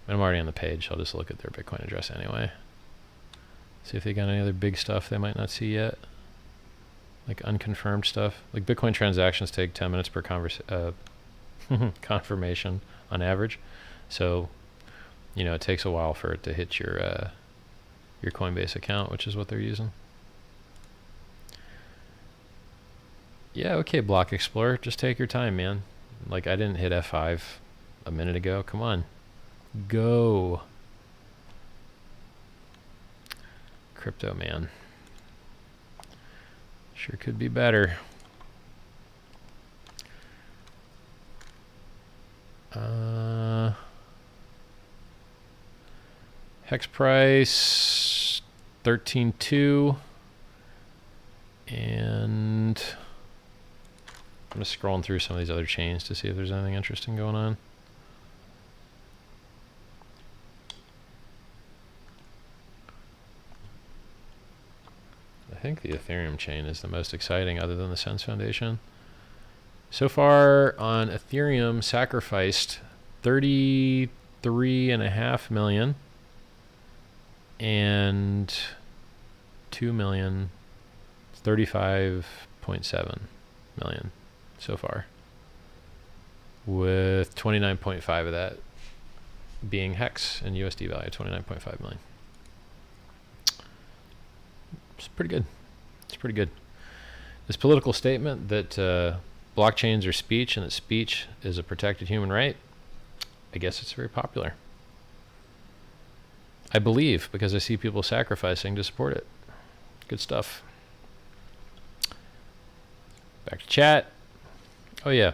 I'm already on the page. I'll just look at their Bitcoin address anyway. See if they got any other big stuff they might not see yet. Like unconfirmed stuff. Like Bitcoin transactions take 10 minutes per confirmation on average. So, you know, it takes a while for it to hit your Coinbase account, which is what they're using. Yeah, okay, Block Explorer. Just take your time, man. Like, I didn't hit F5 a minute ago. Come on. Go. Crypto, man. Sure could be better. Hex price 13.2, and I'm just scrolling through some of these other chains to see if there's anything interesting going on. I think the Ethereum chain is the most exciting other than the SENS Foundation. So far on Ethereum, sacrificed 33.5 million and 2 million, 35.7 million so far, with 29.5 of that being Hex and USD value, 29.5 million. It's pretty good. It's pretty good. This political statement that blockchains are speech and that speech is a protected human right, I guess it's very popular. I believe, because I see people sacrificing to support it. Good stuff. Back to chat. Oh yeah,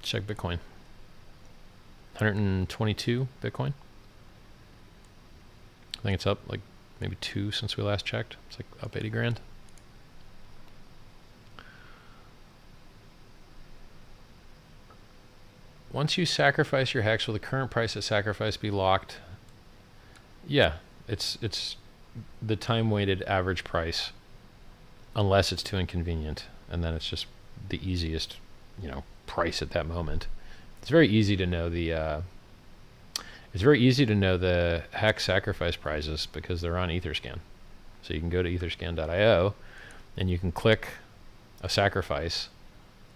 check Bitcoin. 122 Bitcoin. I think it's up like maybe 2 since we last checked. It's like up 80 grand. Once you sacrifice your hex, will the current price at sacrifice be locked? Yeah, it's the time-weighted average price, unless it's too inconvenient, and then it's just the easiest, you know, price at that moment. It's very easy to know the hex sacrifice prices because they're on Etherscan. So you can go to etherscan.io and you can click a sacrifice,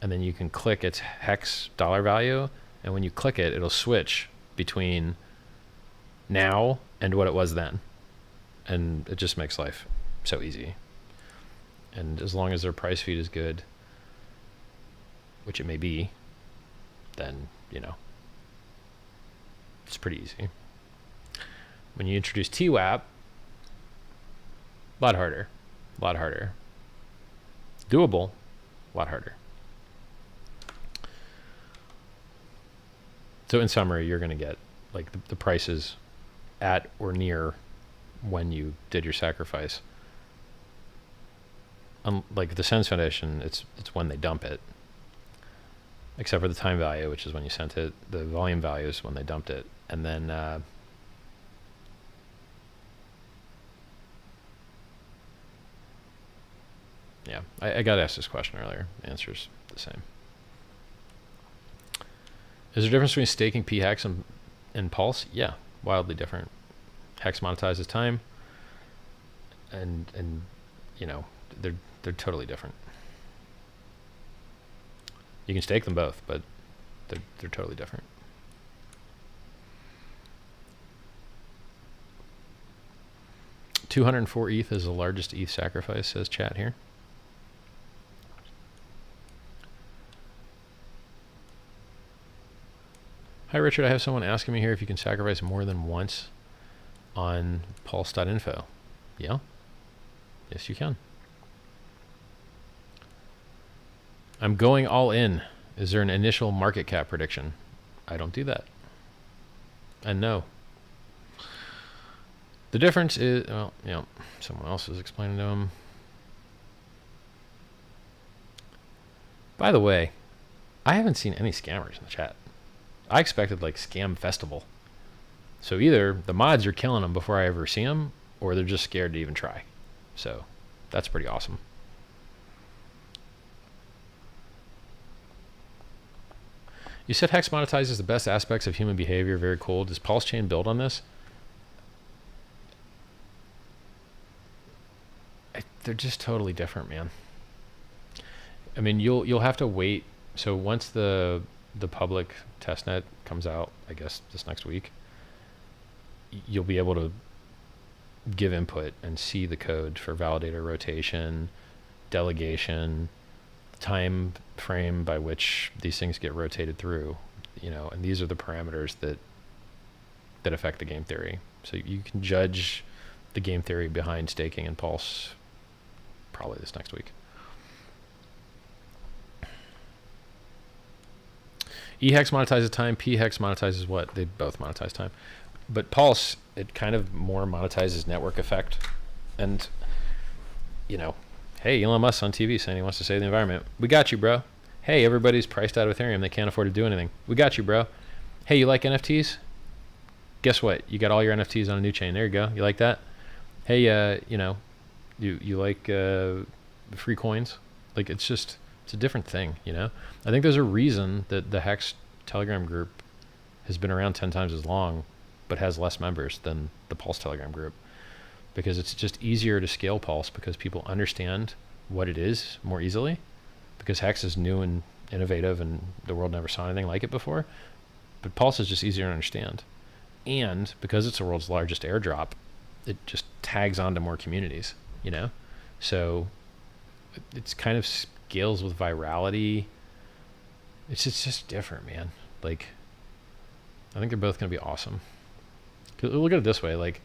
and then you can click its hex dollar value, and when you click it, it'll switch between now and what it was then, and it just makes life so easy. And as long as their price feed is good, which it may be, then, you know, it's pretty easy. When you introduce TWAP, a lot harder. Doable, a lot harder. So in summary, you're going to get like the prices at or near when you did your sacrifice. Like the SENS Foundation, it's when they dump it. Except for the time value, which is when you sent it. The volume value is when they dumped it. And then yeah, I got asked this question earlier. The answer's the same. Is there a difference between staking p-hex and Pulse? Yeah, wildly different. Hex monetizes time, and you know, they're totally different. You can stake them both, but they're totally different. $204 ETH is the largest ETH sacrifice, says chat here. Hi, Richard. I have someone asking me here if you can sacrifice more than once on Pulse.info. Yeah. Yes, you can. I'm going all in. Is there an initial market cap prediction? I don't do that. And no. The difference is, well, you know, someone else is explaining to him. By the way, I haven't seen any scammers in the chat. I expected like scam festival. So either the mods are killing them before I ever see them, or they're just scared to even try. So that's pretty awesome. You said Hex monetizes the best aspects of human behavior. Very cool. Does PulseChain build on this? They're just totally different, man. I mean, you'll have to wait. So once the public testnet comes out, I guess this next week, you'll be able to give input and see the code for validator rotation, delegation, time frame by which these things get rotated through, you know, and these are the parameters that affect the game theory. So you can judge the game theory behind staking and Pulse probably this next week. EHEX monetizes time, PHEX monetizes what? They both monetize time. But Pulse, it kind of more monetizes network effect. And, you know, hey, Elon Musk on TV saying he wants to save the environment. We got you, bro. Hey, everybody's priced out of Ethereum. They can't afford to do anything. We got you, bro. Hey, you like NFTs? Guess what? You got all your NFTs on a new chain. There you go. You like that? Hey, you know, you like free coins? Like, it's a different thing, you know? I think there's a reason that the Hex Telegram group has been around 10 times as long, but has less members than the Pulse Telegram group. Because it's just easier to scale Pulse because people understand what it is more easily. Because Hex is new and innovative and the world never saw anything like it before. But Pulse is just easier to understand. And because it's the world's largest airdrop, it just tags onto more communities, you know? So it's kind of scales with virality. It's just different, man. Like, I think they're both going to be awesome. 'Cause look at it this way, like,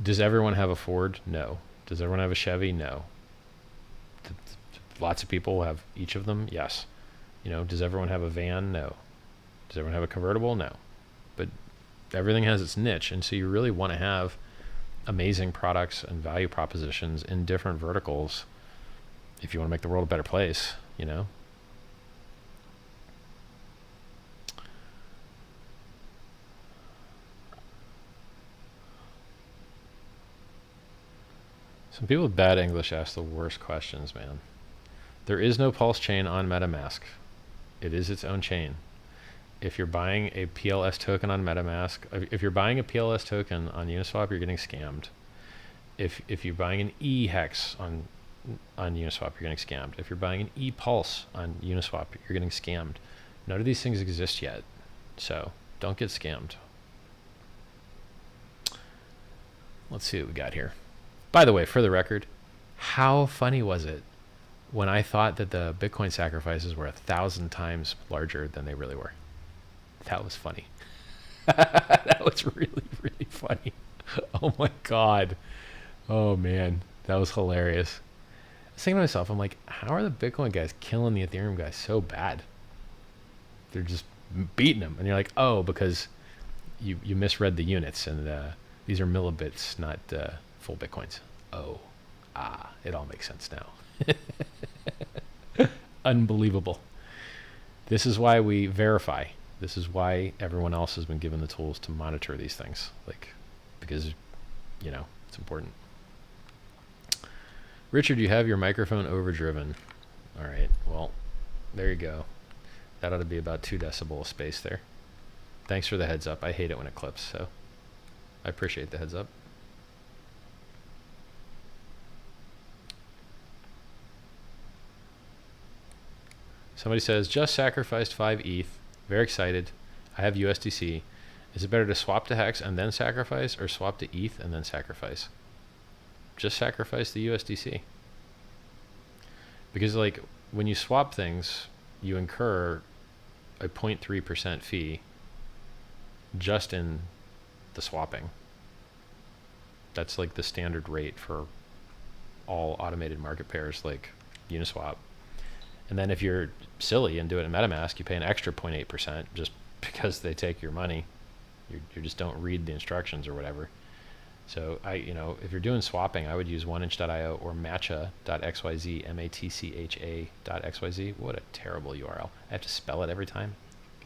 does everyone have a Ford? No. Does everyone have a Chevy? No. Lots of people have each of them? Yes. You know, does everyone have a van? No. Does everyone have a convertible? No. But everything has its niche, and so you really want to have amazing products and value propositions in different verticals if you want to make the world a better place, you know? Some people with bad English ask the worst questions, man. There is no Pulse chain on Metamask. It is its own chain. If you're buying a PLS token on Metamask, if you're buying a PLS token on Uniswap, you're getting scammed. If you're buying an eHex on Uniswap, you're getting scammed. If you're buying an ePulse on Uniswap, you're getting scammed. None of these things exist yet, so don't get scammed. Let's see what we got here. By the way, for the record, how funny was it when I thought that the Bitcoin sacrifices were 1,000 times larger than they really were? That was funny. That was really, really funny. Oh my God. Oh man, that was hilarious. I was thinking to myself, I'm like, how are the Bitcoin guys killing the Ethereum guys so bad? They're just beating them. And you're like, oh, because you misread the units, and these are millibits, not full Bitcoins. Oh, it all makes sense now. Unbelievable. This is why we verify. This is why everyone else has been given the tools to monitor these things, because it's important. Richard, you have your microphone overdriven. All right, well, there you go. That ought to be about 2 decibel of space there. Thanks for the heads up. I hate it when it clips, so I appreciate the heads up. Somebody says, just sacrificed 5 ETH. Very excited. I have USDC. Is it better to swap to Hex and then sacrifice, or swap to ETH and then sacrifice? Just sacrifice the USDC. Because when you swap things, you incur a 0.3% fee just in the swapping. That's the standard rate for all automated market pairs like Uniswap. And then if you're silly and do it in Metamask, you pay an extra 0.8% just because they take your money. You just don't read the instructions or whatever. So if you're doing swapping, I would use 1inch.io or matcha.xyz, matcha.xyz. What a terrible URL. I have to spell it every time.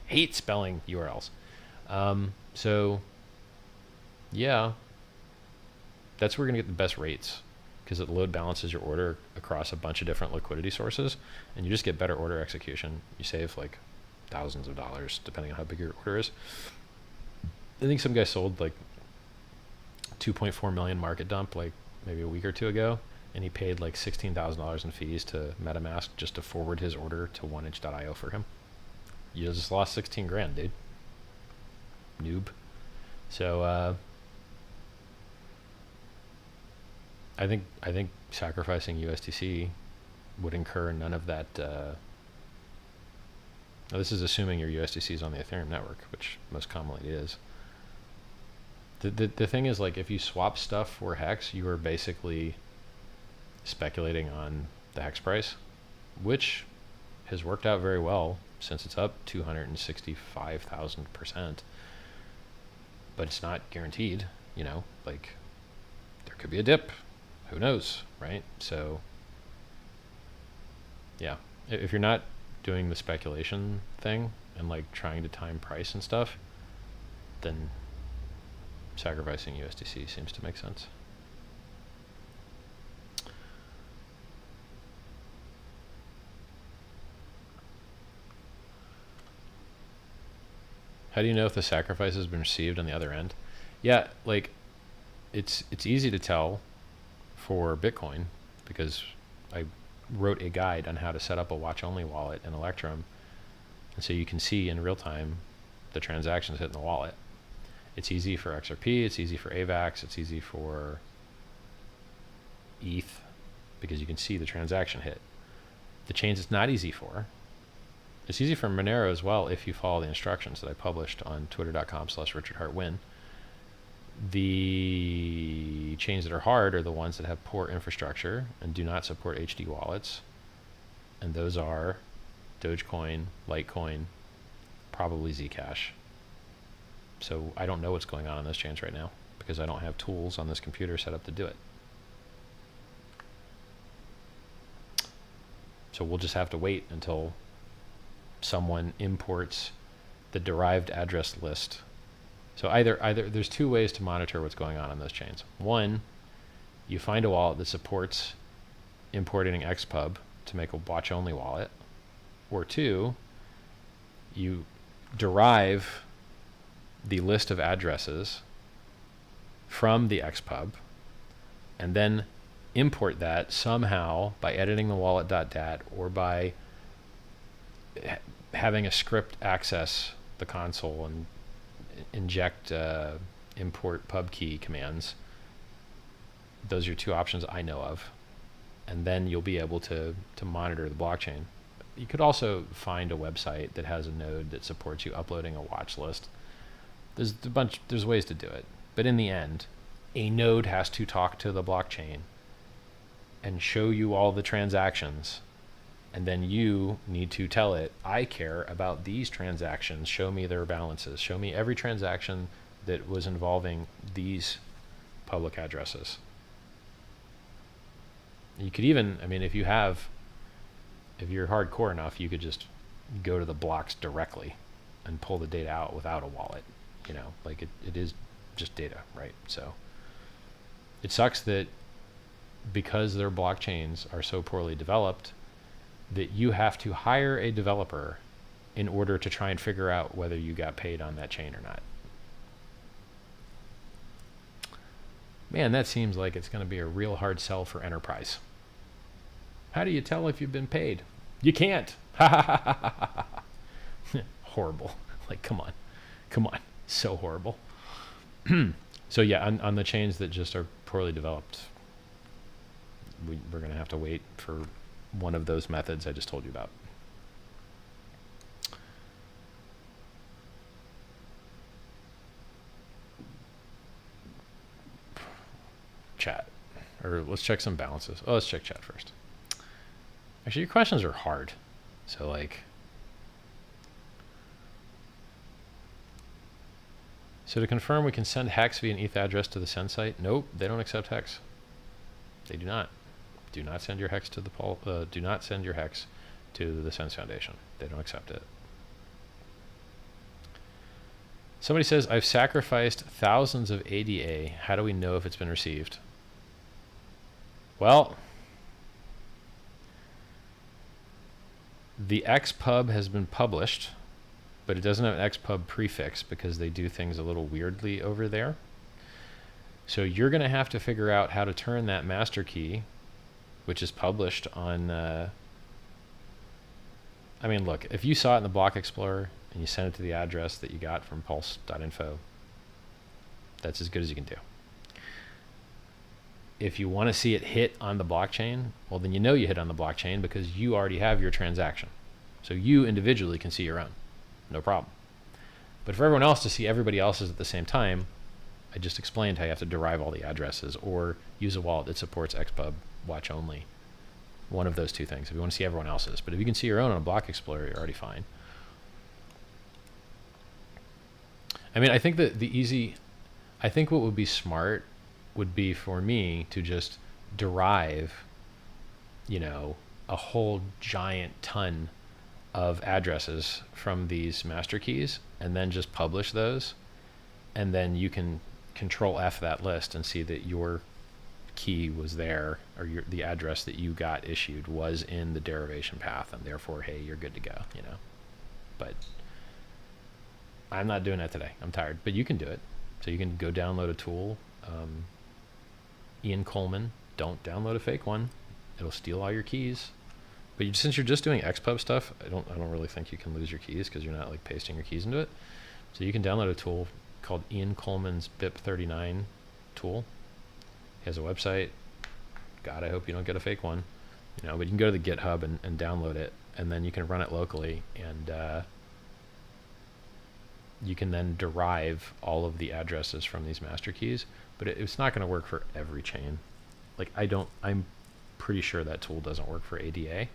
Hate spelling URLs. So yeah, that's where we're gonna get the best rates, because it load balances your order across a bunch of different liquidity sources, and you just get better order execution. You save thousands of dollars depending on how big your order is. I think some guy sold 2.4 million market dump maybe a week or two ago, and he paid $16,000 in fees to MetaMask just to forward his order to 1inch.io for him. You just lost 16 grand, dude. Noob. So I think sacrificing USDC would incur none of that. This is assuming your USDC is on the Ethereum network, which most commonly it is. The thing is, if you swap stuff for Hex, you are basically speculating on the Hex price, which has worked out very well since it's up 265,000%. But it's not guaranteed, there could be a dip. Who knows, right? So, yeah, if you're not doing the speculation thing and trying to time price and stuff, then sacrificing USDC seems to make sense. How do you know if the sacrifice has been received on the other end? Yeah, it's easy to tell for Bitcoin, because I wrote a guide on how to set up a watch-only wallet in Electrum, and so you can see in real time the transactions hitting the wallet. It's easy for XRP, it's easy for AVAX, it's easy for ETH, because you can see the transaction hit. The chains it's not easy for, it's easy for Monero as well if you follow the instructions that I published on twitter.com/RichardHartWin. The chains that are hard are the ones that have poor infrastructure and do not support HD wallets, and those are Dogecoin, Litecoin, probably Zcash. So I don't know what's going on those chains right now, because I don't have tools on this computer set up to do it. So we'll just have to wait until someone imports the derived address list. So either there's 2 ways to monitor what's going on those chains. One, you find a wallet that supports importing XPub to make a watch-only wallet. Or 2, you derive the list of addresses from the XPub and then import that somehow by editing the wallet.dat or by having a script access the console and inject import pub key commands. Those are 2 options I know of, and then you'll be able to monitor the blockchain. You could also find a website that has a node that supports you uploading a watch list. There's ways to do it, but in the end, a node has to talk to the blockchain and show you all the transactions, And then you need to tell it, I care about these transactions. Show me their balances. Show me every transaction that was involving these public addresses. You could even, I mean, if you're hardcore enough, you could just go to the blocks directly and pull the data out without a wallet. You know, like it is just data, right? So it sucks that because their blockchains are so poorly developed, that you have to hire a developer in order to try and figure out whether you got paid on that chain or not. Man, that seems like it's going to be a real hard sell for enterprise. How do you tell if you've been paid? You can't. Horrible. Like, come on. Come on. So horrible. So yeah, on the chains that just are poorly developed, we're going to have to wait for one of those methods I just told you about. Chat. Or let's check some balances. Oh, let's check chat first. Actually, your questions are hard. So like, so to confirm, we can send hex via an ETH address to the SENS site? Nope, they don't accept hex. They do not. Do not send your hex to the do not send your hex to the SENS Foundation. They don't accept it. Somebody says, I've sacrificed thousands of ADA. How do we know if it's been received? Well, the XPub has been published, but it doesn't have an XPub prefix because they do things a little weirdly over there. So you're going to have to figure out how to turn that master key, which is published on, I mean, look, if you saw it in the block explorer and you send it to the address that you got from Pulse.info, that's as good as you can do. If you want to see it hit on the blockchain, well, then you know you hit on the blockchain because you already have your transaction. So you individually can see your own, no problem. But for everyone else to see everybody else's at the same time, I just explained how you have to derive all the addresses or use a wallet that supports XPub watch only. One of those two things if you want to see everyone else's. But if you can see your own on a block explorer, you're already fine. I mean, I think that I think what would be smart would be for me to just derive, you know, a whole giant ton of addresses from these master keys and then just publish those. And then you can Control F that list and see that your key was there, or the address that you got issued was in the derivation path, and therefore, hey, you're good to go, you know. But I'm not doing that today. I'm tired. But you can do it. So you can go download a tool. Ian Coleman, don't download a fake one. It'll steal all your keys. But since you're just doing XPub stuff, I don't really think you can lose your keys because you're not like pasting your keys into it. So you can download a tool called Ian Coleman's BIP39 tool. He has a website. God, I hope you don't get a fake one. You know, but you can go to the GitHub and download it, and then you can run it locally, and you can then derive all of the addresses from these master keys. But it's not going to work for every chain. Like I'm pretty sure that tool doesn't work for ADA.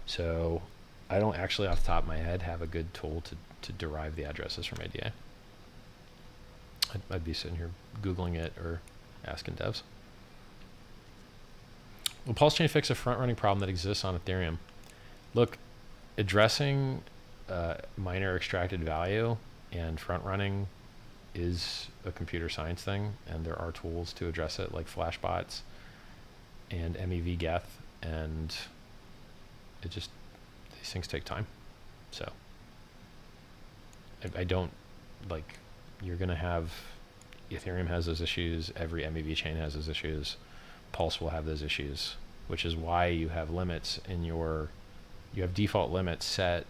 So I don't actually off the top of my head have a good tool to derive the addresses from ADA. I'd be sitting here Googling it or asking devs. Will PulseChain fix a front-running problem that exists on Ethereum? Look, addressing miner extracted value and front-running is a computer science thing, and there are tools to address it, like flashbots and MEV-Geth, and these things take time. So I don't, like, you're going to have, Ethereum has those issues, every MEV chain has those issues, Pulse will have those issues, which is why you have limits in you have default limits set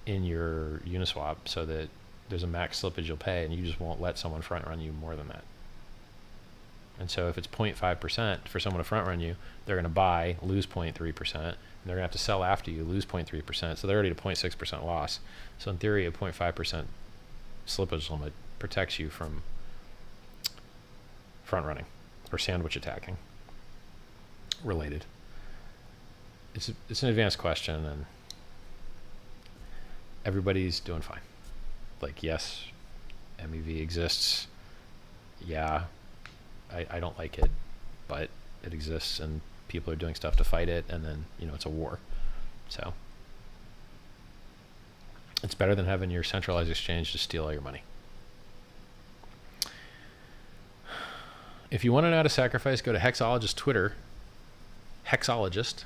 in your Uniswap so that there's a max slippage you'll pay, and you just won't let someone front run you more than that. And so if it's 0.5% for someone to front run you, they're going to buy, lose 0.3%, and they're going to have to sell after you, lose 0.3%. So they're already at a 0.6% loss. So in theory, a 0.5% slippage limit protects you from front running or sandwich attacking related. it's an advanced question, and everybody's doing fine. Like, yes, MEV exists. Yeah, I don't like it, but it exists, and people are doing stuff to fight it, and then, you know, it's a war. So it's better than having your centralized exchange to steal all your money. If you want to know how to sacrifice, go to Hexologist Twitter, Hexologist,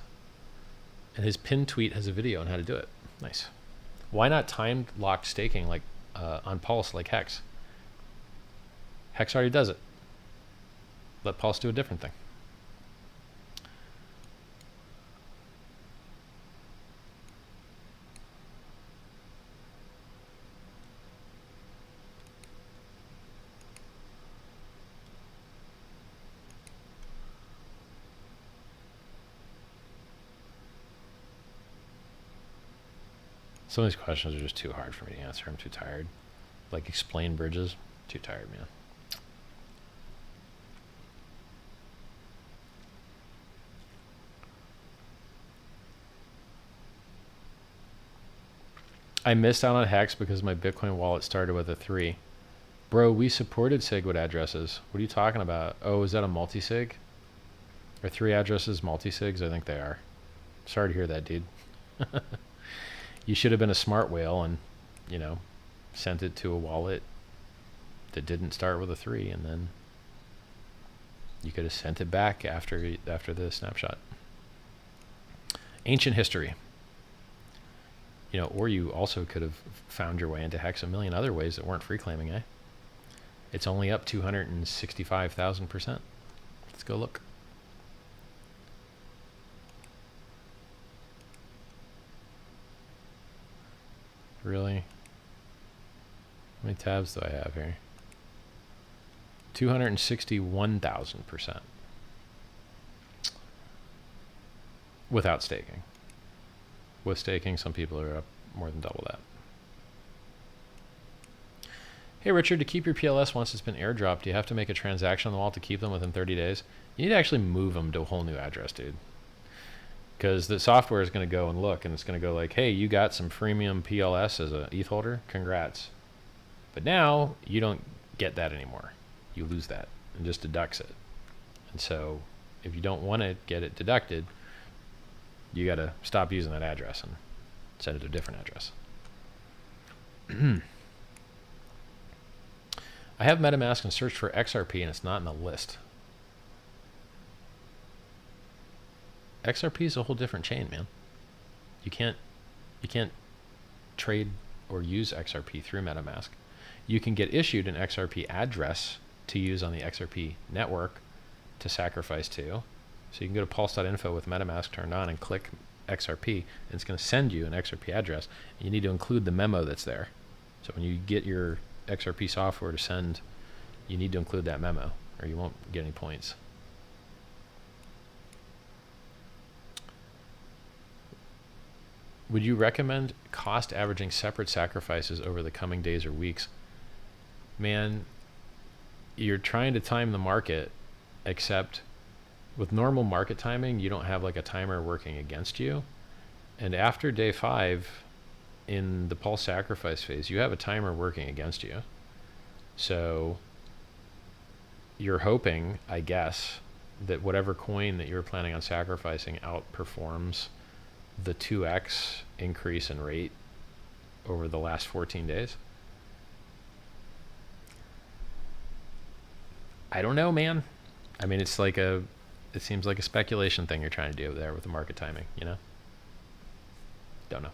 and his pinned tweet has a video on how to do it. Nice. Why not timed locked staking like on Pulse like Hex? Hex already does it. Let Pulse do a different thing. Some of these questions are just too hard for me to answer. I'm too tired. Like, explain bridges. Too tired, man. I missed out on Hex because my Bitcoin wallet started with a 3. Bro, we supported SIG addresses. What are you talking about? Oh, is that a multi-sig? Are 3 addresses multi-sigs? I think they are. Sorry to hear that, dude. You should have been a smart whale and, you know, sent it to a wallet that didn't start with a 3, and then you could have sent it back after the snapshot. Ancient history. You know, or you also could have found your way into Hex a million other ways that weren't free claiming, eh? It's only up 265,000%. Let's go look. Really? How many tabs do I have here? 261,000%. Without staking. With staking, some people are up more than double that. Hey Richard, to keep your PLS once it's been airdropped, do you have to make a transaction on the wallet to keep them within 30 days? You need to actually move them to a whole new address, dude. Because the software is going to go and look, and it's going to go like, hey, you got some freemium PLS as a ETH holder? Congrats. But now, you don't get that anymore. You lose that, and just deducts it. And so, if you don't want to get it deducted, you got to stop using that address and send it to a different address. I have MetaMask and searched for XRP, and it's not in the list. XRP is a whole different chain, man. You can't trade or use XRP through MetaMask. You can get issued an XRP address to use on the XRP network to sacrifice to. So you can go to Pulse.info with MetaMask turned on and click XRP, and it's going to send you an XRP address. And you need to include the memo that's there. So when you get your XRP software to send, you need to include that memo, or you won't get any points. Would you recommend cost averaging separate sacrifices over the coming days or weeks? Man, you're trying to time the market, except with normal market timing, you don't have like a timer working against you. And after day 5 in the Pulse sacrifice phase, you have a timer working against you. So you're hoping, I guess, that whatever coin that you're planning on sacrificing outperforms the 2x increase in rate over the last 14 days. I don't know, man. I mean, it seems like a speculation thing you're trying to do there with the market timing, you know? Don't know.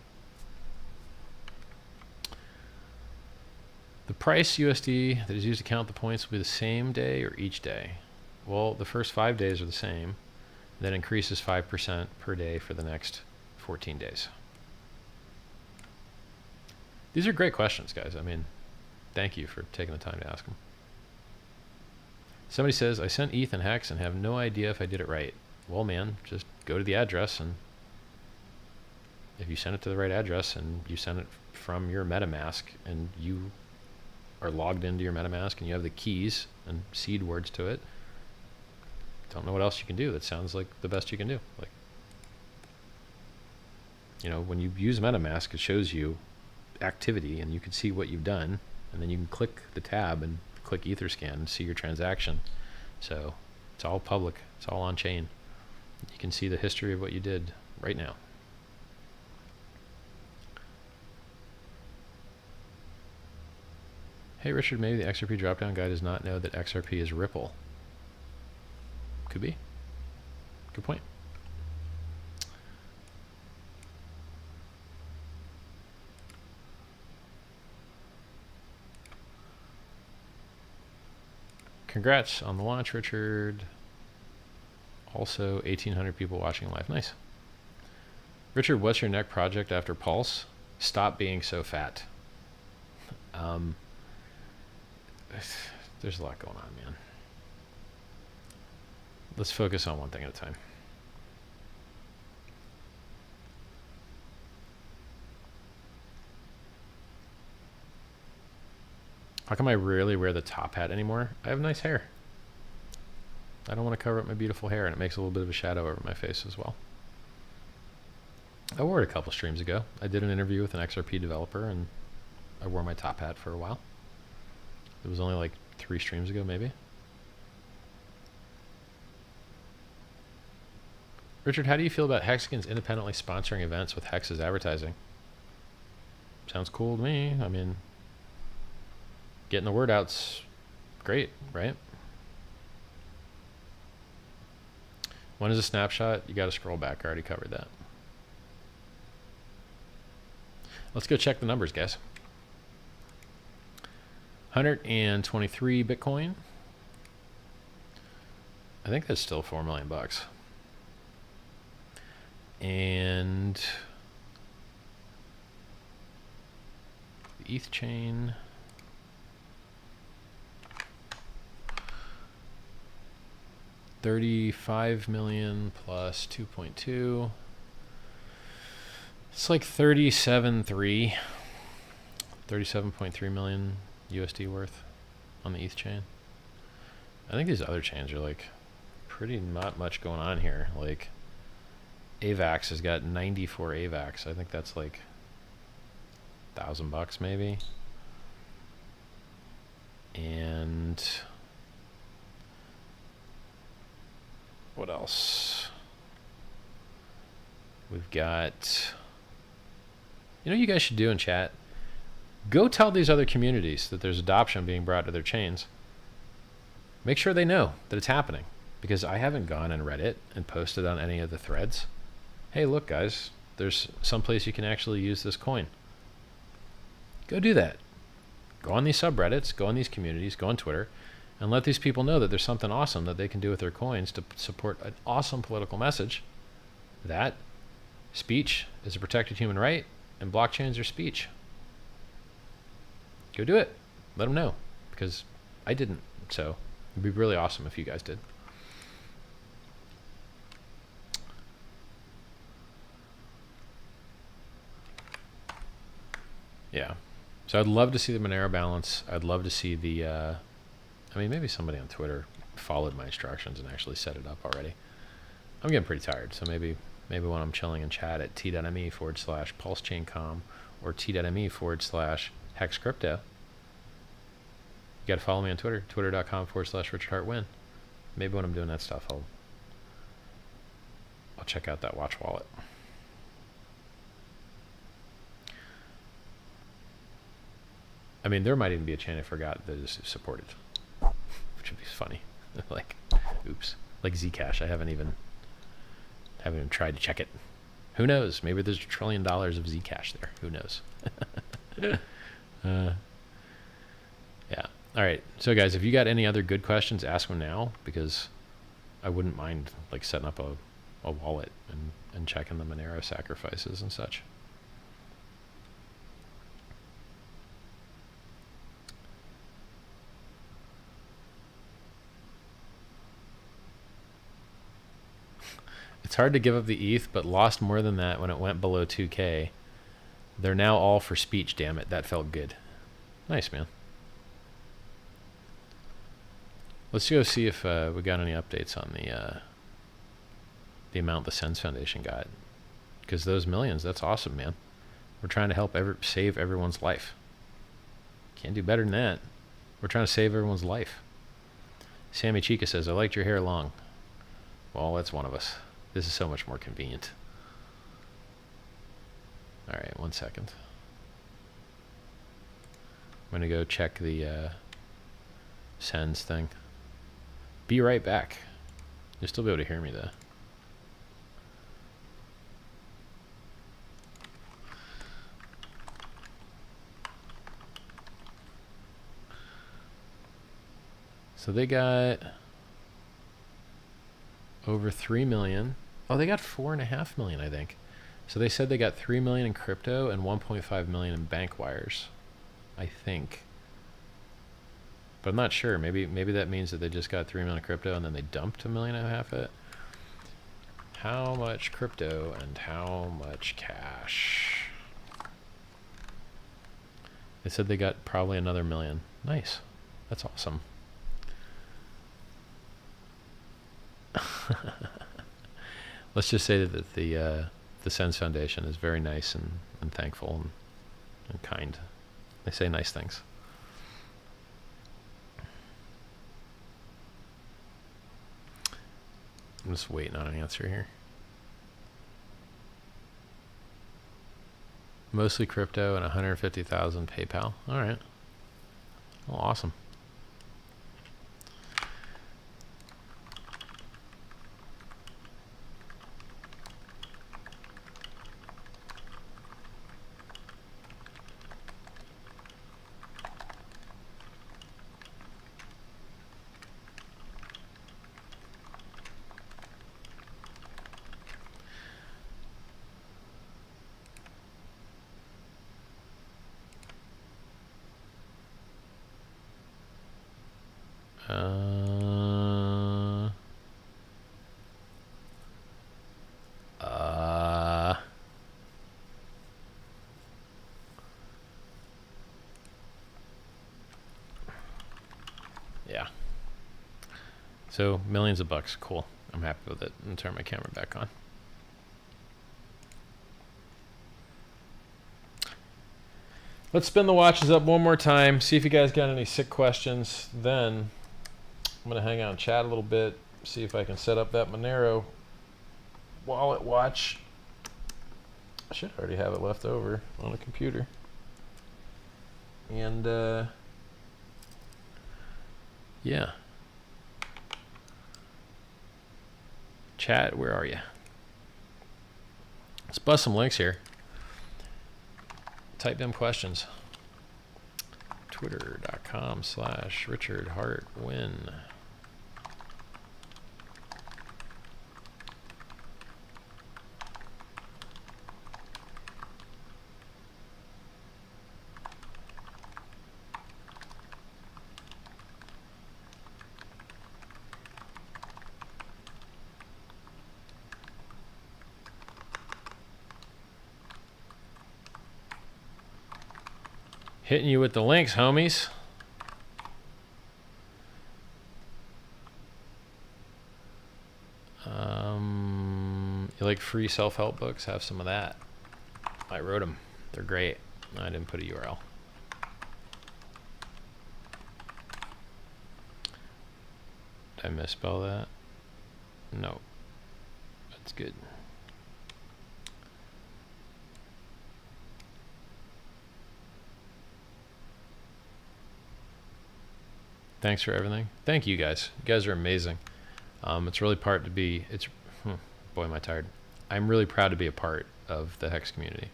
The price USD that is used to count the points will be the same day or each day? Well, the first 5 days are the same, then increases 5% per day for the next 14 days. These are great questions, guys. I mean, thank you for taking the time to ask them. Somebody says, I sent ETH and Hex and have no idea if I did it right. Well, man, just go to the address, and if you send it to the right address and you send it from your MetaMask and you are logged into your MetaMask and you have the keys and seed words to it, don't know what else you can do. That sounds like the best you can do. Like, You know, when you use MetaMask, it shows you activity, and you can see what you've done, and then you can click the tab and click Etherscan and see your transaction. So it's all public. It's all on chain. You can see the history of what you did right now. Hey Richard, maybe the XRP dropdown guy does not know that XRP is Ripple. Could be. Good point. Congrats on the launch, Richard. Also, 1,800 people watching live. Nice. Richard, what's your next project after Pulse? Stop being so fat. There's a lot going on, man. Let's focus on one thing at a time. How come I rarely wear the top hat anymore? I have nice hair. I don't want to cover up my beautiful hair, and it makes a little bit of a shadow over my face as well. I wore it a couple streams ago. I did an interview with an XRP developer, and I wore my top hat for a while. It was only like 3 streams ago, maybe. Richard, how do you feel about Hexagons independently sponsoring events with Hex as advertising? Sounds cool to me. I mean, getting the word out's great, right? When is a snapshot? You got to scroll back. I already covered that. Let's go check the numbers, guys. 123 Bitcoin. I think that's still $4 million bucks. And the ETH chain. $35 million plus 2.2. It's like 37.3 million USD worth on the ETH chain. I think these other chains are like pretty not much going on here. Like AVAX has got 94 AVAX. I think that's like $1,000 maybe. And what else? We've got, you know, you guys should do in chat. Go tell these other communities that there's adoption being brought to their chains. Make sure they know that it's happening, because I haven't gone and read it and posted on any of the threads. Hey, look, guys, there's someplace you can actually use this coin. Go do that. Go on these subreddits, go on these communities, go on Twitter, and let these people know that there's something awesome that they can do with their coins to support an awesome political message that speech is a protected human right and blockchains are speech. Go do it. Let them know, because I didn't. So it'd be really awesome if you guys did. Yeah. So I'd love to see the Monero balance. I'd love to see the, I mean, maybe somebody on Twitter followed my instructions and actually set it up already. I'm getting pretty tired, so maybe when I'm chilling in chat at t.me/PulseChain.com or t.me/HEXCrypto. You got to follow me on Twitter, twitter.com/RichardHartWin. Maybe when I'm doing that stuff, I'll check out that watch wallet. I mean, there might even be a chain I forgot that is supported, which would be funny. Like, oops, like Zcash. I haven't even tried to check it. Who knows? Maybe there's $1 trillion of Zcash there. Who knows? Yeah. All right. So guys, if you got any other good questions, ask them now, because I wouldn't mind like setting up a wallet and checking the Monero sacrifices and such. It's hard to give up the ETH, but lost more than that when it went below 2K. They're now all for speech, damn it. That felt good. Nice, man. Let's go see if we got any updates on the amount the SENS Foundation got. because those millions, that's awesome, man. We're trying to help save everyone's life. Can't do better than that. We're trying to save everyone's life. Sammy Chica says, I liked your hair long. Well, that's one of us. This is so much more convenient. All right, 1 second. I'm going to go check the SENS thing. Be right back. You'll still be able to hear me, though. So they got over 3 million. Oh, they got 4.5 million, I think. So they said they got 3 million in crypto and 1.5 million in bank wires, I think. But I'm not sure. Maybe that means that they just got 3 million in crypto and then they dumped 1.5 million of it. How much crypto and how much cash? They said they got probably another 1 million. Nice. That's awesome. Let's just say that the SENS Foundation is very nice and thankful and kind. They say nice things. I'm just waiting on an answer here. Mostly crypto and 150,000 PayPal. All right. Well, awesome. Yeah. So millions of bucks. Cool. I'm happy with it. I'm gonna turn my camera back on. Let's spin the watches up one more time. See if you guys got any sick questions. Then I'm gonna hang out and chat a little bit. See if I can set up that Monero wallet watch. I should already have it left over on a computer. And yeah. Chat, where are you? Let's bust some links here. Type them questions. Twitter.com/RichardHartWin. Hitting you with the links, homies. You like free self-help books? Have some of that. I wrote them. They're great. I didn't put a URL. Did I misspell that? No. That's good. Thanks for everything. Thank you guys. You guys are amazing. It's really proud to be. Boy, am I tired. I'm really proud to be a part of the Hex community.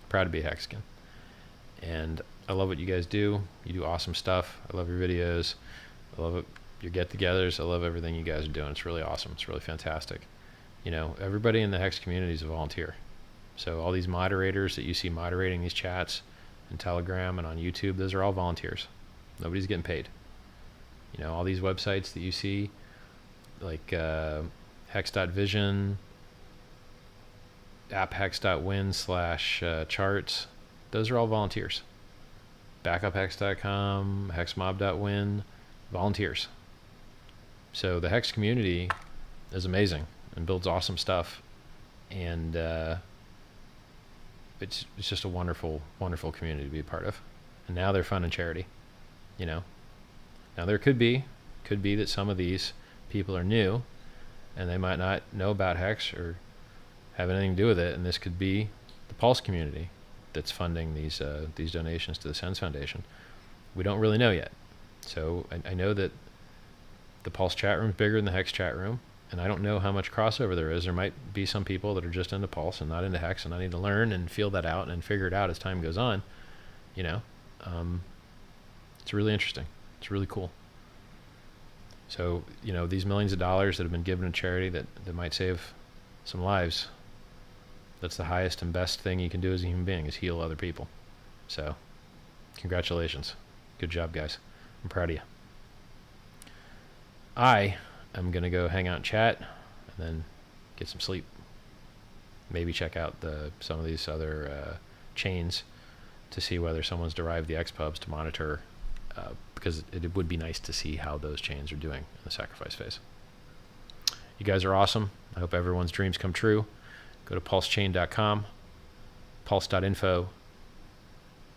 Proud to be a Hexcan. And I love what you guys do. You do awesome stuff. I love your videos. I love it. Your get-togethers. I love everything you guys are doing. It's really awesome. It's really fantastic. You know, everybody in the Hex community is a volunteer. So all these moderators that you see moderating these chats in Telegram and on YouTube, those are all volunteers. Nobody's getting paid. You know, all these websites that you see, like hex.vision, apphex.win/charts, those are all volunteers. Backuphex.com, hexmob.win, volunteers. So the Hex community is amazing and builds awesome stuff. And it's just a wonderful, wonderful community to be a part of. And now they're funding charity, you know. Now there could be that some of these people are new and they might not know about Hex or have anything to do with it, and this could be the Pulse community that's funding these donations to the SENS Foundation. We don't really know yet. So I know that the Pulse chat room is bigger than the Hex chat room, and I don't know how much crossover there is. There might be some people that are just into Pulse and not into Hex, and I need to learn and feel that out and figure it out as time goes on. You know, it's really interesting. It's really cool. So, you know, these millions of dollars that have been given to charity that might save some lives, that's the highest and best thing you can do as a human being, is heal other people. So, congratulations. Good job, guys. I'm proud of you. I am going to go hang out and chat and then get some sleep. Maybe check out some of these other chains to see whether someone's derived the XPubs to monitor, because it would be nice to see how those chains are doing in the sacrifice phase. You guys are awesome. I hope everyone's dreams come true. Go to PulseChain.com, Pulse.info,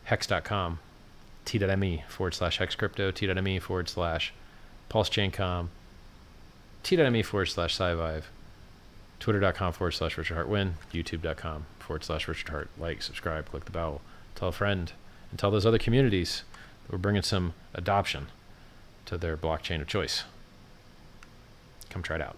Hex.com, T.me/HEXCrypto, T.me/PulseChain.com, T.me/SciVive, Twitter.com/RichardHartWin, YouTube.com/RichardHart. Like, subscribe, click the bell, tell a friend, and tell those other communities that we're bringing some adoption to their blockchain of choice. Come try it out.